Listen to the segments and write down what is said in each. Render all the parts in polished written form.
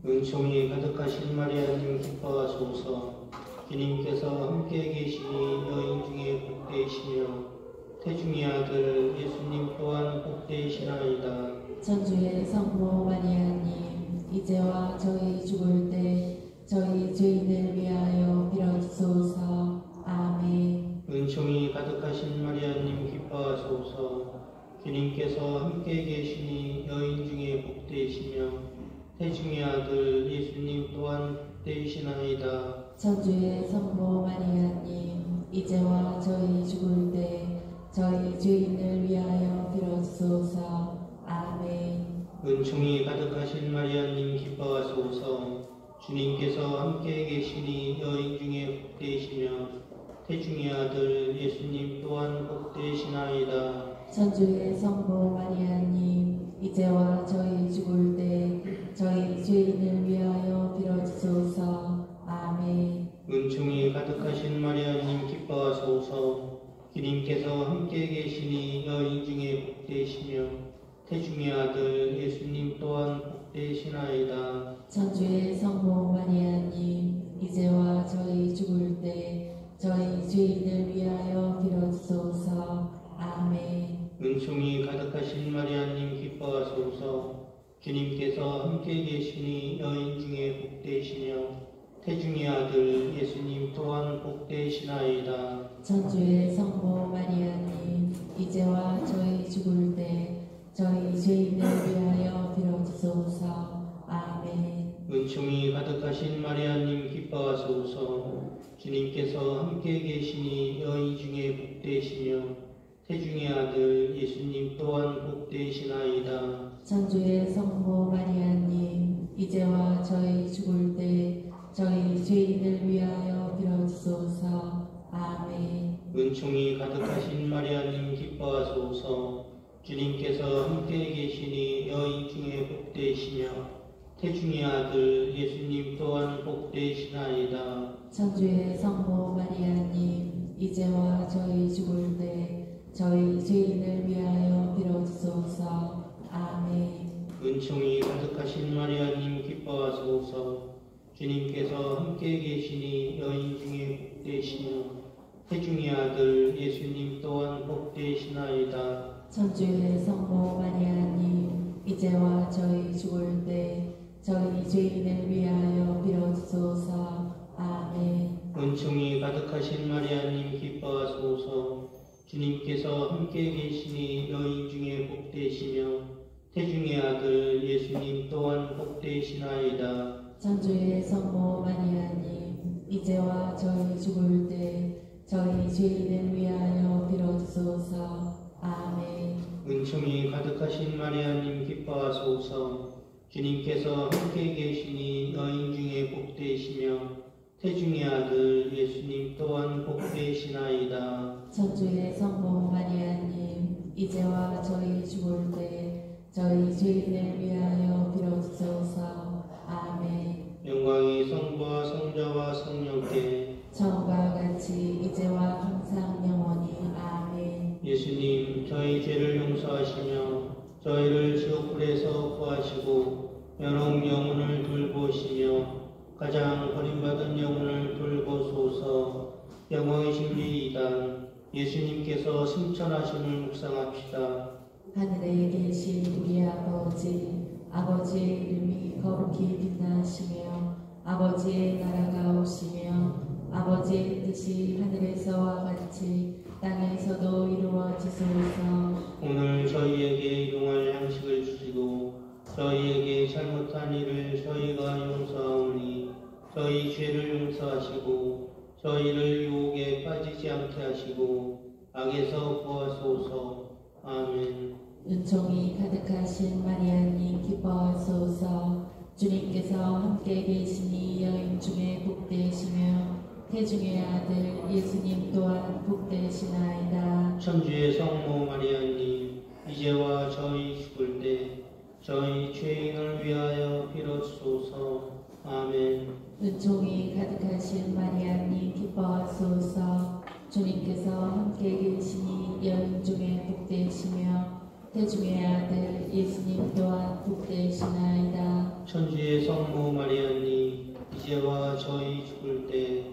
은총이 가득하신 마리아님 기뻐하소서. 주님께서 함께 계시니 여인 중에 복되시며 태중의 아들 예수님 또한 복되시나이다. 천주의 성모 마리아님, 이제와 저희 죽을 때 저희 죄인을 위하여 빌어주소서. 아멘. 은총이 가득하신 마리아님 기뻐하소서. 주님께서 함께 계시니 여인 중에 복되시며 태중의 아들 예수님 또한 복되시나이다. 천주의 성모 마리아님, 이제와 저희 죽을 때 저희 죄인을 위하여 빌어주소서. 아멘. 은총이 가득하신 마리아님 기뻐하소서. 주님께서 함께 계시니 여인 중에 복되시며 태중의 아들 예수님 또한 복되시나이다. 천주의 성모 마리아님, 이제와 저희 죽을 때 저희 죄인을 위하여 빌어주소서. 아멘. 은총이 가득하신 마리아님 기뻐하소서. 주님께서 함께 계시니 여인 중에 복되시며 태중의 아들 예수님 또한 복되시나이다. 천주의 성모 마리아님, 이제와 저희 죽을 때 저희 죄인을 위하여 빌어주소서. 아멘. 은총이 가득하신 마리아님 기뻐하소서. 주님께서 함께 계시니 여인 중에 복되시며 태중의 아들 예수님 또한 복되시나이다. 천주의 성모 마리아님, 이제와 저희 죽을 때 저희 죄인을 위하여 빌어주소서. 아멘. 은총이 가득하신 마리아님 기뻐하소서. 주님께서 함께 계시니 여인 중에 복되시며 태중의 아들 예수님 또한 복되시나이다. 천주의 성모 마리아님, 이제와 저희 죽을 때 저희 죄인을 위하여 빌어주소서. 아멘. 은총이 가득하신 마리아님 기뻐하소서. 주님께서 함께 계시니 여인 중에 복되시며 태중의 아들 예수님 또한 복되시나이다. 천주의 성모 마리아님, 이제와 저희 죽을 때 저희 죄인을 위하여 빌어주소서. 아멘. 은총이 가득하신 마리아님 기뻐하소서. 주님께서 함께 계시니 여인 중에 복되시며 태중의 아들 예수님 또한 복되시나이다. 천주의 성모 마리아님, 이제와 저희 죽을 때 저희 죄인을 위하여 빌어주소서. 아멘. 은총이 가득하신 마리아님 기뻐하소서. 주님께서 함께 계시니 여인 중에 복되시며 태중의 아들 예수님 또한 복되시나이다. 천주의 성모 마리아님, 이제와 저희 죽을 때 저희 죄인을 위하여 빌어주소서. 아멘. 은총이 가득하신 마리아님 기뻐하소서. 주님께서 함께 계시니 여인 중에 복되시며 태중의 아들 예수님 또한 복되시나이다. 천주의 성모 마리아님, 이제와 저희 죽을 때 저희 죄인을 위하여 빌어주소서. 아멘. 영광이 성부와 성자와 성령께 처음과 같이 이제와 항상 영원히. 아멘. 예수님 저희 죄를 용서하시며 저희를 지옥불에서 구하시고 여러 영혼을 돌보시며 가장 버림받은 영혼을 돌보소서. 영광의 진리 2단 예수님께서 승천하심을 묵상합시다. 하늘에 계신 우리 아버지의 이름이 거룩히 빛나시며 아버지의 나라가 오시며 아버지의 뜻이 하늘에서와 같이 땅에서도 이루어지소서. 오늘 저희에게 일용할 양식을 주시고 저희에게 잘못한 일을 저희가 용서하오니 저희 죄를 용서하시고 저희를 유혹에 빠지지 않게 하시고 악에서 구하소서. 아멘. 은총이 가득하신 마리아님 기뻐하소서. 주님께서 함께 계시니 여인 중에 복되시며 태중의 아들 예수님 또한 복되시나이다. 천주의 성모 마리아님, 이제와 저희 죽을 때 저희 죄인을 위하여 빌어주소서. 아멘. 은총이 가득하신 마리아님 기뻐하소서. 주님께서 함께 계시니 여인 중에 복되시며 태중의 아들 예수님 또한 복되시나이다. 천주의 성모 마리아님, 이제와 저희 죽을 때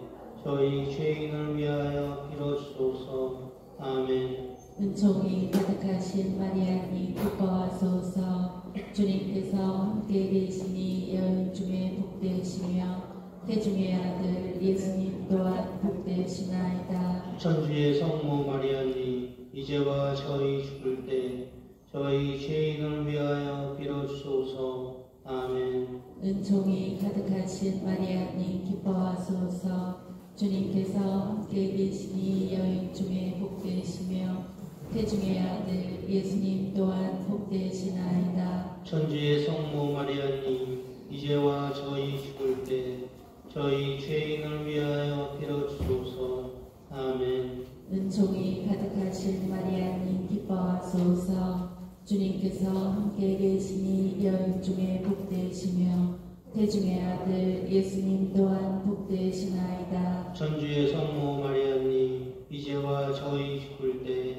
저희 죄인을 위하여 빌어주소서. 아멘. 은총이 가득하신 마리아님 기뻐하소서. 주님께서 함께 계시니 여인 중에 복되시며 태중의 아들 예수님 또한 복되시나이다. 천주의 성모 마리아님, 이제와 저희 죽을 때 저희 죄인을 위하여 빌어주소서. 아멘. 은총이 가득하신 마리아님 기뻐하소서. 주님께서 함께 계시니 여인 중에 복되시며 태중의 아들 예수님 또한 복되시나이다. 천주의 성모 마리아님, 이제와 저희 죽을 때 저희 죄인을 위하여 빌어주소서. 아멘. 은총이 가득하신 마리아님 기뻐하소서. 주님께서 함께 계시니 여인 중에 복되시며 태중의 아들 예수님 또한 복되시나이다. 천주의 성모 마리아님, 이제와 저희 죽을 때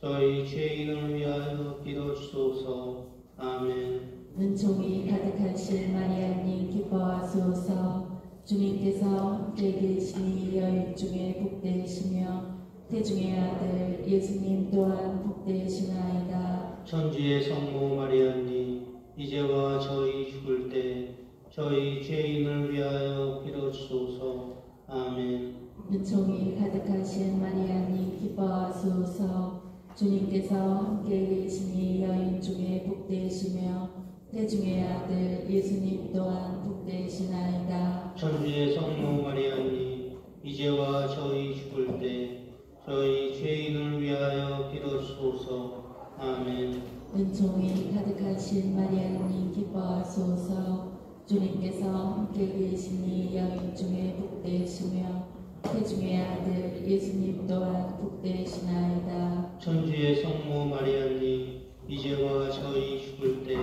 저희 죄인을 위하여 빌어주소서. 아멘. 은총이 가득하신 마리아님 기뻐하소서. 주님께서 함께 계시니 여인 중에 복되시며 태중의 아들 예수님 또한 복되시나이다. 천주의 성모 마리아님, 이제와 저희 죽을 때 저희 죄인을 위하여 빌어주소서. 아멘. 은총이 가득하신 마리아님 기뻐하소서. 주님께서 함께 계시니 여인 중에 복되시며 태중의 아들 예수님 또한 복되시나이다. 천주의 성모 마리아님, 이제와 저희 죽을 때 저희 죄인을 위하여 빌어주소서. 아멘. 은총이 가득하신 마리아님 기뻐하소서. 주님께서 함께 계시니 여인 중에 복되시며 태중의 아들 예수님 또한 복되시나이다. 천주의 성모 마리아님, 이제와 저희 죽을 때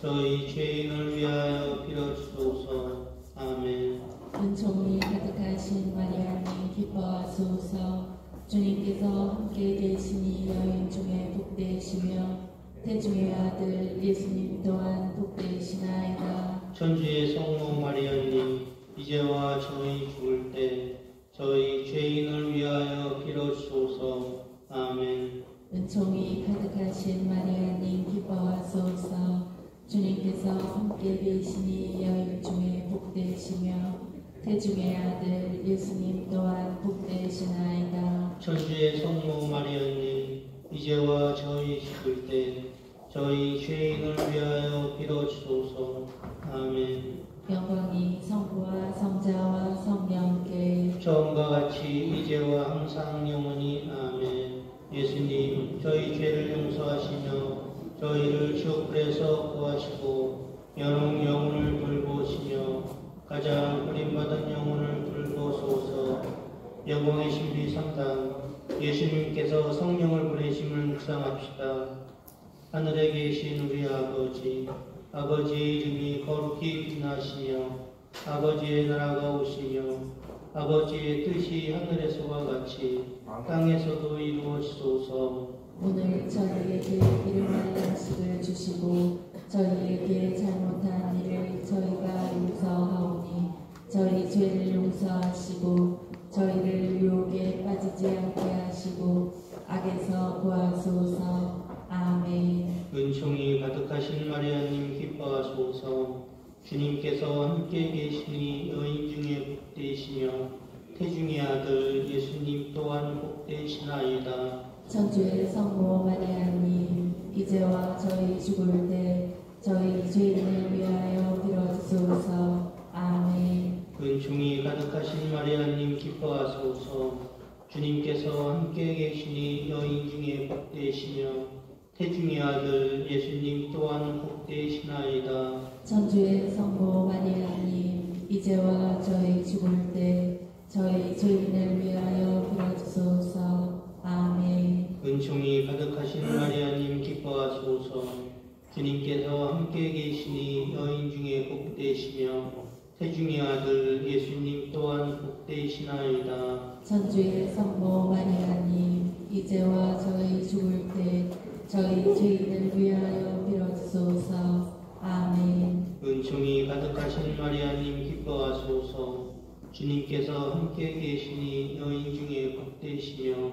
저희 죄인을 위하여 빌어주소서. 아멘. 은총이 가득하신 마리아님 기뻐하소서. 주님께서 함께 계시니 여인 중에 복되시며 태중의 아들 예수님 또한 복되시나이다. 천주의 성모 마리아님, 이제와 저희 죽을 때 저희 죄인을 위하여 빌어주소서. 아멘. 은총이 가득하신 마리아님 기뻐하소서. 주님께서 함께 계시니 여인 중에 복되시며 태중의 아들 예수님 또한 복되시나이다. 천주의 성모 마리아님, 이제와 저희 죽을 때 저희 죄인을 위하여 빌어주소서. 아멘. 영광이 성부와 성자와 성령께 처음과 같이 이제와 항상 영원히. 아멘. 예수님, 저희 죄를 용서하시며 저희를 지옥불에서 구하시고 연옥 영혼을 돌보시며 가장 버림받은 영혼을 돌보소서. 영광의 신비 3당 예수님께서 성령을 보내심을 묵상합시다. 하늘에 계신 우리 아버지, 아버지의 이름이 거룩히 빛나시며 아버지의 나라가 오시며 아버지의 뜻이 하늘에서와 같이 땅에서도 이루어지소서. 오늘 저희에게 일용할 양식을 주시고 저희에게 잘못한 일을 저희가 용서하오니 저희 죄를 용서하시고 저희를 유혹에 빠지지 않게 하시고 악에서 구하소서. 아멘. 은총이 가득하신 마리아님 기뻐하소서. 주님께서 함께 계시니 여인 중에 복되시며 태중의 아들 예수님 또한 복되시나이다. 천주의 성모 마리아님 이제와 저희 죽을 때 저희 죄인을 위하여 빌어주소서. 아멘. 은총이 가득하신 마리아님 기뻐하소서. 주님께서 함께 계시니 여인 중에 복되시며 태중의 아들 예수님 또한 복되시나이다. 천주의 성모 마리아님 이제와 저희 죽을 때 저희 죄인을 위하여 빌어주소서. 아멘. 은총이 가득하신 마리아님 기뻐하소서. 주님께서 함께 계시니 여인 중에 복되시며 태중의 아들 예수님 또한 복되시나이다. 천주의 성모 마리아님 이제와 저희 죽을 때 저희 죄인을 위하여 빌어주소서. 아멘. 은총이 가득하신 마리아님 기뻐하소서. 주님께서 함께 계시니 여인 중에 복되시며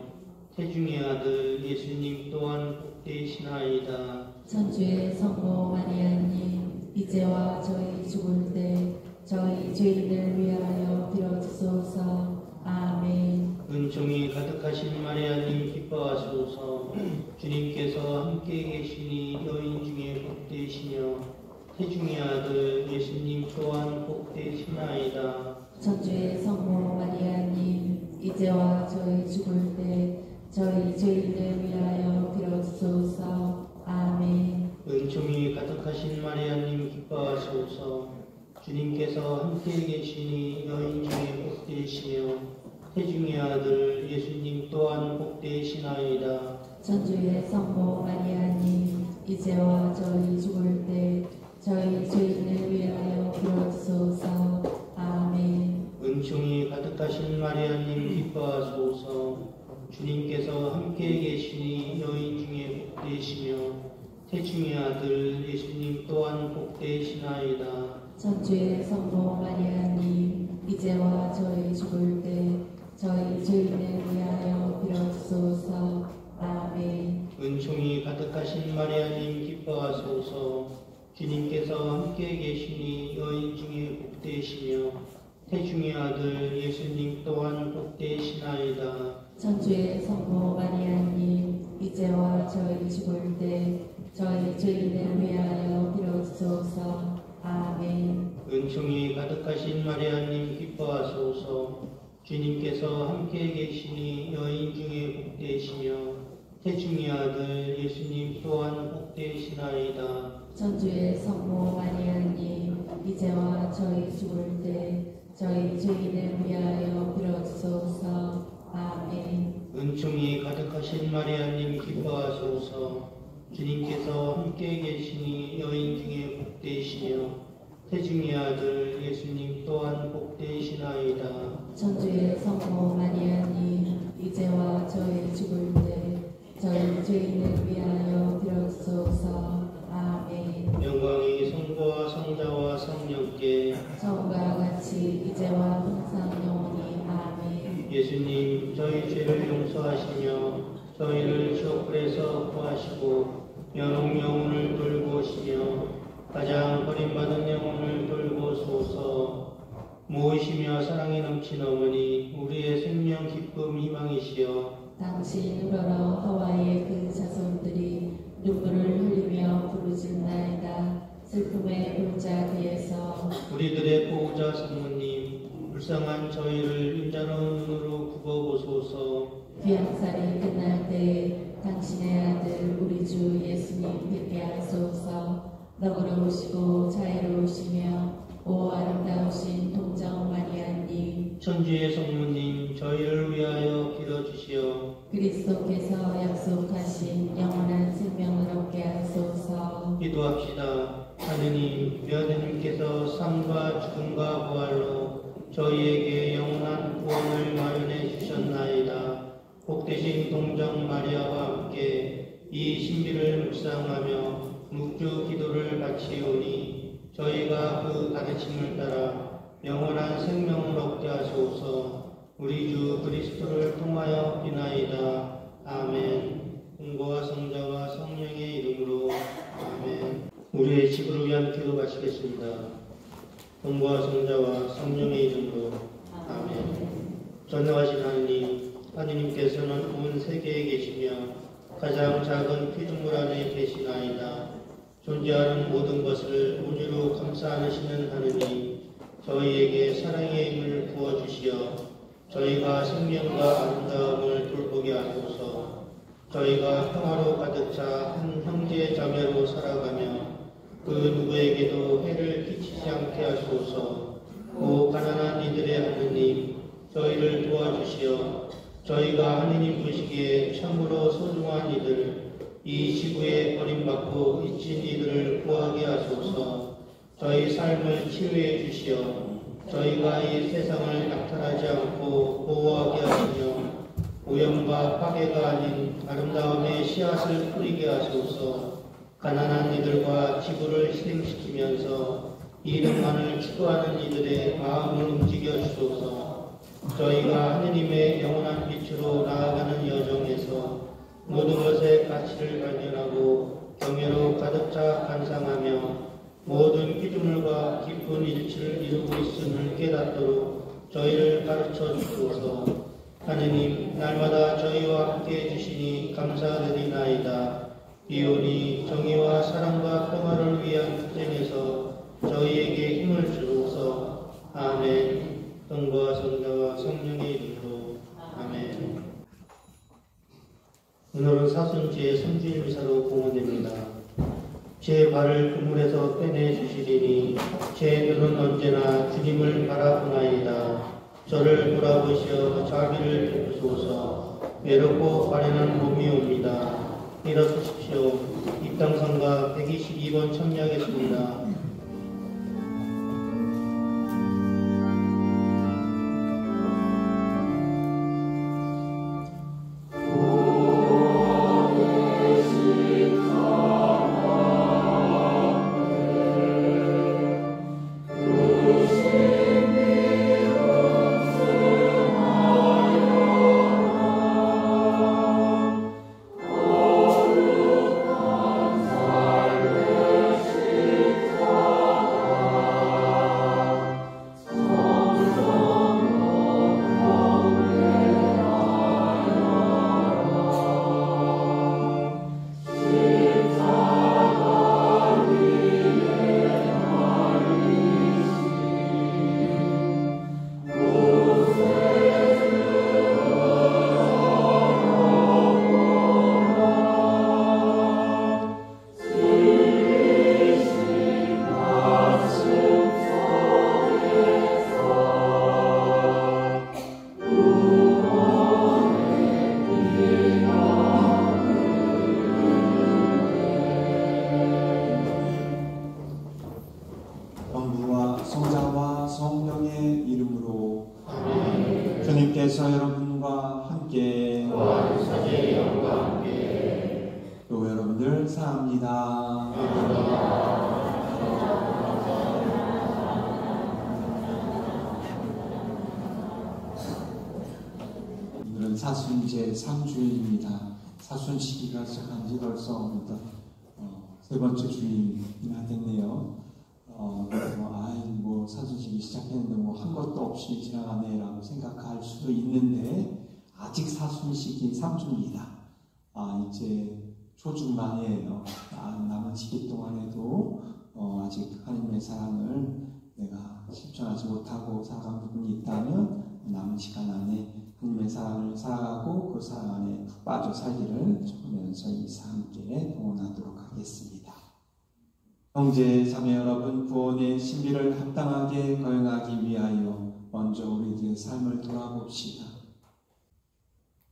태중의 아들 예수님 또한 복되시나이다. 천주의 성모 마리아님 이제와 저희 죽을 때 저희 죄인을 위하여 빌어주소서. 아멘. 은총이 가득하신 마리아님 기뻐하소서. 주님께서 함께 계시니 여인 중에 복되시며 태중의 아들 예수님 또한 복되시나이다. 천주의 성모 마리아님 이제와 저희 죽을 때 저희 죄인을 위하여 빌어주소서. 아멘. 은총이 가득하신 마리아님 기뻐하소서. 주님께서 함께 계시니 여인 중에 복되시며 태중의 아들 예수님 또한 복되시나이다. 천주의 성모 마리아님 이제와 저희 죽을 때 저희 죄인을 위하여 빌어주소서. 아멘. 은총이 가득하신 마리아님 기뻐하소서. 주님께서 함께 계시니 여인 중에 복되시며 태중의 아들 예수님 또한 복되시나이다. 천주의 성모 마리아님 이제와 저희 죽을 때 저희 죄인을 위하여 빌어주소서. 아멘. 은총이 가득하신 마리아님 기뻐하소서. 주님께서 함께 계시니 여인 중에 복되시며 태중의 아들 예수님 또한 복되시나이다. 천주의 성모 마리아님 이제와 저희 죽을 때 저희 죄인을 위하여 빌어주소서. 아멘. 은총이 가득하신 마리아님 기뻐하소서. 주님께서 함께 계시니 여인 중에 복되시며 태중의 아들 예수님 또한 복되시나이다. 천주의 성모 마리아님 이제와 저희 죽을 때 저희 죄인을 위하여 빌어주소서. 아멘. 은총이 가득하신 마리아님 기뻐하소서. 주님께서 함께 계시니 여인 중에 복되시며 태중의 아들 예수님 또한 복되시나이다. 천주의 성모 마리아님 이제와 저희 죽을 때 저희 죄인을 위하여 빌어주소서. 아멘. 영광이 성부와 성자와 성령께 처음과 같이 이제와 항상 영원히. 아멘. 예수님 저희 죄를 용서하시며 저희를 지옥불에서 구하시고 연옥 영혼을 돌보시며 가장 버림받은 영혼을 돌보소서. 모이시며 사랑이 넘친 어머니 우리의 생명 기쁨 희망이시여 당신 우러러 하와이의 그 자손들이 눈물을 흘리며 부르짖나이다. 슬픔의 골짜기에서 우리들의 보호자 성모님 불쌍한 저희를 인자로운 눈으로 굽어보소서. 귀양살이 끝날 때 당신의 아들 우리 주 예수님 뵙게 하소서. 너그러우시고 자애로우시며 오 아름다우신 동정 마리아님 천주의 성모님 저희를 위하여 빌어주시어 그리스도께서 약속하신 영원한 생명을 얻게 하소서. 기도합시다. 하느님 여하나님께서 삶과 죽음과 부활로 저희에게 영원한 구원을 마련해 주셨나이다. 복되신 동정 마리아와 함께 이 신비를 묵상하며 묵주 기도를 바치오니 저희가 그 가르침을 따라 영원한 생명을 얻게 하소서. 우리 주 그리스도를 통하여 비나이다. 아멘. 성부와 성자와 성령의 이름으로 아멘. 우리의 지구를 위한 기도 바치겠습니다. 성부와 성자와 성령의 이름으로 아멘. 전능하신 하느님, 하느님께서는 온 세계에 계시며 가장 작은 피조물 안에 계시나이다. 존재하는 모든 것을 우주로 감싸 안으시는 하느님, 저희에게 사랑의 힘을 부어주시어 저희가 생명과 아름다움을 돌보게 하소서. 저희가 평화로 가득 차 한 형제 자매로 살아가며 그 누구에게도 해를 끼치지 않게 하소서. 오 가난한 이들의 하느님, 저희를 도와주시어 저희가 하느님 보시기에 참으로 소중한 이들, 이 지구에 버림받고 잊힌 이들을 구하게 하소서. 저희 삶을 치유해 주시어 저희가 이 세상을 약탈하지 않고 보호하게 하시며 오염과 파괴가 아닌 아름다움의 씨앗을 뿌리게 하소서. 가난한 이들과 지구를 희생시키면서 이름만을 추구하는 이들의 마음을 움직여 주소서. 저희가 하느님의 영원한 빛으로 나아가는 여정에서 모든 것의 가치를 발견하고 경외로 가득 차 감상하며 모든 피조물과 깊은 일치를 이루고 있음을 깨닫도록 저희를 가르쳐 주소서. 하느님, 날마다 저희와 함께 해주시니 감사드리나이다. 이오니 정의와 사랑과 평화를 위한 투쟁에서 저희에게 힘을 주소서. 아멘. 성부와 성자와 성령의 이름으로 아멘. 오늘은 사순节 3주일 미사로 공헌됩니다. 제 발을 그물에서 빼내 주시리니 제 눈은 언제나 주님을 바라보나이다. 저를 돌아보시어 자비를 베푸소서. 외롭고 가련한 몸이 옵니다. 일어서십시오. 입당성가 122번 참여하겠습니다. 주님께서 여러분과 함께 또 여러분들 사랑합니다. 오늘은 사순제 3주일입니다. 사순 시기가 시작한 지 벌써 세 번째 주일이나 됐네요. 사순식이 시작했는데 한 것도 없이 지나가네라고 생각할 수도 있는데 아직 사순식이 3주입니다. 이제 초중반이에요. 남은 시기 동안에도 아직 하나님의 사랑을 내가 실천하지 못하고 살아간 부분이 있다면 남은 시간 안에 하나님의 사랑을 살아가고 그 사랑 안에 푹 빠져 살기를 조금면서 인사 함께 동원하도록 하겠습니다. 형제 자매 여러분, 구원의 신비를 합당하게 거행하기 위하여 먼저 우리들의 삶을 돌아봅시다.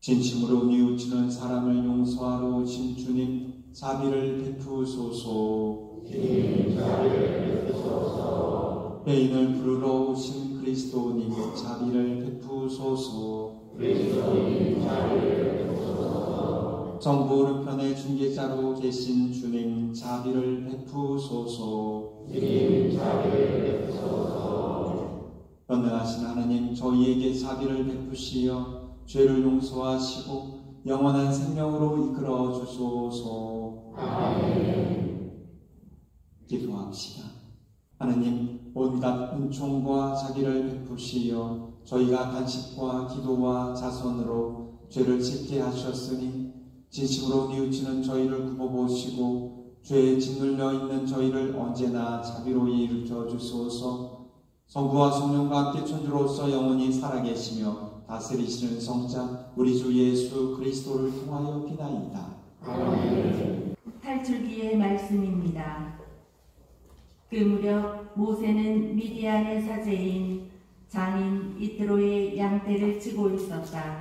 진심으로 뉘우치는 사람을 용서하러 오신 주님, 자비를 베푸소서. 주님, 자비를 베푸소서. 죄인을 부르러 오신 그리스도님, 자비를 베푸소서. 그리스도님, 자비를 베푸소서. 정부 오른편의 중개자로 계신 주님, 자비를 베푸소서. 주님, 자비를 베푸소서. 전능하신 하나님, 저희에게 자비를 베푸시어 죄를 용서하시고 영원한 생명으로 이끌어 주소서. 아멘. 기도합시다. 하나님, 온갖 은총과 자비를 베푸시어 저희가 단식과 기도와 자선으로 죄를 짓게 하셨으니 진심으로 뉘우치는 저희를 굽어보시고 죄에 짓눌려 있는 저희를 언제나 자비로이 일으켜 주소서. 성부와 성령과 함께 천주로서 영원히 살아계시며 다스리시는 성자 우리 주 예수 그리스도를 통하여 비나이다. 아멘. 탈출기의 말씀입니다. 그 무렵 모세는 미디안의 사제인 장인 이트로의 양떼를 치고 있었다.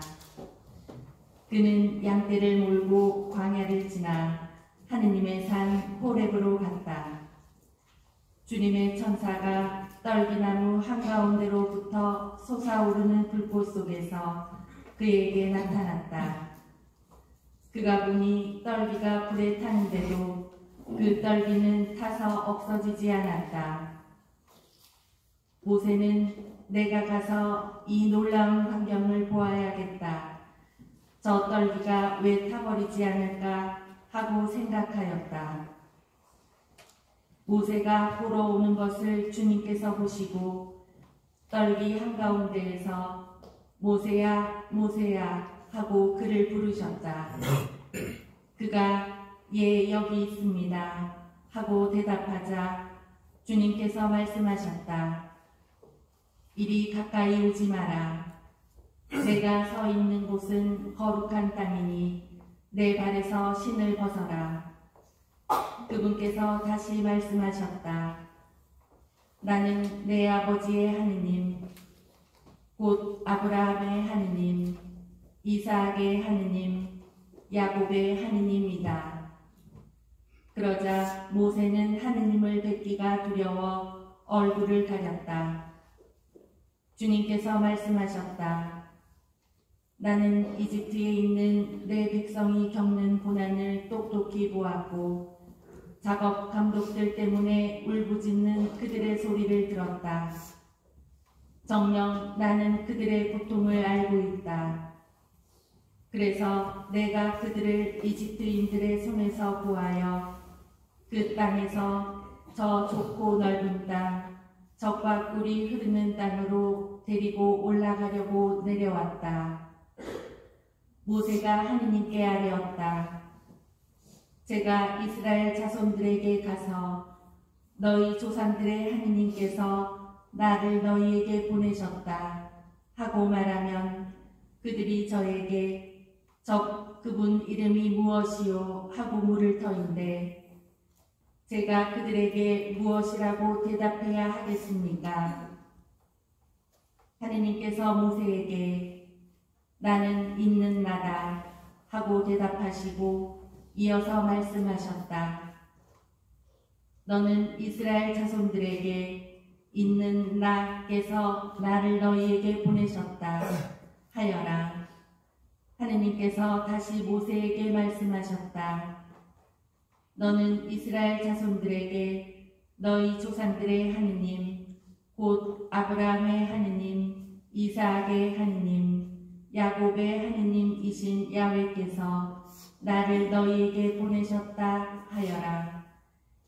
그는 양떼를 몰고 광야를 지나 하느님의 산 호렙으로 갔다. 주님의 천사가 떨기나무 한가운데로부터 솟아오르는 불꽃 속에서 그에게 나타났다. 그가 보니 떨기가 불에 타는데도 그 떨기는 타서 없어지지 않았다. 모세는 내가 가서 이 놀라운 광경을 보아야겠다. 저 떨기가 왜 타버리지 않을까 하고 생각하였다. 모세가 보러 오는 것을 주님께서 보시고 떨기 한가운데에서 모세야 모세야 하고 그를 부르셨다. 그가 예 여기 있습니다 하고 대답하자 주님께서 말씀하셨다. 이리 가까이 오지 마라. 내가 서 있는 곳은 거룩한 땅이니 내 발에서 신을 벗어라. 그분께서 다시 말씀하셨다. 나는 내 아버지의 하느님, 곧 아브라함의 하느님, 이삭의 하느님, 야곱의 하느님이다. 그러자 모세는 하느님을 뵙기가 두려워 얼굴을 가렸다. 주님께서 말씀하셨다. 나는 이집트에 있는 내 백성이 겪는 고난을 똑똑히 보았고 작업 감독들 때문에 울부짖는 그들의 소리를 들었다. 정녕 나는 그들의 고통을 알고 있다. 그래서 내가 그들을 이집트인들의 손에서 구하여 그 땅에서 저 좁고 넓은 땅, 적과 꿀이 흐르는 땅으로 데리고 올라가려고 내려왔다. 모세가 하느님께 아뢰었다. 제가 이스라엘 자손들에게 가서 너희 조상들의 하느님께서 나를 너희에게 보내셨다 하고 말하면 그들이 저에게 그분 이름이 무엇이요 하고 물을 터인데 제가 그들에게 무엇이라고 대답해야 하겠습니까? 하느님께서 모세에게 나는 있는 나다 하고 대답하시고 이어서 말씀하셨다. 너는 이스라엘 자손들에게 있는 나께서 나를 너희에게 보내셨다 하여라. 하느님께서 다시 모세에게 말씀하셨다. 너는 이스라엘 자손들에게 너희 조상들의 하느님, 곧 아브라함의 하느님, 이삭의 하느님, 야곱의 하느님이신 야훼께서 나를 너희에게 보내셨다 하여라.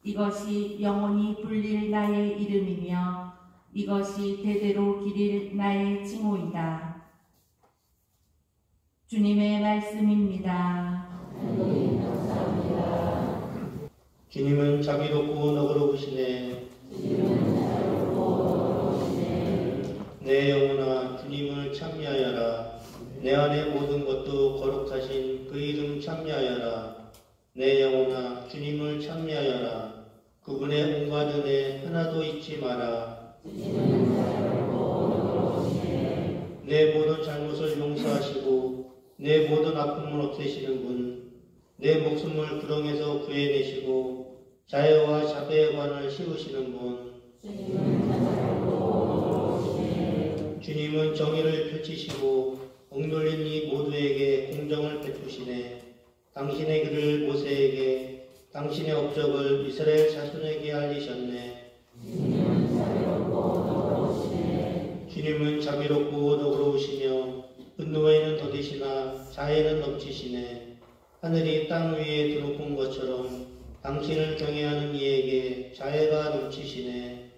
이것이 영원히 불릴 나의 이름이며 이것이 대대로 기릴 나의 칭호이다. 주님의 말씀입니다. 주님은 자비롭고 너그러우시네. 내 영혼아 주님을 찬미하여라. 내 안의 모든 것도 거룩하신 그 이름 찬미하여라. 내 영혼아 주님을 찬미하여라. 그분의 온갖 은혜 하나도 잊지 마라. 내 모든 잘못을 용서하시고 내 모든 아픔을 없애시는 분, 내 목숨을 구렁에서 구해내시고 자애와 자비의 관을 씌우시는 분, 주님은 정의를 펼치시고 억눌린 이 모두에게 공정을 베푸시네. 당신의 글을 모세에게, 당신의 업적을 이스라엘 자손에게 알리셨네. 주님은 자비롭고 너그러우시며 분노에는 더디시나 자애는 넘치시네. 하늘이 땅 위에 드높은 것처럼 당신을 경외하는 이에게 자애가 넘치시네.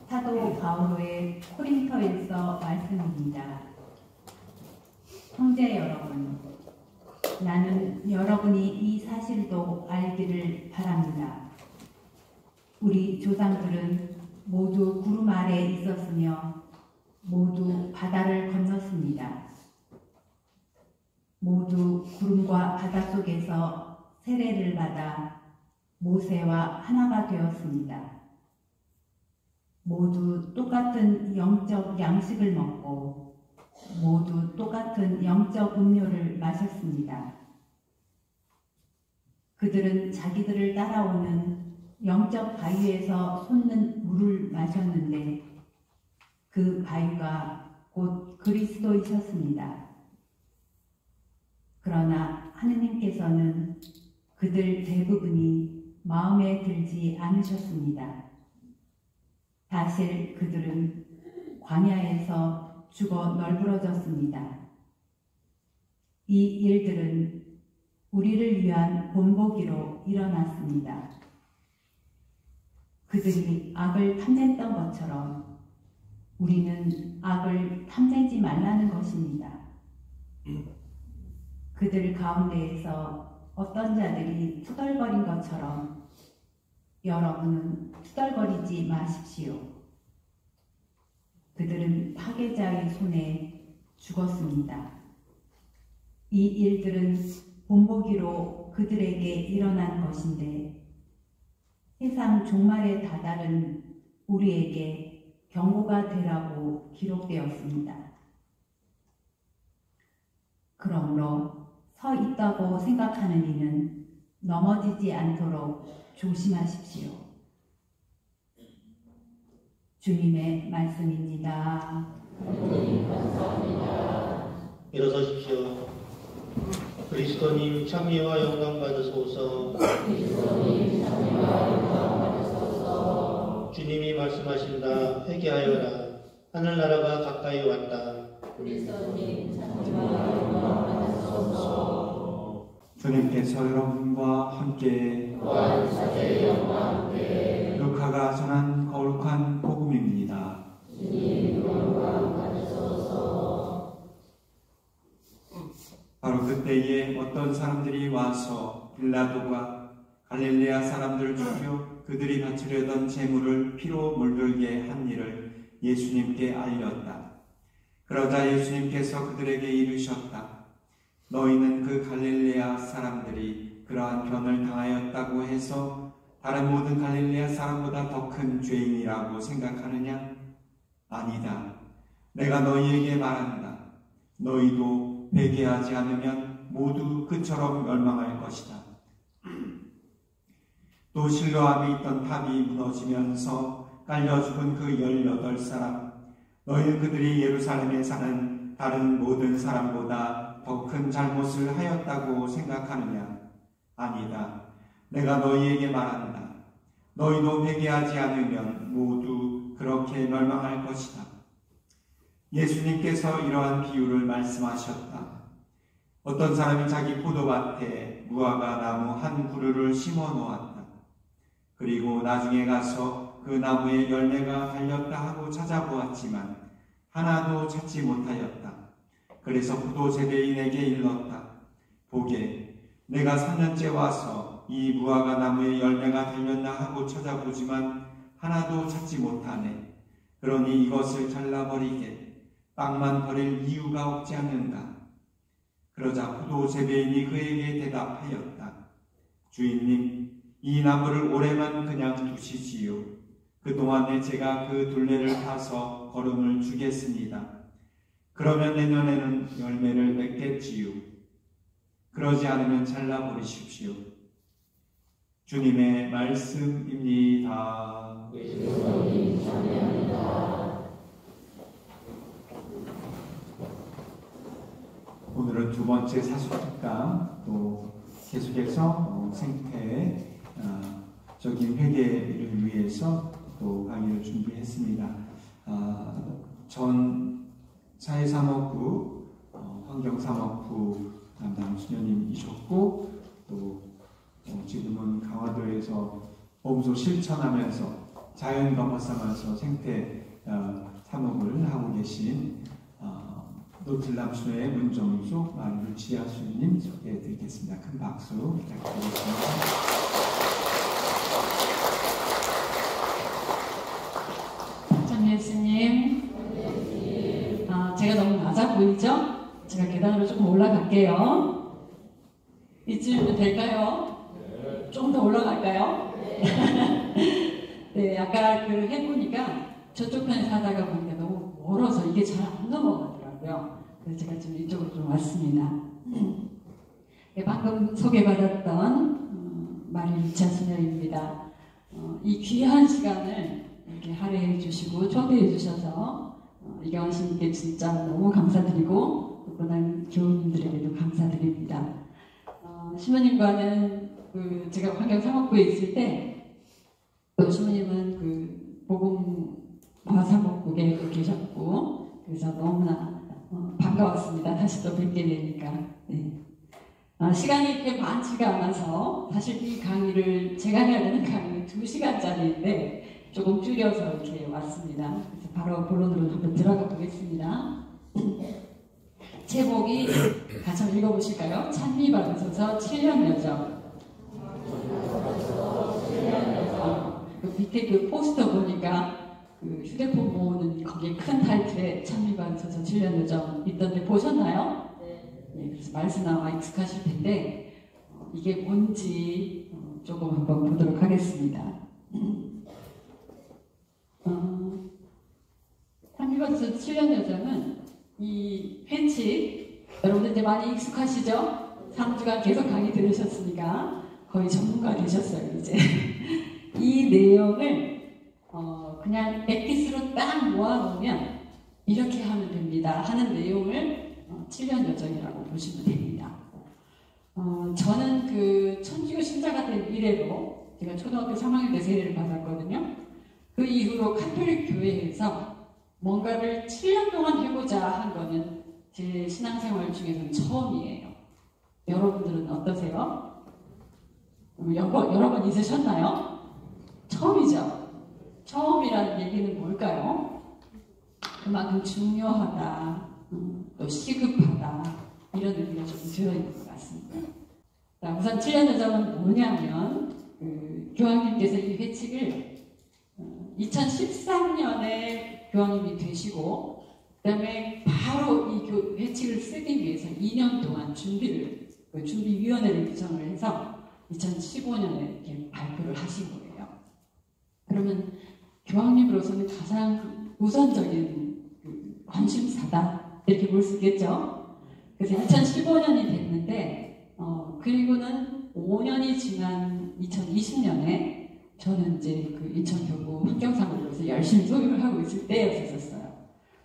사도 바오로의 코린토일서 말씀입니다. 형제 여러분, 나는 여러분이 이 사실도 알기를 바랍니다. 우리 조상들은 모두 구름 아래 있었으며 모두 바다를 건넜습니다. 모두 구름과 바다 속에서 세례를 받아 모세와 하나가 되었습니다. 모두 똑같은 영적 양식을 먹고 모두 똑같은 영적 음료를 마셨습니다. 그들은 자기들을 따라오는 영적 바위에서 솟는 물을 마셨는데 그 바위가 곧 그리스도이셨습니다. 그러나 하느님께서는 그들 대부분이 마음에 들지 않으셨습니다. 사실 그들은 광야에서 죽어 널브러졌습니다. 이 일들은 우리를 위한 본보기로 일어났습니다. 그들이 악을 탐냈던 것처럼 우리는 악을 탐내지 말라는 것입니다. 그들 가운데에서 어떤 자들이 투덜거린 것처럼 여러분은 투덜거리지 마십시오. 그들은 파괴자의 손에 죽었습니다. 이 일들은 본보기로 그들에게 일어난 것인데 세상 종말에 다다른 우리에게 경고가 되라고 기록되었습니다. 그러므로 서 있다고 생각하는 이는 넘어지지 않도록 조심하십시오. 주님의 말씀입니다. 일어서십시오. 그리스도님 찬미와 영광 받으소서. 주님이 말씀하신다. 회개하여라. 하늘나라가 가까이 왔다. 주님께서 여러분과 함께 루카가 전한 거룩한 복음입니다. 바로 그때에 어떤 사람들이 와서 빌라도가 갈릴레아 사람들을 죽여 그들이 바치려던 제물을 피로 물들게 한 일을 예수님께 알렸다. 그러자 예수님께서 그들에게 이르셨다. 너희는 그 갈릴레아 사람들이 그러한 변을 당하였다고 해서 다른 모든 갈릴레아 사람보다 더 큰 죄인이라고 생각하느냐? 아니다. 내가 너희에게 말한다. 너희도 회개하지 않으면 모두 그처럼 멸망할 것이다. 또 실로암에 있던 탑이 무너지면서 깔려 죽은 그 18사람, 너희는 그들이 예루살렘에 사는 다른 모든 사람보다 더 큰 잘못을 하였다고 생각하느냐? 아니다. 내가 너희에게 말한다. 너희도 회개하지 않으면 모두 그렇게 멸망할 것이다. 예수님께서 이러한 비유를 말씀하셨다. 어떤 사람이 자기 포도밭에 무화과 나무 한 그루를 심어 놓았다. 그리고 나중에 가서 그 나무에 열매가 달렸다 하고 찾아보았지만 하나도 찾지 못하였다. 그래서 포도 재배인에게 일렀다. 보게, 내가 3년째 와서 이 무화과 나무에 열매가 달렸나 하고 찾아보지만 하나도 찾지 못하네. 그러니 이것을 잘라버리게. 빵만 버릴 이유가 없지 않는가. 그러자 포도 재배인이 그에게 대답하였다. 주인님, 이 나무를 올해만 그냥 두시지요. 그동안에 제가 그 둘레를 타서 거름을 주겠습니다. 그러면 내년에는 열매를 맺겠지요. 그러지 않으면 잘라버리십시오. 주님의 말씀입니다. 오늘은 두 번째 사수특강, 또 계속해서 생태적인 회개를 위해서 또 강의를 준비했습니다. 전 사회사목부, 환경사목부 담당 수녀님이셨고, 또 지금은 강화도에서 범소 실천하면서 자연 건설하면서 생태 사목을 하고 계신 노틀람 수녀의 문정수 마리루치아 수녀님 소개해드리겠습니다. 큰 박수 부탁드리겠습니다. 전 예수님, 제가 너무 낮아 보이죠? 제가 계단으로 조금 올라갈게요. 이쯤이면 될까요? 조금 더 올라갈까요? 네, 아까 그 해보니까 저쪽 편에서 하다가 보니까 너무 멀어서 이게 잘 안 넘어가더라고요. 그래서 제가 지금 이쪽으로 좀 왔습니다. 네, 방금 소개받았던 마리루치아 수녀입니다. 이 귀한 시간을 이렇게 할애해 주시고 초대해 주셔서 이경원 씨님께 진짜 너무 감사드리고 또 고난 교우님들에게도 감사드립니다. 신부님과는 제가 환경사목부에 있을 때 교수님은 복음과 사목국에 계셨고 그래서 너무나 반가웠습니다. 다시 또 뵙게 되니까. 네. 시간이 이렇게 많지가 않아서 사실 이 강의를 제가 해야 되는 강의는 2시간짜리인데 조금 줄여서 이렇게 왔습니다. 그래서 바로 본론으로 한번 들어가 보겠습니다. 제목이 같이 한번 읽어보실까요? 찬미받으셔서 7년 여정. 그 밑에 그 포스터 보니까 그 휴대폰 모으는 거기에 큰 타이틀에 찬미받으셔서 7년 여정 있던데 보셨나요? 네. 그래서 말씀 나와 익숙하실 텐데 이게 뭔지 조금 한번 보도록 하겠습니다. 찬미받으셔서 7년 여정은 이 회칙 여러분들 이제 많이 익숙하시죠? 3주간 계속 강의 들으셨으니까 거의 전문가 되셨어요 이제. 이 내용을 그냥 엑기스로 딱 모아놓으면 이렇게 하면 됩니다 하는 내용을 7년 여정이라고 보시면 됩니다. 저는 그 천주교 신자가 된 이래로 제가 초등학교 3학년 때 세례를 받았거든요. 그 이후로 가톨릭 교회에서 뭔가를 7년 동안 해보자 한 거는 제 신앙생활 중에서는 처음이에요. 여러분들은 어떠세요? 여러 번 있으셨나요? 처음이죠? 처음이라는 얘기는 뭘까요? 그만큼 중요하다, 또 시급하다 이런 의미가 좀 들어있는 것 같습니다. 자, 우선 7년 여정은 뭐냐면 교황님께서 이 회칙을 2013년에 교황님이 되시고 그 다음에 바로 이 회칙을 쓰기 위해서 2년 동안 준비위원회를 구성을 해서 2015년에 이렇게 발표를 하신 거예요. 그러면 교황님으로서는 가장 우선적인 관심사다 이렇게 볼 수 있겠죠. 그래서 2015년이 됐는데 그리고는 5년이 지난 2020년에 저는 이제 그 인천교구 환경사무소에서 열심히 소유를 하고 있을 때였었어요.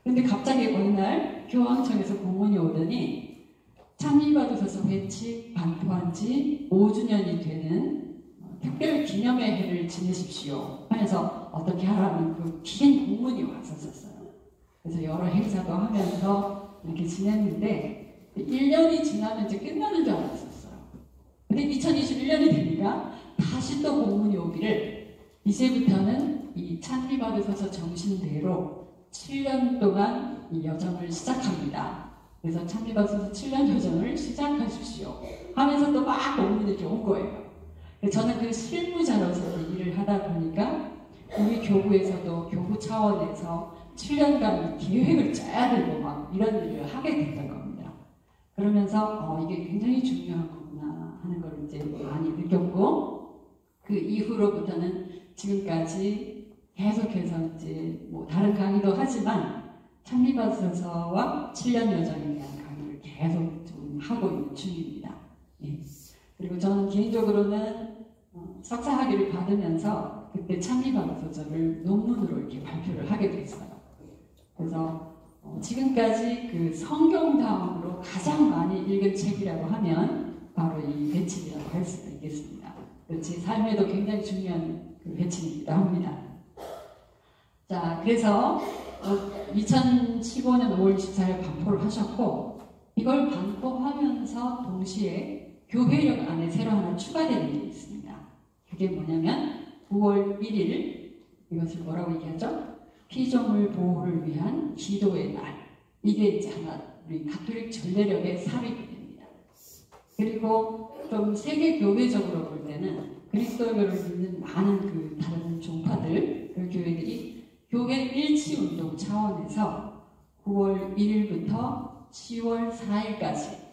근데 갑자기 어느 날 교황청에서 공문이 오더니 찬미받으셔서 회칙 반포한 지 5주년이 되는 특별 기념의 해를 지내십시오 하면서 어떻게 하라는 그 긴 공문이 왔었어요. 그래서 여러 행사도 하면서 이렇게 지냈는데 1년이 지나면 이제 끝나는 줄 알았었어요. 근데 2021년이 되니까 다시 또 공문이 오기를 이제부터는 이 찬미받으셔서 정신대로 7년 동안 이 여정을 시작합니다. 그래서 찬미받으셔서 7년 여정을 시작하십시오 하면서 또 막 공문이 이렇게 온 거예요. 저는 그 실무자로서 일을 하다 보니까 우리 교구에서도 교구 차원에서 7년간 계획을 짜야 되고 막 이런 일을 하게 됐던 겁니다. 그러면서 이게 굉장히 중요한 거구나 하는 걸 이제 많이 느꼈고 그 이후로부터는 지금까지 계속해서 이제 뭐 다른 강의도 하지만 찬미받으셔서와 7년 여정에 대한 강의를 계속 좀 하고 있는 중입니다. 예. 그리고 저는 개인적으로는 석사학위를 받으면서 그때 찬미받으셔서를 논문으로 이렇게 발표를 하게 됐어요. 그래서 지금까지 그 성경 다음으로 가장 많이 읽은 책이라고 하면 바로 이 회칙이라고 할 수가 있겠습니다. 제 삶에도 굉장히 중요한 그 회칙이기도 합니다. 자, 그래서 2015년 5월 24일 반포를 하셨고 이걸 반포하면서 동시에 교회력 안에 새로 하나 추가되는 게 있습니다. 그게 뭐냐면 9월 1일 이것을 뭐라고 얘기하죠? 피조물 보호를 위한 기도의 날. 이게 이제 하나 우리 가톨릭 전례력에 삽입이 됩니다. 그리고 좀 세계 교회적으로 볼 때는 그리스도교를 믿는 많은 그 다른 종파들, 그 교회들이 교회 일치 운동 차원에서 9월 1일부터 10월 4일까지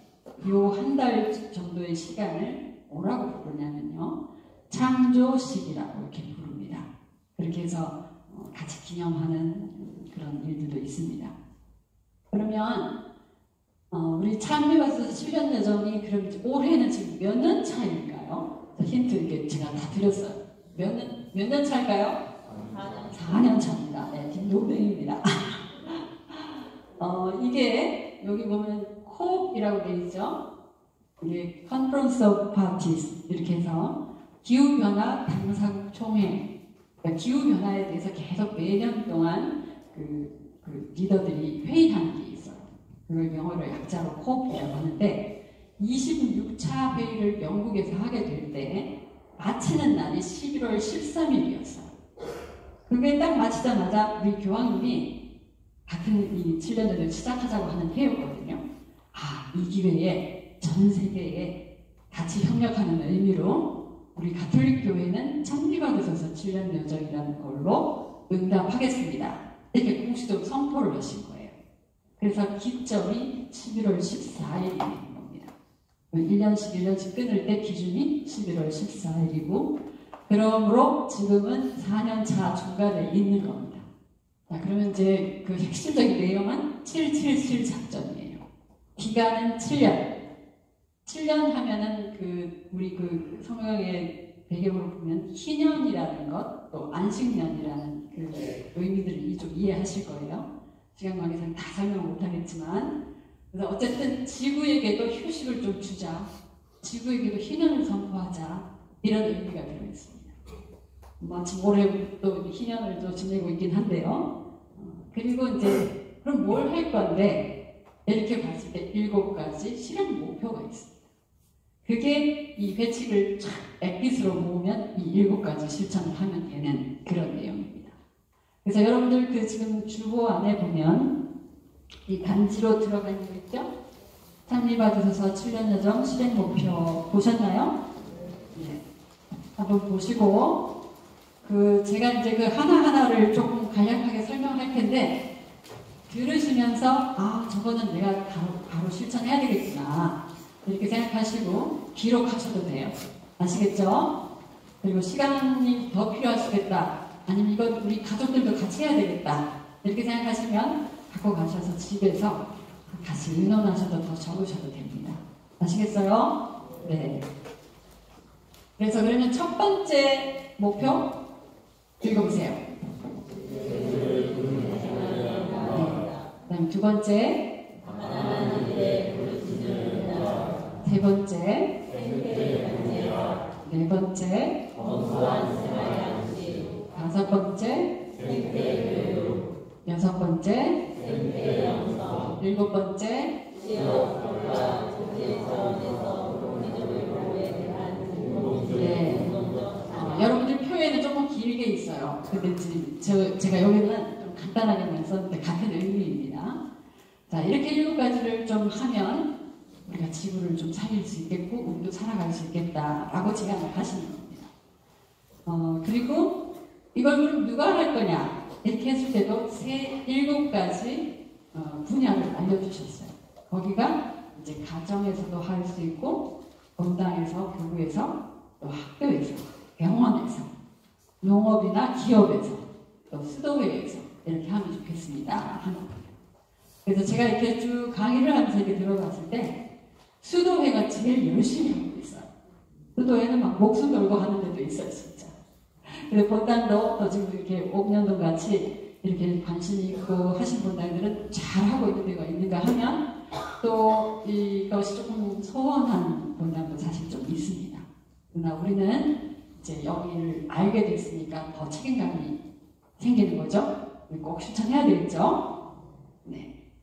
요 한 달 정도의 시간을 뭐라고 부르냐면요. 창조식이라고 이렇게 부릅니다. 그렇게 해서 같이 기념하는 그런 일들도 있습니다. 그러면 우리 찬미받으셔서 7년 여정이 그럼 올해는 지금 몇 년 차일까요? 힌트 이게 제가 다 드렸어요. 몇 년 차일까요? 4년 차입니다. 네, 딩동댕입니다. 이게 여기 보면 콥이라고 되어 있죠? 이게 Conference of Parties 이렇게 해서 기후변화 당사국 총회, 그러니까 기후변화에 대해서 계속 매년 동안 그 리더들이 회의하는 게 있어요. 그걸 영어로 약자로 COP이라고 하는데 26차 회의를 영국에서 하게 될 때 마치는 날이 11월 13일이었어요. 그게 딱 마치자마자 우리 교황님이 같은 이 7년 전에 시작하자고 하는 회의였거든요. 이 기회에 전 세계에 같이 협력하는 의미로 우리 가톨릭 교회는 창립받으셔서 7년 여정이라는 걸로 응답하겠습니다. 이렇게 공식적으로 선포를 하신 거예요. 그래서 기점이 11월 14일이 된 겁니다. 1년씩 끊을 때 기준이 11월 14일이고 그러므로 지금은 4년 차 중간에 있는 겁니다. 자, 그러면 이제 그 핵심적인 내용은 777 작전이에요. 기간은 7년. 7년 하면은 우리 성경의 배경으로 보면 희년이라는 것, 또 안식년이라는 의미들을 좀 이해하실 거예요. 시간 관계상 다 설명 못하겠지만, 그래서 어쨌든 지구에게도 휴식을 좀 주자, 지구에게도 희년을 선포하자 이런 의미가 들어있습니다. 지금 올해 또 희년을 또 지내고 있긴 한데요. 그리고 이제 그럼 뭘 할 건데 이렇게 봤을 때 7가지 실행 목표가 있습니다. 그게 이 회칙을 쫙 액빗으로 모으면 이 7가지 실천을 하면 되는 그런 내용입니다. 그래서 여러분들 지금 주보 안에 보면 이 단지로 들어가 있는 거 있죠? 창립받으셔서 7년 여정 실행 목표 보셨나요? 네. 한번 보시고 제가 이제 하나하나를 조금 간략하게 설명할 텐데 들으시면서 저거는 내가 바로 실천해야 되겠구나 이렇게 생각하시고 기록하셔도 돼요. 아시겠죠? 그리고 시간이 더 필요하시겠다 아니면 이건 우리 가족들도 같이 해야 되겠다 이렇게 생각하시면 갖고 가셔서 집에서 다시 의논하셔도 더 적으셔도 됩니다. 아시겠어요? 네. 그래서 그러면 첫 번째 목표 읽어보세요. 네. 그다음 두 번째, 세 번째, 네 번째, 다섯 번째, 여섯 번째, 일곱 번째, 네. 여러분들 표에는 조금 길게 있어요. 근데 제가 여기는 좀 간단하게만 썼는데 같은 의미입니다. 자, 이렇게 7가지를 좀 하면 우리가 지구를 좀 살릴 수 있겠고 우리도 살아갈 수 있겠다라고 제안을 하시는 겁니다. 그리고 이걸 그럼 누가 할 거냐 이렇게 했을 때도 7가지 분야를 알려주셨어요. 거기가 이제 가정에서도 할 수 있고 공당에서, 교구에서, 또 학교에서, 병원에서, 농업이나 기업에서, 또 수도회에서 이렇게 하면 좋겠습니다 하는 거예요. 그래서 제가 이렇게 쭉 강의를 하면서 이렇게 들어봤을 때 수도회가 제일 열심히 하고 있어요. 수도회는 막 목숨 걸고 하는 데도 있어요, 진짜. 근데 본당도 또 지금 이렇게 옥년동 같이 이렇게 관심이 있고 하신 본당들은 잘하고 있는 데가 있는가 하면 또 이것이 조금 소원한 본당도 사실 좀 있습니다. 그러나 우리는 이제 여기를 알게 됐으니까 더 책임감이 생기는 거죠. 꼭 실천해야 되겠죠. 네.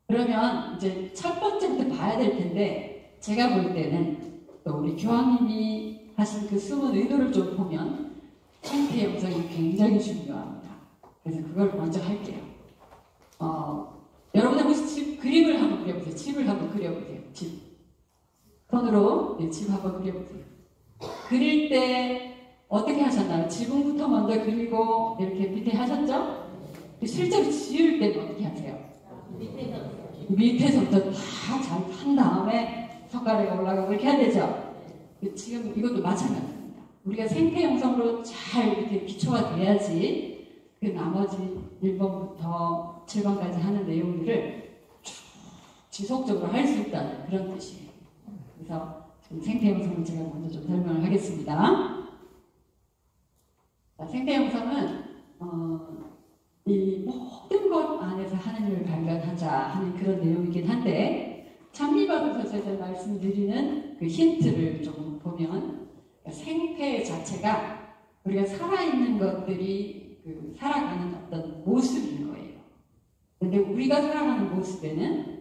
그러면 이제 첫 번째부터 봐야 될 텐데 제가 볼 때는 또 우리 교황님이 하신 그 숨은 의도를 좀 보면 생태 영성이 굉장히 중요합니다. 그래서 그걸 먼저 할게요. 여러분 혹시 집 그림을 한번 그려보세요. 집을 한번 그려보세요. 집. 손으로 집 한번 그려보세요. 그릴 때 어떻게 하셨나요? 지붕부터 먼저 그리고 이렇게 밑에 하셨죠? 실제로 지을 때는 어떻게 하세요? 밑에서부터 다 잘 한 다음에 손가락이 올라가고 이렇게 해야 되죠? 지금 이것도 마찬가지입니다. 우리가 생태 영성으로 잘 이렇게 기초가 돼야지 그 나머지 1번부터 7번까지 하는 내용들을 쭉 지속적으로 할 수 있다는 그런 뜻이에요. 그래서 생태 영성을 제가 먼저 좀 설명을 하겠습니다. 자, 생태 영성은 이 모든 것 안에서 하나님을 발견하자 하는 그런 내용이긴 한데 찬미받으셔서 제가 말씀드리는 그 힌트를 좀 보면 생태 자체가 우리가 살아있는 것들이 그 살아가는 어떤 모습인 거예요. 근데 우리가 살아가는 모습에는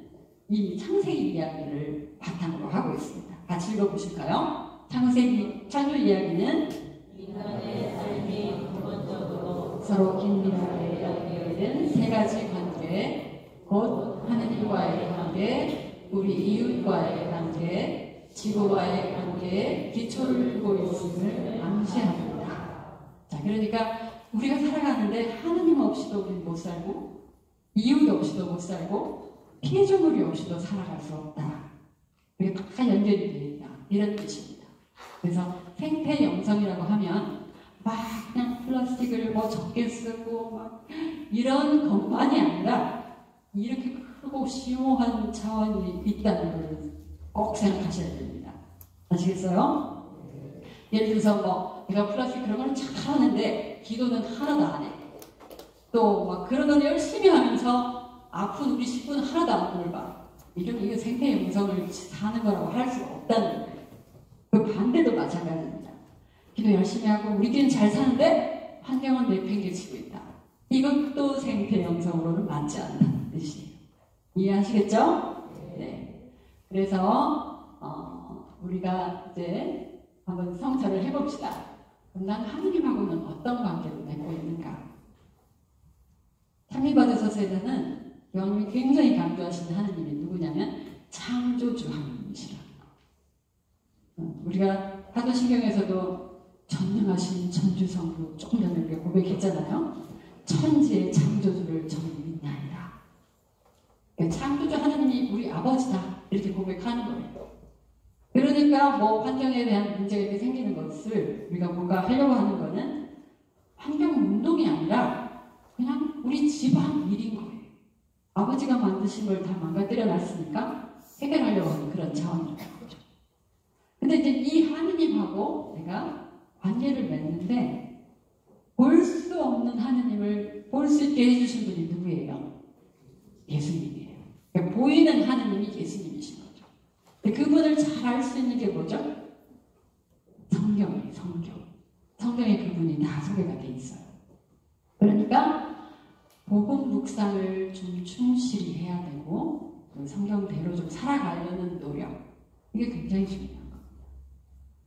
이 창세기 이야기를 바탕으로 하고 있습니다. 같이 읽어보실까요? 창조 이야기는 인간의 삶이 근본적으로 서로 긴밀하게 연결된 세 가지 관계, 곧 하느님과의 관계, 우리 이웃과의 관계, 지구와의 관계에 기초를 두고 있음을 암시합니다. 자, 그러니까 우리가 살아가는데 하느님 없이도 우리는 못 살고, 이웃 없이도 못 살고, 피조물이 없이도 살아갈 수 없다. 이게 다 연결이 되어 있다. 이런 뜻입니다. 그래서 생태 영성이라고 하면 막 그냥 플라스틱을 뭐 적게 쓰고 막 이런 것만이 아니라 이렇게 크고 심오한 차원이 있다는 걸 꼭 생각하셔야 됩니다. 아시겠어요? 예를 들어서 뭐 내가 플라스틱 그런 거는 잘 하는데 기도는 하나도 안 해. 또 막 그런 걸 열심히 하면서 아픈 우리 식구는 하나도 안 돌봐. 이게 생태 영성을 사는 거라고 할 수가 없다는 거예요. 그 반대도 마찬가지입니다. 기도 열심히 하고 우리끼리는 잘 사는데 환경은 내팽개치고 있다. 이것도 생태 영성으로는 맞지 않다는 뜻이에요. 이해하시겠죠? 네. 그래서 우리가 이제 한번 성찰을 해봅시다. 그럼 난 하느님하고는 어떤 관계를 맺고 있는가? 찬미받으셔서에는 요한님이 굉장히 강조하시는 하느님이 누구냐면 창조주 하느님이시라. 우리가 사도신경에서도 전능하신 천주성부 조금 전에 우리가 고백했잖아요. 천지의 창조주를 저는 믿나이다. 그러니까 창조주 하느님이 우리 아버지다 이렇게 고백하는 거예요. 그러니까 뭐 환경에 대한 문제가 이렇게 생기는 것을 우리가 뭔가 하려고 하는 거는 환경 운동이 아니라 그냥 우리 집안 일인 거예요. 아버지가 만드신 걸 다 망가뜨려 놨으니까 해결하려고 하는 그런 차원인 거죠. 근데 이제 이 하느님하고 내가 관계를 맺는데 볼 수 없는 하느님을 볼 수 있게 해주신 분이 누구예요? 예수님이에요. 그러니까 보이는 하느님이 예수님이신 거죠. 근데 그분을 잘 알 수 있는 게 뭐죠? 성경이에요. 성경에 그분이 다 소개가 돼 있어요. 그러니까 복음 묵상을 좀 충실히 해야 되고 그 성경대로 좀 살아가려는 노력, 이게 굉장히 중요한 거예요.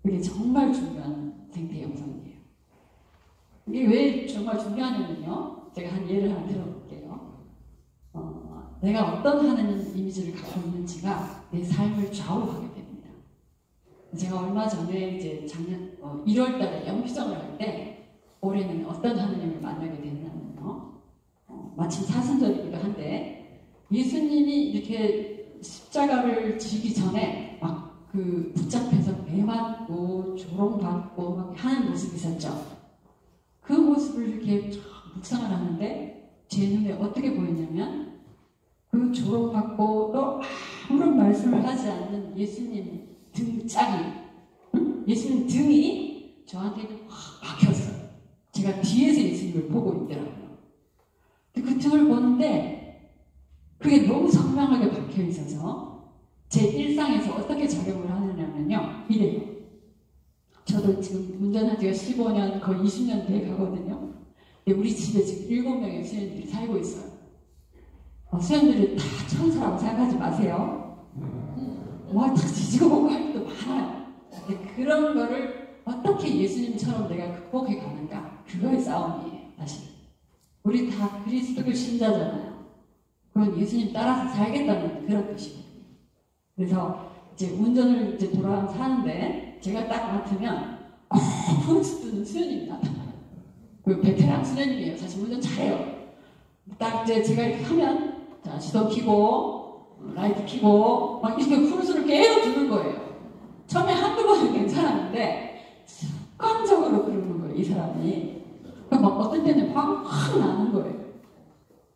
이게 정말 중요한 생태 영성이에요. 이게 왜 정말 중요하냐면요, 제가 한 예를 하나 들어볼게요. 내가 어떤 하느님 이미지를 갖고 있는지가 내 삶을 좌우하게 됩니다. 제가 얼마 전에 이제 작년 1월달에 영피정을 할 때 올해는 어떤 하느님을 만나게 됐냐면요, 마침 사순절이기도 한데 예수님이 이렇게 십자가를 지기 전에 막 그 붙잡혀서 매 맞고 조롱받고 막 하는 모습이 있었죠. 그 모습을 이렇게 묵상을 하는데 제 눈에 어떻게 보였냐면 그 조롱받고 또 아무런 말씀을 하지 않는 예수님 등짝이, 예수님 등이 저한테 확 박혔어요. 제가 뒤에서 예수님을 보고 있더라고요. 그 등을 보는데 그게 너무 선명하게 박혀 있어서 제 일상에서 어떻게 작용을 하느냐면요, 이래요. 저도 지금 운전한 지가 15년, 거의 20년 돼 가거든요. 근데 우리 집에 지금 7명의 수녀님들이 살고 있어요. 수녀님들이 다 천사라고 생각하지 마세요. 다 뒤지고 보고 할 것도 많아요. 근데 그런 거를 어떻게 예수님처럼 내가 극복해 가는가, 그거의 싸움이에요, 사실. 우리 다 그리스도교 신자잖아요. 그건 예수님 따라서 살겠다는 그런 뜻이거든요. 그래서 이제 운전을 이제 돌아가면서 하는데 제가 딱 맡으면 폰스 뜨는 수녀님이 나타나요. 그 베테랑 수녀님이에요. 사실 운전 잘해요. 딱 이제 제가 이렇게 하면 자, 시동 켜고 라이트 켜고 막 이렇게 폰스를 계속 주는 거예요. 처음에 한두 번은 괜찮았는데 습관적으로 그러는 거예요, 이 사람이. 막 어떤 때는 확 나는 거예요.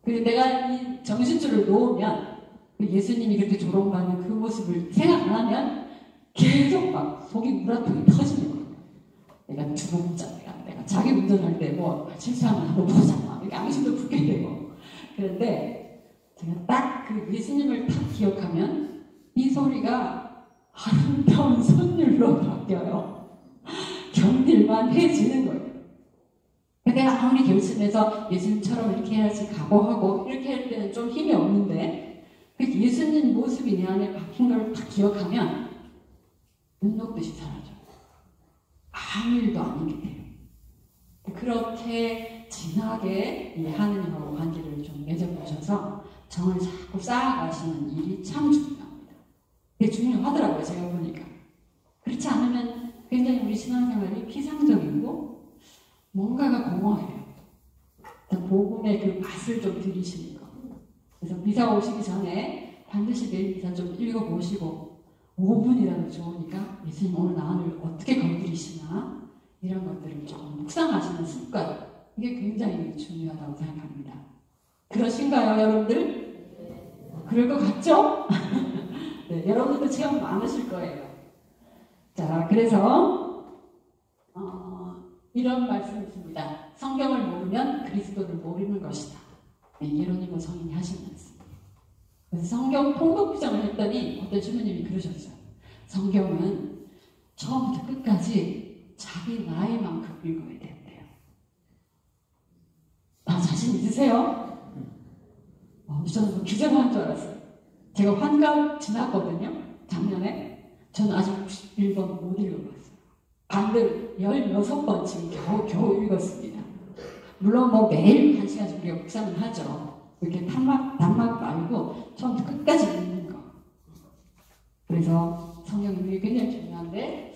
그래서 내가 이 정신줄을 놓으면 예수님이 그렇게 조롱받는 그 모습을 생각 안 하면 계속 막 속이 물화통이 터지는 거예요. 내가 주먹자, 내가 자기 운전할 때 뭐 실수하면 한번 보자, 막 이렇게 앙심도 붙게 되고. 그런데 제가 딱 그 예수님을 딱 기억하면 이 소리가 아름다운 선율로 바뀌어요. 견딜만 해지는 거예요. 내가 아무리 결심해서 예수님처럼 이렇게 해야지 각오하고 이렇게 할 때는 좀 힘이 없는데 그 예수님 모습이 내 안에 바뀐 걸 딱 기억하면 눈 녹듯이 사라져요. 아무 일도 아니게 돼요. 그렇게 진하게 이 하느님하고 관계를 좀 맺어보셔서 정을 자꾸 쌓아가시는 일이 참 중요합니다. 되게 중요하더라고요, 제가 보니까. 그렇지 않으면 굉장히 우리 신앙생활이 피상적이고 뭔가가 공허해요. 복음의 그 맛을 좀 들이시는 거. 그래서 미사 오시기 전에 반드시 매일 미사 좀 읽어보시고 5분이라도 좋으니까 예수님 오늘 나를 어떻게 건드리시나 이런 것들을 좀 묵상하시는 습관, 이게 굉장히 중요하다고 생각합니다. 그러신가요, 여러분들? 그럴 것 같죠? 네, 여러분들도 체험 많으실 거예요. 자, 그래서 이런 말씀이 있습니다. 성경을 모르면 그리스도를 모르는 것이다. 네, 예로니모 성인이 하신 말씀. 그래서 성경 통독 규정을 했더니 어떤 신부님이 그러셨어요. 성경은 처음부터 끝까지 자기 나이만큼 읽어야 된대요. 자신 있으세요? 저는 뭐 기적한 줄 알았어요. 제가 환갑 지났거든요. 작년에. 저는 아직 61번 못 읽어봤어요. 반들 16번 지금 겨우 읽었습니다. 물론 뭐 매일 1시간씩 우리가 묵상을 하죠. 이렇게 단막 말고 처음부터 끝까지 읽는 거. 그래서 성경 읽는 게 굉장히 중요한데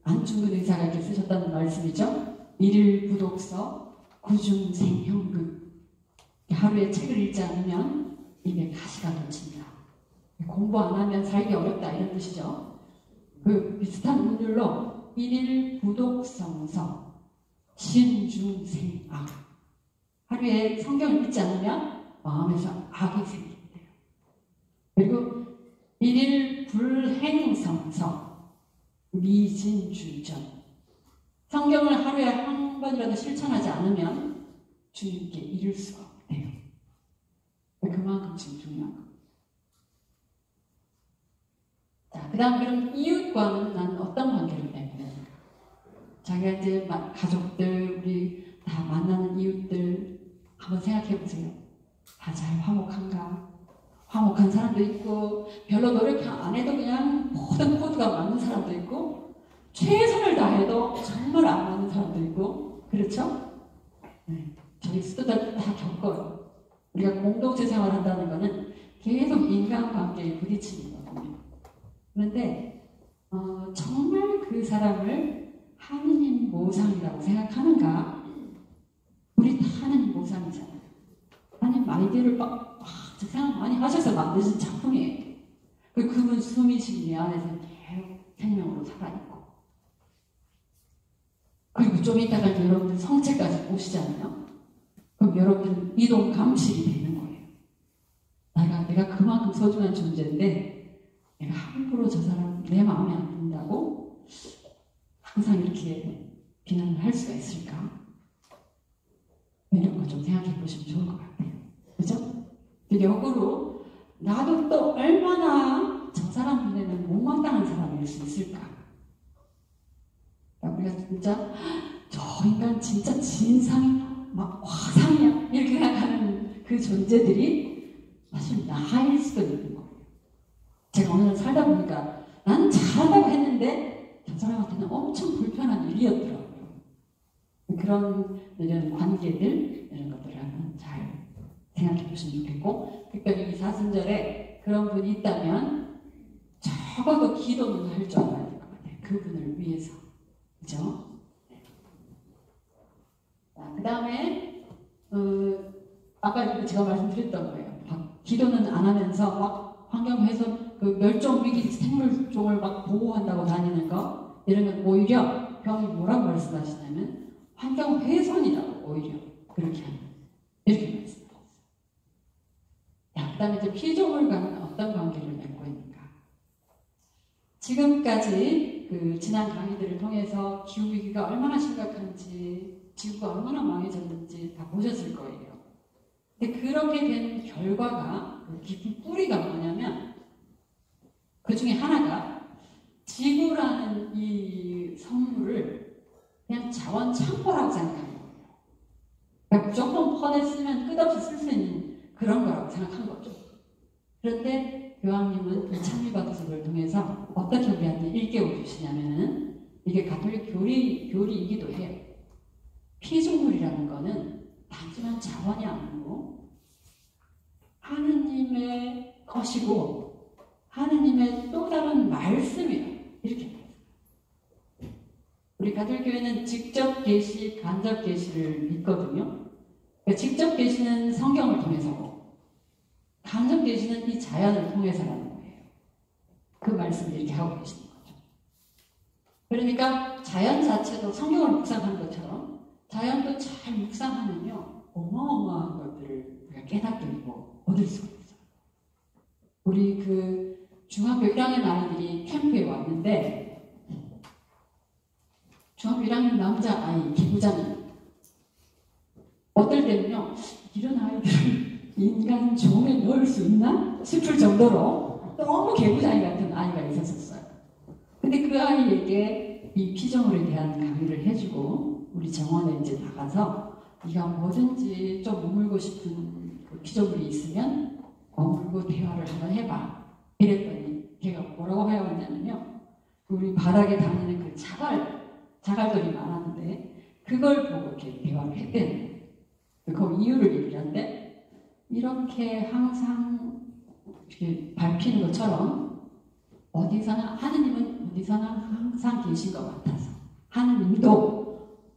안중근 의사가 이렇게 쓰셨다는 말씀이죠. 일일 부독서 구중생형극. 하루에 책을 읽지 않으면 입에 가시가 돋친다. 공부 안 하면 살기 어렵다 이런 뜻이죠. 그 비슷한 운율로 일일 부독성서 신중생악. 하루에 성경을 읽지 않으면 마음에서 악이 생긴대요. 그리고 일일 불행성서 미진주전. 성경을 하루에 한 번이라도 실천하지 않으면 주님께 이룰 수가 없대요. 그만큼 지금 중요한 겁니다. 자, 그 다음 그럼 이웃과는 나는 어떤 관계를 맺는 건가? 자기가 이제 가족들, 우리 다 만나는 이웃들 한번 생각해 보세요. 다 잘 화목한가? 화목한 사람도 있고 별로 노력 안 해도 그냥 모든 코드가 맞는 사람도 있고 최선을 다해도 정말 안 맞는 사람도 있고 그렇죠? 네. 저희 수도들 다 겪어요. 우리가 공동체 생활한다는 거는 계속 인간관계에 부딪히는 거거든요. 그런데 정말 그 사람을 하느님 모상이라고 생각하는가? 우리 다 하느님 모상이잖아요. 하느님 아이디어를 저 사람 많이 하셔서 만드신 작품이에요. 그분 숨이신 내 안에서 계속 생명으로 살아있고 그리고 좀 이따가 여러분들 성체까지 오시잖아요. 그럼 여러분들은 이동 감실이 되는 거예요. 내가 그만큼 소중한 존재인데 내가 함부로 저 사람 내 마음에 안 든다고 항상 이렇게 비난을 할 수가 있을까? 이런 거 좀 생각해 보시면 좋을 것 같아요. 그죠? 역으로 나도 또 얼마나 저 사람 눈에는 못마땅한 사람일 수 있을까? 우리가 진짜 저 인간 진짜 진상이야, 막 화상이야 이렇게 생각하는 그 존재들이 사실 나일 수도 있는 거예요. 제가 오늘 살다 보니까 나는 잘한다고 했는데 저 사람한테는 엄청 불편한 일이었더라고요. 그런 이런 관계들 이런 것들을 한번 잘 생각해 보시면 좋겠고 특별히 이 사순절에 그런 분이 있다면 적어도 기도는 할 줄 알아야 될 것 같아요. 그분을 위해서. 그죠? 자, 그 다음에 아까 제가 말씀드렸던 거예요. 기도는 안 하면서 막 환경훼손, 멸종 위기 생물종을 막 보호한다고 다니는 거 이런 건 오히려 병이 뭐라고 말씀하시냐면 환경훼손이라고 오히려 그렇게 하는 이렇게 말씀하셨어요. 그 다음에 이제 피조물과는 어떤 관계를 맺고 있는가? 지금까지 지난 강의들을 통해서 기후위기가 얼마나 심각한지 지구가 얼마나 망해졌는지 다 보셨을 거예요. 근데 그렇게 된 결과가 그 깊은 뿌리가 뭐냐면 그 중에 하나가 지구라는 이 성물을 그냥 자원 창고라고 생각하는 거예요. 그러니까 무조건 퍼냈으면 끝없이 쓸 수 있는 그런 거라고 생각한 거죠. 그런데 교황님은 이 찬미박수를 통해서 어떻게 우리한테 일깨워 주시냐면은 이게 가톨릭 교리이기도 해요. 피조물이라는 거는 단순한 자원이 아니고 하느님의 것이고 하느님의 또 다른 말씀이에요. 이렇게. 우리 가톨릭 교회는 직접 계시, 간접 계시를 믿거든요. 그러니까 직접 계시는 성경을 통해서고 간접 계시는 이 자연을 통해서라는 거예요. 그 말씀을 이렇게 하고 계시는 거죠. 그러니까 자연 자체도 성경을 묵상하는 것처럼 자연도 잘 묵상하면요 어마어마한 것들을 우리가 깨닫게 되고 얻을 수가 있어요. 우리 그 중학교 1학년 아이들이 캠프에 왔는데 중학교 1학년 남자아이 기부자는 어떨 때는요 이런 아이들을 인간 종에 넣을 수 있나 싶을 정도로 너무 개구장이 같은 아이가 있었어요. 근데 그 아이에게 이 피조물에 대한 강의를 해주고 우리 정원에 이제 나가서 네가 뭐든지 좀 머물고 싶은 그 피조물이 있으면 머물고 대화를 한번 해봐. 이랬더니 걔가 뭐라고 해왔냐면요. 우리 바닥에 다니는 그 자갈들이 많았는데 그걸 보고 이렇게 대화를 했대요. 그 이유를 얘기를 하는데 이렇게 항상 이렇게 밟히는 것처럼 어디서나 하느님은 어디서나 항상 계신 것 같아서 하느님도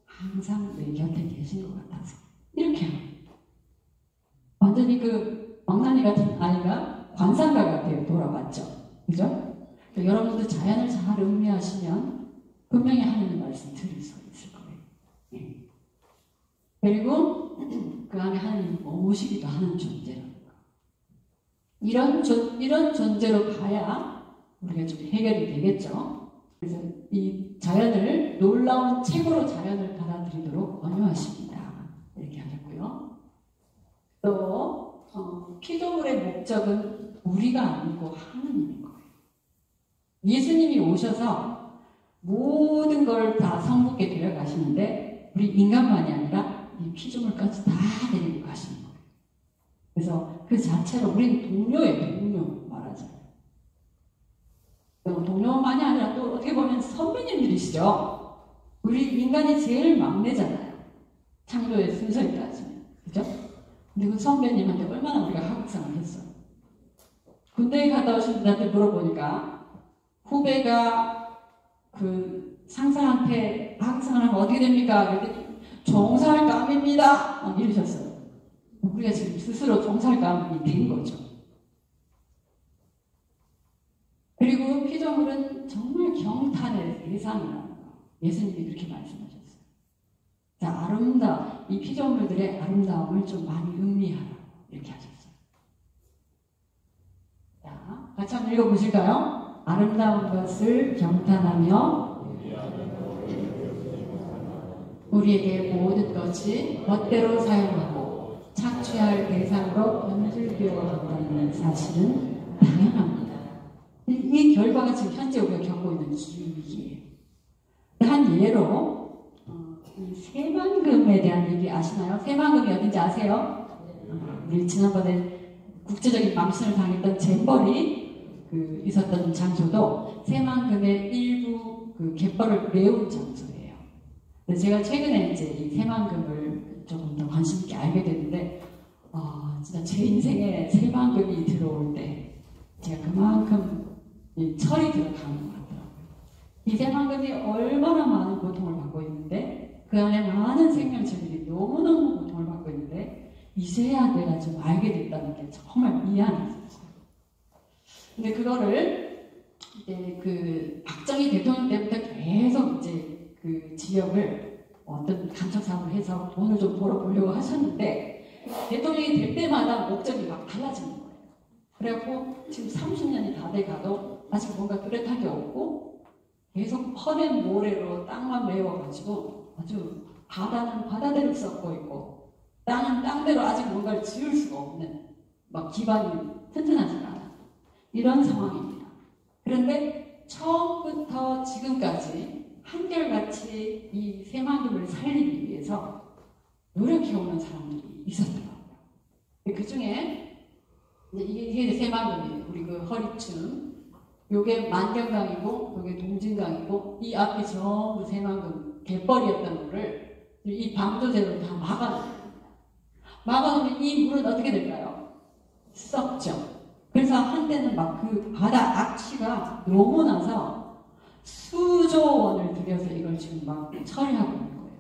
항상 내 곁에 계신 것 같아서 이렇게 합니다. 완전히 그 멍나니 같은 아이가 관상가 같아요. 돌아왔죠. 그죠? 그러니까 여러분도 자연을 잘 음미하시면 분명히 하느님 말씀 들을 수 있을 거예요. 예. 그리고 그 안에 하느님이 머무시기도 하는 존재라는 거. 이런 존재로 가야 우리가 좀 해결이 되겠죠. 그래서 이 자연을 놀라운 책으로 자연을 받아들이도록 권유하십니다. 이렇게 하겠고요. 또 피조물의 목적은 우리가 아니고 하느님인 거예요. 예수님이 오셔서 모든 걸 다 성부께 데려가시는데 우리 인간만이 아니라 이 피조물까지 다 데리고 가시는 거예요. 그래서 그 자체로 우리는 동료예요. 동료 말하자면. 동료만이 아니라 또 어떻게 보면 선배님들이시죠. 우리 인간이 제일 막내잖아요. 창조의 순서에 따지면. 그죠? 근데 그 선배님한테 얼마나 우리가 하극상을 했어요. 군대에 갔다 오신 분한테 물어보니까 후배가 그 상사한테 하극상을 하면 어떻게 됩니까? 그랬더니 종살감입니다. 이러셨어요. 우리가 지금 스스로 종살감이 된 거죠. 그리고 피조물은 정말 경탄의 대상이라는 거. 예수님이 그렇게 말씀하셨어요. 자, 이 피조물들의 아름다움을 좀 많이 음미하라. 이렇게 하셨어요. 자, 같이 한번 읽어보실까요? 아름다운 것을 경탄하며 우리에게 모든 것이 멋대로 사용하고 착취할 대상으로 변질되어 간다는 사실은 당연합니다. 이 결과가 지금 현재 우리가 겪고 있는 기이기예요. 한 예로 이 새만금에 대한 얘기 아시나요? 새만금이 어딘지 아세요? 우리 지난번에 국제적인 망신을 당했던 잼벌이 있었던 장소도 새만금의 일부 갯벌을 메운 장소예요. 제가 최근에 이제 이 새만금을 조금 더 관심 있게 알게 됐는데, 진짜 제 인생에 새만금이 들어올 때 제가 그만큼 이 철이 들어가는 것 같더라고요. 이 새만금이 얼마나 많은 고통을 받고 있는데, 그 안에 많은 생명체들이 너무너무 고통을 받고 있는데, 이제야 내가 좀 알게 됐다는 게 정말 미안했어요. 근데 그거를 이제 박정희 대통령 때부터 계속 이제 그 지역을 어떤 간척 사업을 해서 돈을 좀 벌어보려고 하셨는데 대통령이 될 때마다 목적이 막 달라지는 거예요. 그래갖고 지금 30년이 다 돼가도 아직 뭔가 뚜렷하게 없고 계속 퍼낸 모래로 땅만 메워가지고 아주 바다는 바다대로 썩고 있고 땅은 땅대로 아직 뭔가를 지을 수가 없는 막 기반이 튼튼하지가 않아. 이런 상황입니다. 그런데 처음부터 지금까지 한결같이 이 새만금을 살리기 위해서 노력해오는 사람들이 있었더라고요. 그 중에 이게 새만금이에요. 우리 그 허리춤. 요게 만경강이고 요게 동진강이고 이 앞이 전부 새만금 갯벌이었던 거를 이 방조제로 다 막아놓습니다. 막아놓으면 이 물은 어떻게 될까요? 썩죠. 그래서 한때는 막 그 바다 악취가 너무 나서 수조 원을 들여서 이걸 지금 막 처리하고 있는 거예요.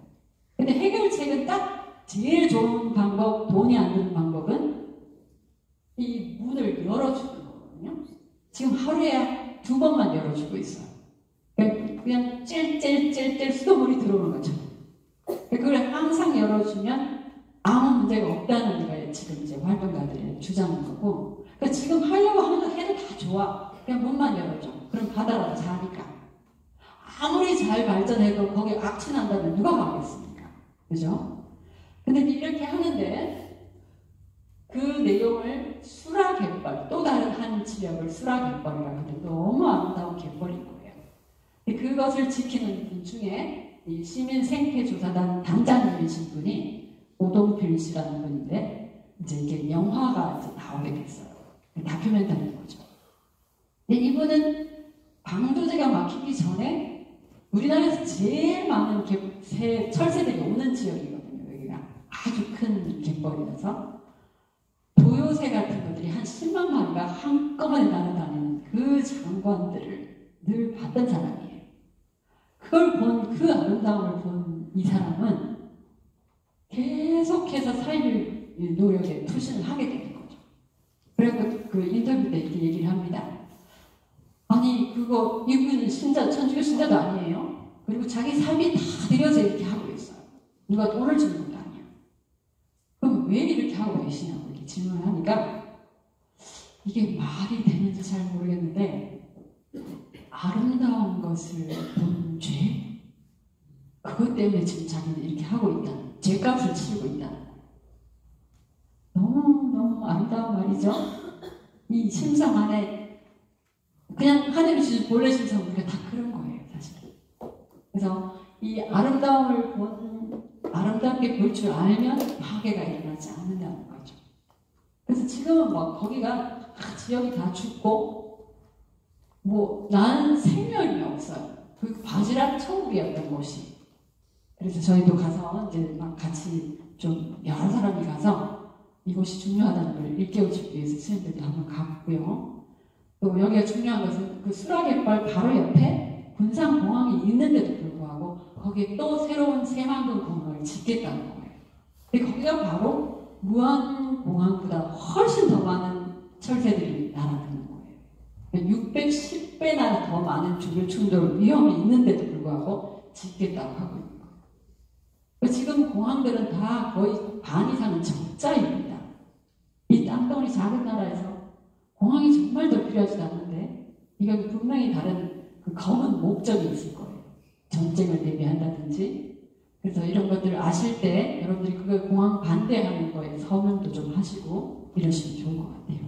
근데 해결책은 딱 제일 좋은 방법, 돈이 안 드는 방법은 이 문을 열어주는 거거든요. 지금 하루에 2번만 열어주고 있어요. 그냥 찔찔찔찔 수돗물이 들어오는 거죠. 그걸 항상 열어주면 아무 문제가 없다는 게 지금 이제 활동가들의 주장인 거고. 그러니까 지금 하려고 해도 다 좋아. 그냥 문만 열어줘. 그럼 바다라도 자니까. 아무리 잘 발전해도 거기 악취 난다면 누가 가겠습니까? 그죠? 근데 이렇게 하는데 그 내용을 수라갯벌, 또 다른 한 지역을 수라갯벌이라고 하는데 너무 아름다운 갯벌인 거예요. 그것을 지키는 분 중에 이 시민생태조사단 단장님이신 분이 오동필 씨라는 분인데 이제 이게 영화가 이제 나오게 됐어요. 다큐멘터리인 거죠. 근데 이분은 방조제가 막히기 전에 우리나라에서 제일 많은 철새들이 오는 지역이거든요. 여기가 아주 큰 갯벌이라서 도요새 같은 것들이 한 10만 마리가 한꺼번에 날아다니는 그 장관들을 늘 봤던 사람이에요. 그걸 본, 그 아름다움을 본 이 사람은 계속해서 살릴 노력에 투신을 하게 되는 거죠. 그리고 그 인터뷰 때 이렇게 얘기를 합니다. 아니, 이분은 천주교 신자도 아니에요. 그리고 자기 삶이 다 들여서 이렇게 하고 있어요. 누가 돈을 주는 것도 아니야. 그럼 왜 이렇게 하고 계시냐고 이렇게 질문을 하니까 이게 말이 되는지 잘 모르겠는데 아름다운 것을 본 죄? 그것 때문에 지금 자기는 이렇게 하고 있다. 죄값을 치르고 있다. 너무 아름다운 말이죠. 이 심상 안에 그냥 하늘이 주신 본래 심상 우리가 다 그런 거예요, 사실. 그래서 이 아름다움을 아름답게 볼 줄 알면 파괴가 일어나지 않는다는 거죠. 그래서 지금은 뭐 거기가 지역이 다 죽고 뭐 나는 생명이 없어요. 그 바지락 천국이었던 곳이. 그래서 저희도 가서 이제 막 같이 좀 여러 사람이 가서 이곳이 중요하다는 걸 일깨워주기 위해서 스님들도 한번 갔고요. 또 여기가 중요한 것은 그 수라갯벌 바로 옆에 군산공항이 있는데도 불구하고 거기에 또 새로운 새만금 공항을 짓겠다는 거예요. 근데 거기가 바로 무안공항보다 훨씬 더 많은 철새들이 날아드는 거예요. 610배나 더 많은 주변 충돌 위험이 있는데도 불구하고 짓겠다고 하고 있는 거예요. 지금 공항들은 다 거의 반 이상은 적자입니다. 이 땅덩어리 작은 나라에서 공항이 정말 더 필요하지도 않는데 이건 분명히 다른 그 검은 목적이 있을 거예요. 전쟁을 대비한다든지. 그래서 이런 것들을 아실 때 여러분들이 그걸 공항 반대하는 거에 서명도 좀 하시고 이러시면 좋을 것 같아요.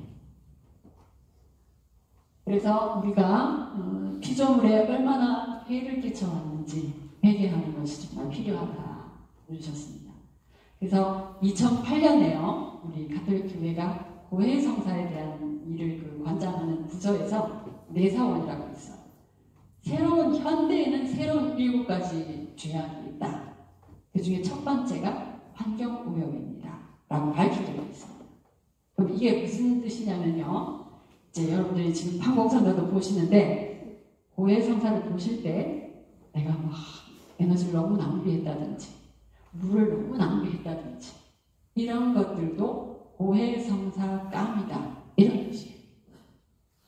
그래서 우리가 피조물에 얼마나 해를 끼쳐왔는지 회개하는 것이 정말 필요하다 이러셨습니다. 그래서 2008년에요. 우리 가톨릭 교회가 고해 성사에 대한 일을 그 관장하는 부서에서 내사원이라고 있어요. 현대에는 새로운 7가지 죄악이 있다. 그 중에 첫 번째가 환경오염입니다. 라고 밝히고 있습니다. 그럼 이게 무슨 뜻이냐면요. 이제 여러분들이 지금 판공성사도 보시는데 고해 성사를 보실 때 내가 막 에너지를 너무 낭비했다든지 물을 너무 낭비했다든지 이런 것들도 고해성사 깜이다 이런 뜻이에요.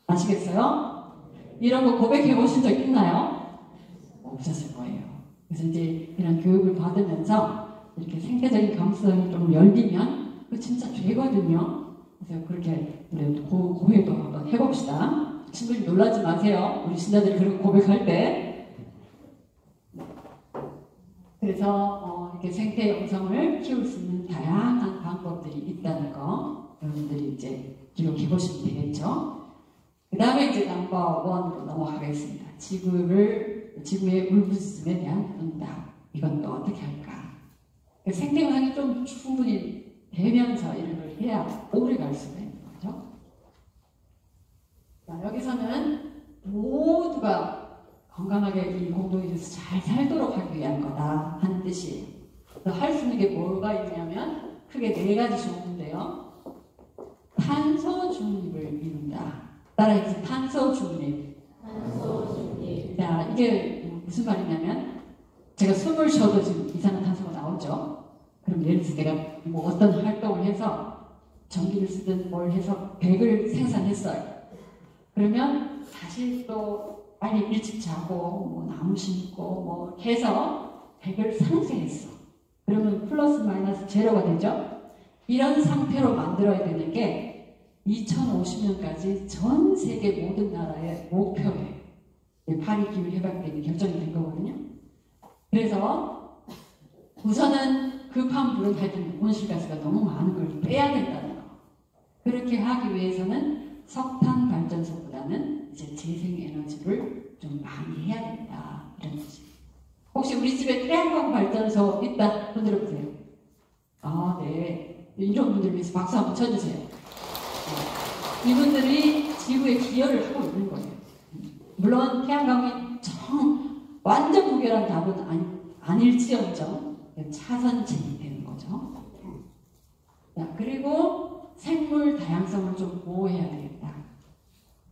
아시겠어요? 이런 거 고백해 보신 적 있나요? 없었을 거예요. 그래서 이제 이런 교육을 받으면서 이렇게 생태적인 감수성이 좀 열리면 그거 진짜 죄거든요. 그래서 그렇게 우리 고해도 한번 해봅시다. 친구들 놀라지 마세요. 우리 신자들이 그렇게 고백할 때. 그래서 이렇게 생태 영성을 키울 수 있는 다양한 방법들이 있다는 거. 여러분들이 이제 기록해 보시면 되겠죠. 그 다음에 이제 넘버 1으로 넘어가겠습니다. 지구의 울부짖음에 대한 응답. 이건 또 어떻게 할까? 생태관이 좀 충분히 되면서 이런 걸 해야 오래 갈 수가 있는 거죠. 자, 여기서는 모두가 건강하게 이 공동체에서 잘 살도록 하기 위한 거다 하는 뜻이에요. 할 수 있는 게 뭐가 있냐면 크게 4가지 종류인데요. 탄소 중립을 이룬다. 따라해서 탄소 중립. 자, 이게 무슨 말이냐면 제가 숨을 쉬어도 지금 이산화탄소가 나오죠. 그럼 예를 들어서 내가 뭐 어떤 활동을 해서 전기를 쓰든 뭘 해서 백을 생산했어요. 그러면 다시 또 빨리 일찍 자고 뭐 나무 심고 뭐 해서 백을 상쇄했어. 그러면 플러스 마이너스 제로가 되죠. 이런 상태로 만들어야 되는 게 2050년까지 전 세계 모든 나라의 목표예요. 파리 기후 협약 때문에 결정이 된 거거든요. 그래서 우선은 급한 불을 할 때는 온실가스가 너무 많은 걸 빼야 된다는 거. 그렇게 하기 위해서는 석탄 발전소보다는 이제 재생에너지를 좀 많이 해야 된다. 이런 거지. 혹시 우리 집에 태양광 발전소 있다? 손 들어보세요. 아, 네. 이런 분들 위해서 박수 한번 쳐주세요. 네. 이분들이 지구에 기여를 하고 있는 거예요. 물론 태양광이 완전 무결한 답은 아닐지언정 차선책이 되는 거죠. 자, 그리고 생물 다양성을 좀 보호해야 되겠다.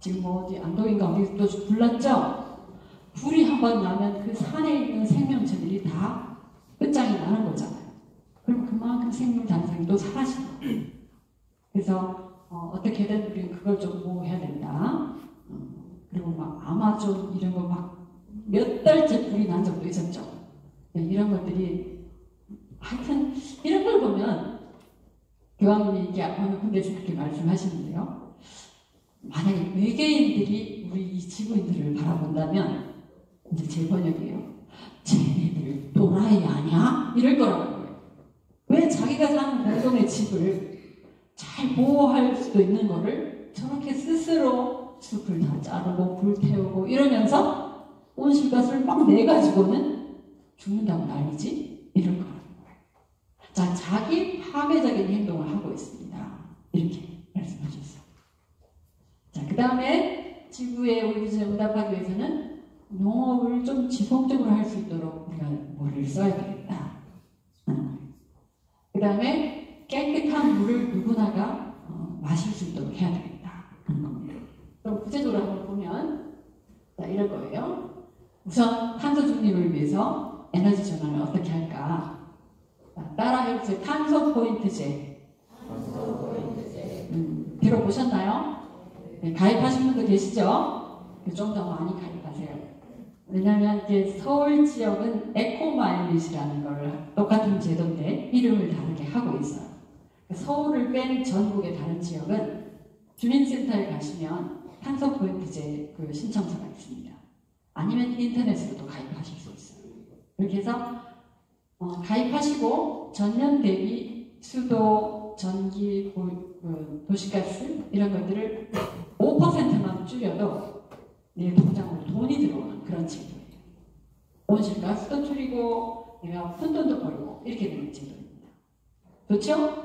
지금 뭐 어디 안동인가 어디 또 불났죠? 불이 한번 나면 그 산에 있는 생명체들이 다 끝장이 나는 거잖아요. 그럼 그만큼 생물 다양성이 또 사라지는 거예요. 그래서 어떻게든 우리는 그걸 좀 보호해야 된다. 그리고 막 아마존 이런 거 막 몇 달째 불이 난 적도 있었죠. 이런 것들이 하여튼 이런 걸 보면 교황님이 이게 어느 군데서 그렇게 말씀하시는데요. 만약에 외계인들이 우리 이 지구인들을 바라본다면 이제 제 번역이에요. 쟤네들 또라이 아니야? 이럴 거라는 거예요. 왜 자기가 사는 공동의 집을 잘 보호할 수도 있는 거를 저렇게 스스로 숲을 다 자르고 불 태우고 이러면서 온실가스를 막 내가지고는 죽는다고 난리지? 이럴 거라는 거예요. 자, 자기 파괴적인 행동을 하고 있습니다. 이렇게 말씀하셨어요. 자, 그 다음에 지구의 울부짖음에 응답하기 위해서는 농업을 좀 지속적으로 할 수 있도록 우리가 뭐를 써야 되겠다. 그 다음에 깨끗한 물을 누구나가 마실 수 있도록 해야 되겠다 하는 겁니다. 그럼 구체적으로 한번 보면 자, 이럴 거예요. 우선 탄소 중립을 위해서 에너지 전환을 어떻게 할까? 자, 따라 해보세요. 탄소 포인트제. 들어보셨나요? 네, 가입하신 분도 계시죠? 좀 더 많이 가입하세요. 왜냐하면 이제 서울 지역은 에코마일릿이라는 걸 똑같은 제도인데 이름을 다르게 하고 있어요. 서울을 뺀 전국의 다른 지역은 주민센터에 가시면 탄소 포인트제 그 신청서가 있습니다. 아니면 인터넷으로도 가입하실 수 있어요. 이렇게 해서 가입하시고 전년 대비 수도, 전기, 도시가스 이런 것들을 5%만 줄여도 내 통장으로 돈이 들어오는 그런 제도예요. 온실가스도 줄이고 내가 푼돈도 벌고 이렇게 되는 제도입니다. 좋죠?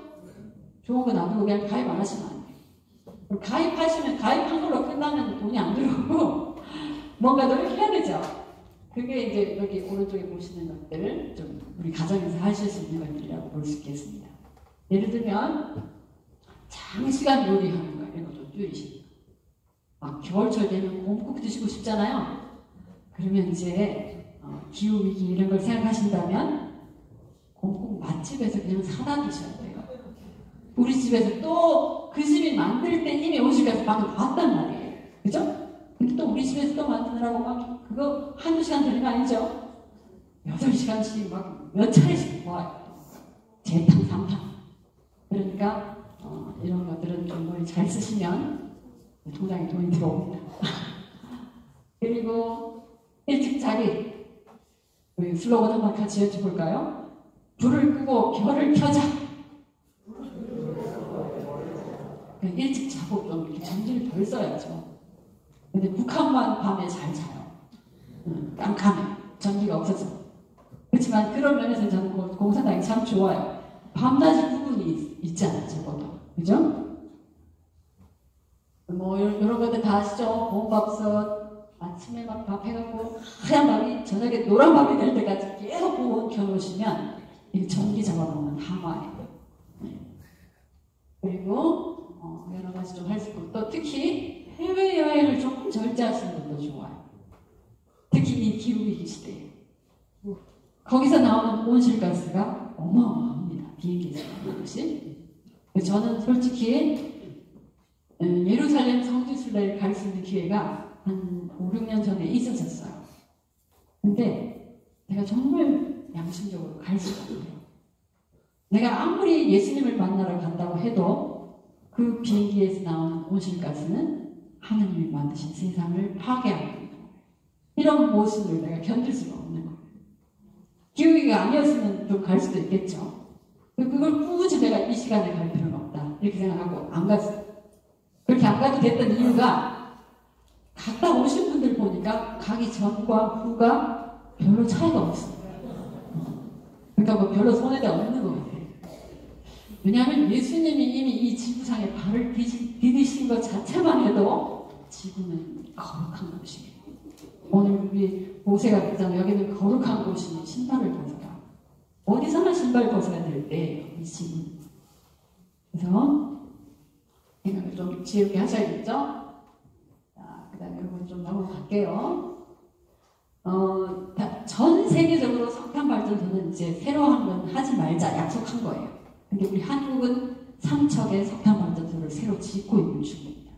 좋은 거 놔두고 그냥 가입 안 하시면 안 돼요. 가입하시면 가입한 걸로 끝나면 돈이 안 들어오고 뭔가 노력해야 되죠. 그게 이제 여기 오른쪽에 보시는 것들을 좀 우리 가정에서 하실 수 있는 것들이라고 볼 수 있겠습니다. 예를 들면 장시간 요리하는 거 이런 거 좀 줄이시고 막 겨울철 되면 곰국 드시고 싶잖아요. 그러면 이제 기후위기 이런 걸 생각하신다면 곰국 맛집에서 그냥 사다 드셔야 돼요. 우리 집에서 또 그 집이 만들 때 이미 온실가스 방금 나왔단 말이에요. 그죠? 근데 또 우리 집에서 또 만드느라고 막 그거 한두 시간 되는 거 아니죠? 8시간씩 막 몇 차례씩 모아요. 재탕, 삼탕. 그러니까 이런 것들은 좀 머리 잘 쓰시면 통장에 돈이 들어옵니다. 그리고 일찍 자기 우리 슬로건 한번 같이 여쭤볼까요? 불을 끄고 별을 켜자. 그냥 일찍 자고 좀 이렇게 전기를 덜 써야죠. 근데 북한만 밤에 잘 자요. 깜깜해. 전기가 없어서. 그렇지만 그런 면에서 저는 공산당이 참 좋아요. 밤낮이 구분이 있잖아요, 적어도. 그죠? 뭐, 이런 것들 다 아시죠? 보온밥솥, 아침에 막 밥 해갖고, 하얀 밥이 저녁에 노란 밥이 될 때까지 계속 보온 켜놓으시면, 이게 전기 잡아먹는 하마예요. 그리고, 여러 가지 좀 할 수 있고, 또 특히 해외여행을 조금 절제하시는 것도 좋아요. 특히 이 기후위기 시대에. 거기서 나오는 온실가스가 어마어마합니다. 비행기에서 나오는 것이. 저는 솔직히 예루살렘 성지순례를 갈 수 있는 기회가 한 5, 6년 전에 있었어요. 근데 내가 정말 양심적으로 갈 수가 없어요. 내가 아무리 예수님을 만나러 간다고 해도 그 비행기에서 나오는 온실가스는 하나님이 만드신 세상을 파괴하고 있는 거예요. 이런 모습을 내가 견딜 수가 없는 거예요. 기후위기가 아니었으면 좀 갈 수도 있겠죠. 그걸 굳이 내가 이 시간에 갈 필요는 없다. 이렇게 생각하고 안 갔어요. 그렇게 안 가도 됐던 이유가 갔다 오신 분들 보니까 가기 전과 후가 별로 차이가 없어요. 그러니까 뭐 별로 손해가 없는 것 같아요. 왜냐하면 예수님이 이미 이 지구상에 발을 디디신 것 자체만 해도 지구는 거룩한 곳이에요. 오늘 우리 모세가 그랬잖아요. 여기는 거룩한 곳이니 신발을 벗어라. 어디서나 신발 벗어야 될 때 이 지금. 그래서 생각을 좀 지우게 하셔야겠죠? 자, 그 다음에 이건 좀 넘어갈게요. 전 세계적으로 석탄 발전소는 이제 새로 한 건 하지 말자 약속한 거예요. 근데 우리 한국은 3척의 석탄 발전소를 새로 짓고 있는 중입니다.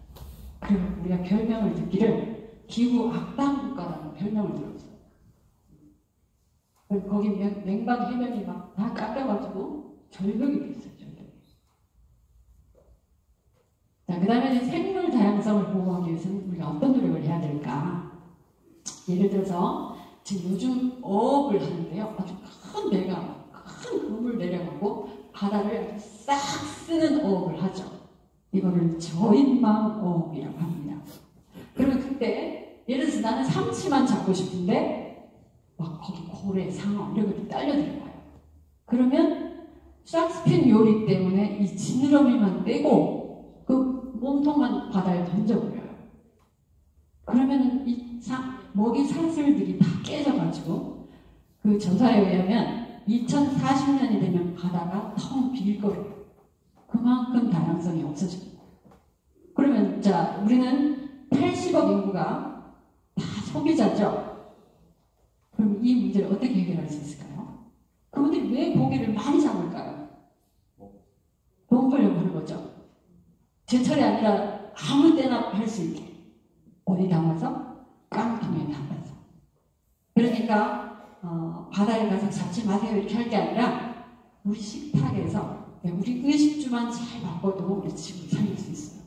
그리고 우리가 별명을 듣기를 기후 악당 국가라는 별명을 들었어요. 거기 맹반 해변이 막 다 깎여가지고 절벽이 됐어요. 절벽이. 자, 그 다음에 생물 다양성을 보호하기 위해서는 우리가 어떤 노력을 해야 될까? 예를 들어서 지금 요즘 어업을 하는데요. 아주 큰 배가 큰 그물 내려가고 바다를 싹 쓰는 어업을 하죠. 이거를 저인망 어업이라고 합니다. 그러면 그때 예를 들어서 나는 삼치만 잡고 싶은데 막 거기 고래, 상어 이런 것들 딸려들 거예요. 그러면 샥스핀 요리 때문에 이 지느러미만 떼고 그 몸통만 바다에 던져버려요. 그러면 이 먹이 사슬들이 다 깨져가지고 그 조사에 의하면 2040년이 되면 바다가 텅 빌 거예요. 그만큼 다양성이 없어집니다. 그러면 자, 우리는 80억 인구가 다 소비자죠. 그럼 이 문제를 어떻게 해결할 수 있을까요? 그분들이 왜 고기를 많이 잡을까요? 돈 벌려고 하는 거죠. 제철이 아니라 아무 때나 할 수 있게. 어디 담아서? 깡통에 담아서. 그러니까 바다에 가서 잡지 마세요 이렇게 할 게 아니라 우리 식탁에서 우리 의식주만 잘 바꿔도 우리 지금 살릴 수 있어요.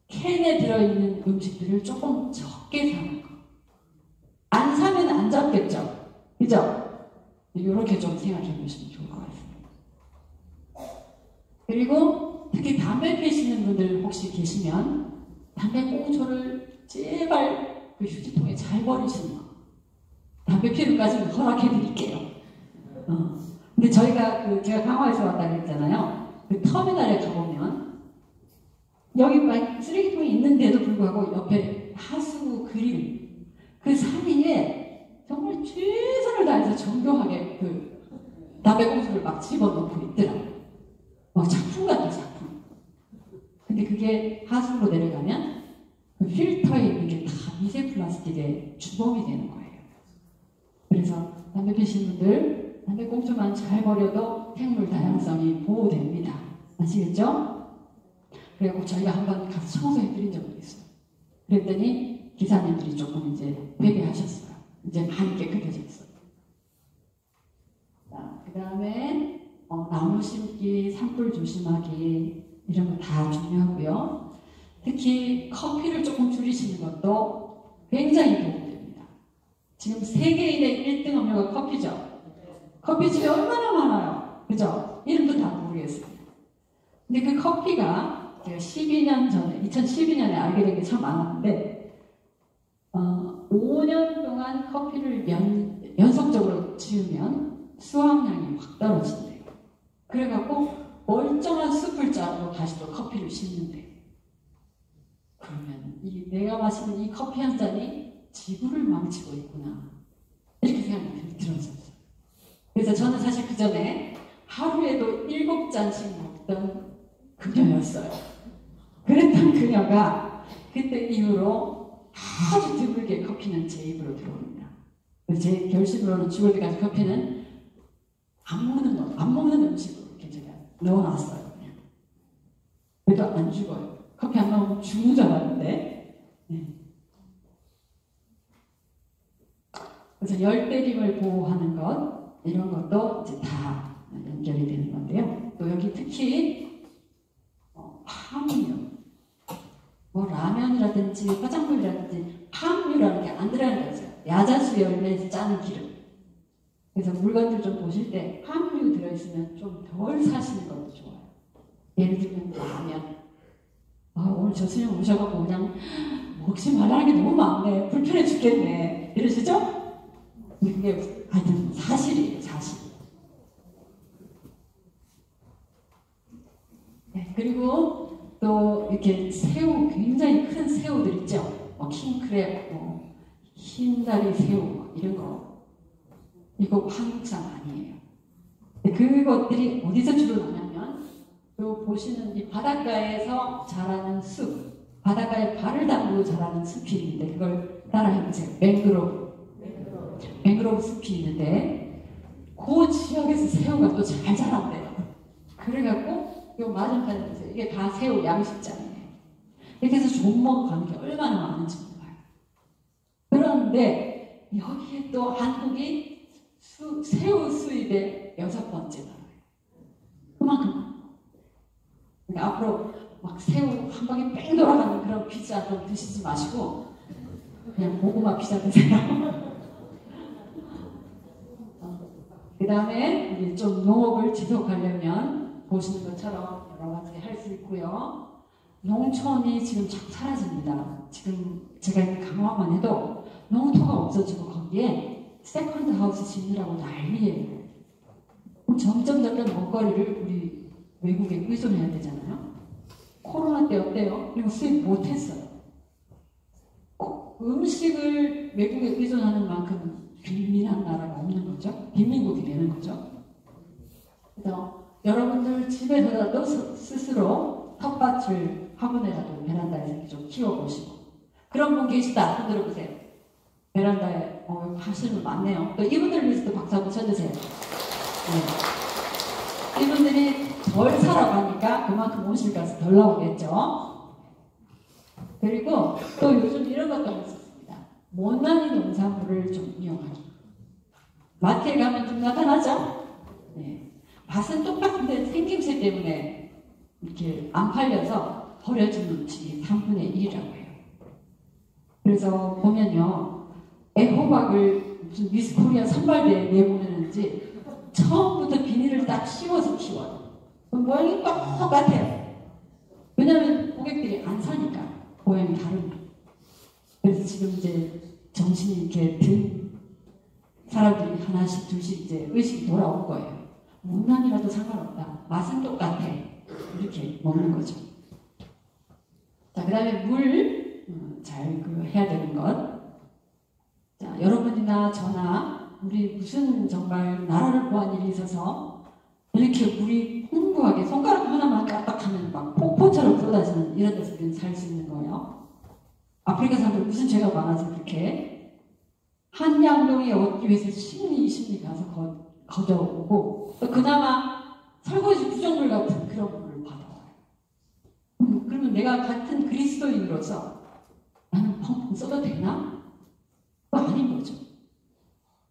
캔에 들어있는 음식들을 조금 적게 사는 거. 안 사면 안 잡겠죠? 그죠? 이렇게 좀 생각해 보시면 좋을 것 같습니다. 그리고 특히 담배 피우시는 분들 혹시 계시면 담배 꽁초를 제발 그 휴지통에 잘 버리시는 거. 담배 피우기까지는 허락해 드릴게요. 근데 저희가 제가 강화에서 왔다 그랬잖아요. 그 터미널에 가보면 여기 막 쓰레기통이 있는데도 불구하고 옆에 하수 그릴 그 산 위에 정말 최선을 다해서 정교하게 그 담배 꽁초를 막 집어넣고 있더라고요. 막 작품 같은 작품. 근데 그게 하수로 내려가면 그 필터에 있는 게 다 미세 플라스틱의 주범이 되는 거예요. 그래서 담배 피우시는 분들 담배 꽁초만 잘 버려도 생물 다양성이 보호됩니다. 아시겠죠? 그리고 저희가 한번 가서 청소해 드린 적도 있어요. 그랬더니 기사님들이 조금 이제 회개하셨어요. 이제 많이 깨끗해졌어요. 자, 그 다음에 나무 심기, 산불 조심하기 이런 거 다 중요하고요. 특히 커피를 조금 줄이시는 것도 굉장히 도움이 됩니다. 지금 세계인의 1등 음료가 커피죠. 커피집이 얼마나 많아요. 그죠? 이름도 다 모르겠어요. 근데 그 커피가 제가 12년 전에 2012년에 알게 된 게 참 많았는데 5년 동안 커피를 연속적으로 지으면 수확량이 확 떨어진대요. 그래갖고 멀쩡한 숲을 자르고 다시 또 커피를 심는데 그러면 내가 마시는 이 커피 한 잔이 지구를 망치고 있구나 이렇게 생각이 들었어요. 그래서 저는 사실 그 전에 하루에도 7잔씩 먹던 그녀였어요. 그랬던 그녀가 그때 이후로 아주 드물게 커피는 제 입으로 들어옵니다. 제 결심으로는 죽을 때까지 커피는 안 먹는 음식으로 이렇게 제가 넣어놨어요. 그냥. 그래도 안 죽어요. 커피 안 먹으면 죽는 줄 알았는데. 네. 그래서 열대림을 보호하는 것 이런 것도 이제 다 연결이 되는 건데요. 또 여기 특히 함유, 뭐 라면이라든지 화장품이라든지 함유라는 게 안 들어가는 거죠. 야자수 열매에서 짜는 기름. 그래서 물건들 좀 보실 때 함유 들어있으면 좀 덜 사시는 것도 좋아요. 예를 들면 라면. 오늘 저 스님 오셔갖고 그냥 먹지 말라는 게 너무 많네. 불편해 죽겠네. 이러시죠? 그게 하여튼 사실이에요, 사실. 네, 그리고 또 이렇게 새우, 굉장히 큰 새우들 있죠? 킹크랩, 흰다리 새우, 이런 거. 이거 한국산 아니에요. 그것들이 어디서 주로 나냐면, 또 보시는 이 바닷가에서 자라는 숲, 바닷가에 발을 담그고 자라는 숲이 있는데, 그걸 따라 해보세요. 맹그로브 숲이 있는데, 그 지역에서 새우가 또 잘 자란대요. 그래갖고, 요 맞은편에 보세요. 이게 다 새우 양식장이에요. 이렇게 해서 존먹어 가는 게 얼마나 많은지 몰라요. 그런데 여기에 또 한국이 새우 수입의 6번째 나라예요. 그만큼. 그러니까 앞으로 막 새우 한 방에 뺑 돌아가는 그런 피자 좀 드시지 마시고 그냥 고구마 피자 드세요. 그 다음에 이제 좀 농업을 지속하려면 보시는 것처럼 여러 가지 할 수 있고요. 농촌이 지금 자꾸 사라집니다. 지금 제가 있는 강화만 해도 농토가 없어지고 거기에 세컨드 하우스 짓느라고 난리예요. 그럼 점점 먹거리를 우리 외국에 의존해야 되잖아요. 코로나 때 어때요? 이거 수입 못했어요. 음식을 외국에 의존하는 만큼 빈민한 나라가 없는 거죠. 빈민국이 되는 거죠. 그래서 여러분들 집에서라도 스스로 텃밭을 화분에라도 베란다에서 좀 키워보시고 그런 분 계시다. 손 들어보세요. 베란다에 하시는 분 많네요. 또 이분들 위해서도 박수 한번 쳐주세요. 네. 이분들이 덜 살아가니까 그만큼 온실가스 덜 나오겠죠. 그리고 또 요즘 이런 것도 할 수 있습니다. 못난이 농산물을 좀 이용하기. 마트에 가면 좀 나타나죠? 네. 맛은 똑같은데 생김새 때문에 이렇게 안 팔려서 버려진 음식이 3분의 1이라고 해요. 그래서 보면요. 애호박을 무슨 미스코리아 선발대에 내보내는지 처음부터 비닐을 딱 씌워서 키워요. 모양이 똑같아요. 왜냐하면 고객들이 안 사니까 모양이 다릅니다. 그래서 지금 이제 정신이 이렇게 든 사람들이 하나씩 둘씩 이제 의식이 돌아올 거예요. 못난이라도 상관없다. 맛은 똑같아. 이렇게 먹는 거죠. 자, 그 다음에 물 잘 해야 되는 것. 자, 여러분이나 저나 우리 무슨 정말 나라를 구한 일이 있어서 이렇게 물이 풍부하게 손가락 하나만 깜빡하면 막 폭포처럼 쏟아지는 이런 데서 우리는 살 수 있는 거예요. 아프리카 사람들 무슨 죄가 많아서 그렇게 한양동에 얻기 위해서 심리 가서 거저오고 또 그나마 설거지 부정물 같은 그런 물을 받아와요. 그러면 내가 같은 그리스도인으로서 나는 펑펑 써도 되나? 그거 아닌 거죠.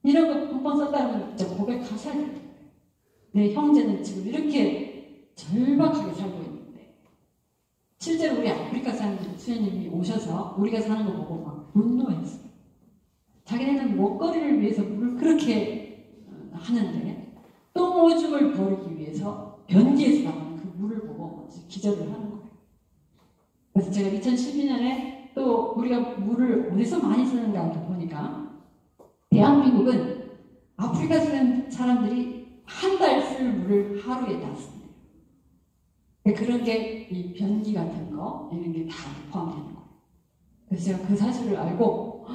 이런 거 펑펑 썼다면 진짜 고백하셔야 돼요. 내 형제는 지금 이렇게 절박하게 살고 있는데 실제로 우리 아프리카 사는 수녀님이 오셔서 우리가 사는 거 보고 막 분노했어요. 자기네는 먹거리를 위해서 물을 그렇게 하는데 똥오줌을 버리기 위해서 변기에서 나오는 그 물을 보고 기절을 하는 거예요. 그래서 제가 2012년에 또 우리가 물을 어디서 많이 쓰는가 보니까 대한민국은 아프리카 사람들이 한 달 쓸 물을 하루에 다 씁니다. 그런 게 이 변기 같은 거 이런 게 다 포함되는 거예요. 그래서 제가 그 사실을 알고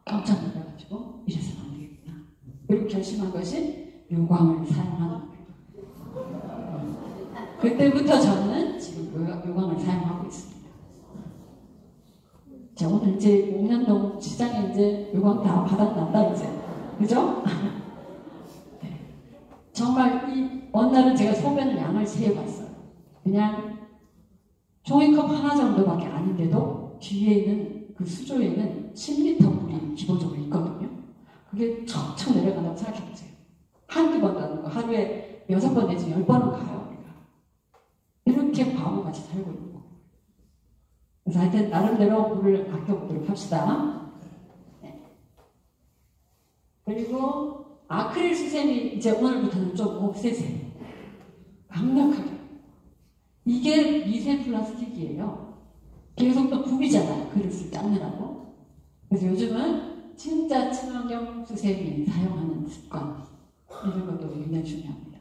깜짝 놀라가지고 이래서는 안 되겠구나. 그리고 결심한 것이 요광을 사용하는 거예요. 그때부터 저는 지금 요광을 사용하고 있습니다. 자, 오늘 이제 옥년동 시장에 이제 요광 다 바닥난다 이제. 그죠? 네. 정말 이 어느 날은 제가 소변 양을 세어봤어요. 그냥 종이컵 하나 정도밖에 아닌데도 뒤에는 그 수조에는 10리터 물이 기본적으로 있거든요. 그게 척척 내려간다고 생각해보세요. 한두 번 가는 거 하루에 6번 내지 10번은 가요. 우리가. 이렇게 바보같이 살고 있는 거예요. 그래서 하여튼 나름대로 물을 아껴보도록 합시다. 네. 그리고 아크릴 수세미 이제 오늘부터는 좀 없애세요. 강력하게. 이게 미세 플라스틱이에요. 계속 또 부비잖아요. 그릇을 닦느라고. 그래서 요즘은 진짜 친환경 수세미 사용하는 습관 이런 것도 굉장히 중요합니다.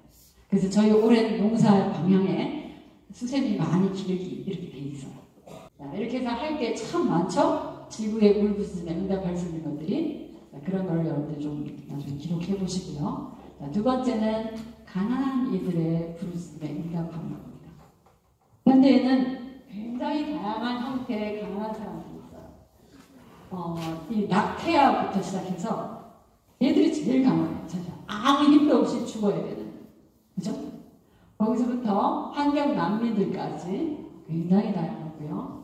그래서 저희 올해 농사 방향에 수세미 많이 기르기 이렇게 돼 있어요. 자, 이렇게 해서 할 게 참 많죠? 지구에 물 부스에 응답할 수 있는 것들이. 자, 그런 걸 여러분들 좀 나중에 기록해 보시고요. 자, 두 번째는 가난한 이들의 부르심에 응답하는 겁니다. 현대에는 굉장히 다양한 형태의 가난한 사람들이 있어요. 이 낙태아부터 시작해서 얘들이 제일 강해요. 아무 힘도 없이 죽어야 되는. 그죠? 거기서부터 환경 난민들까지 굉장히 다양하고요.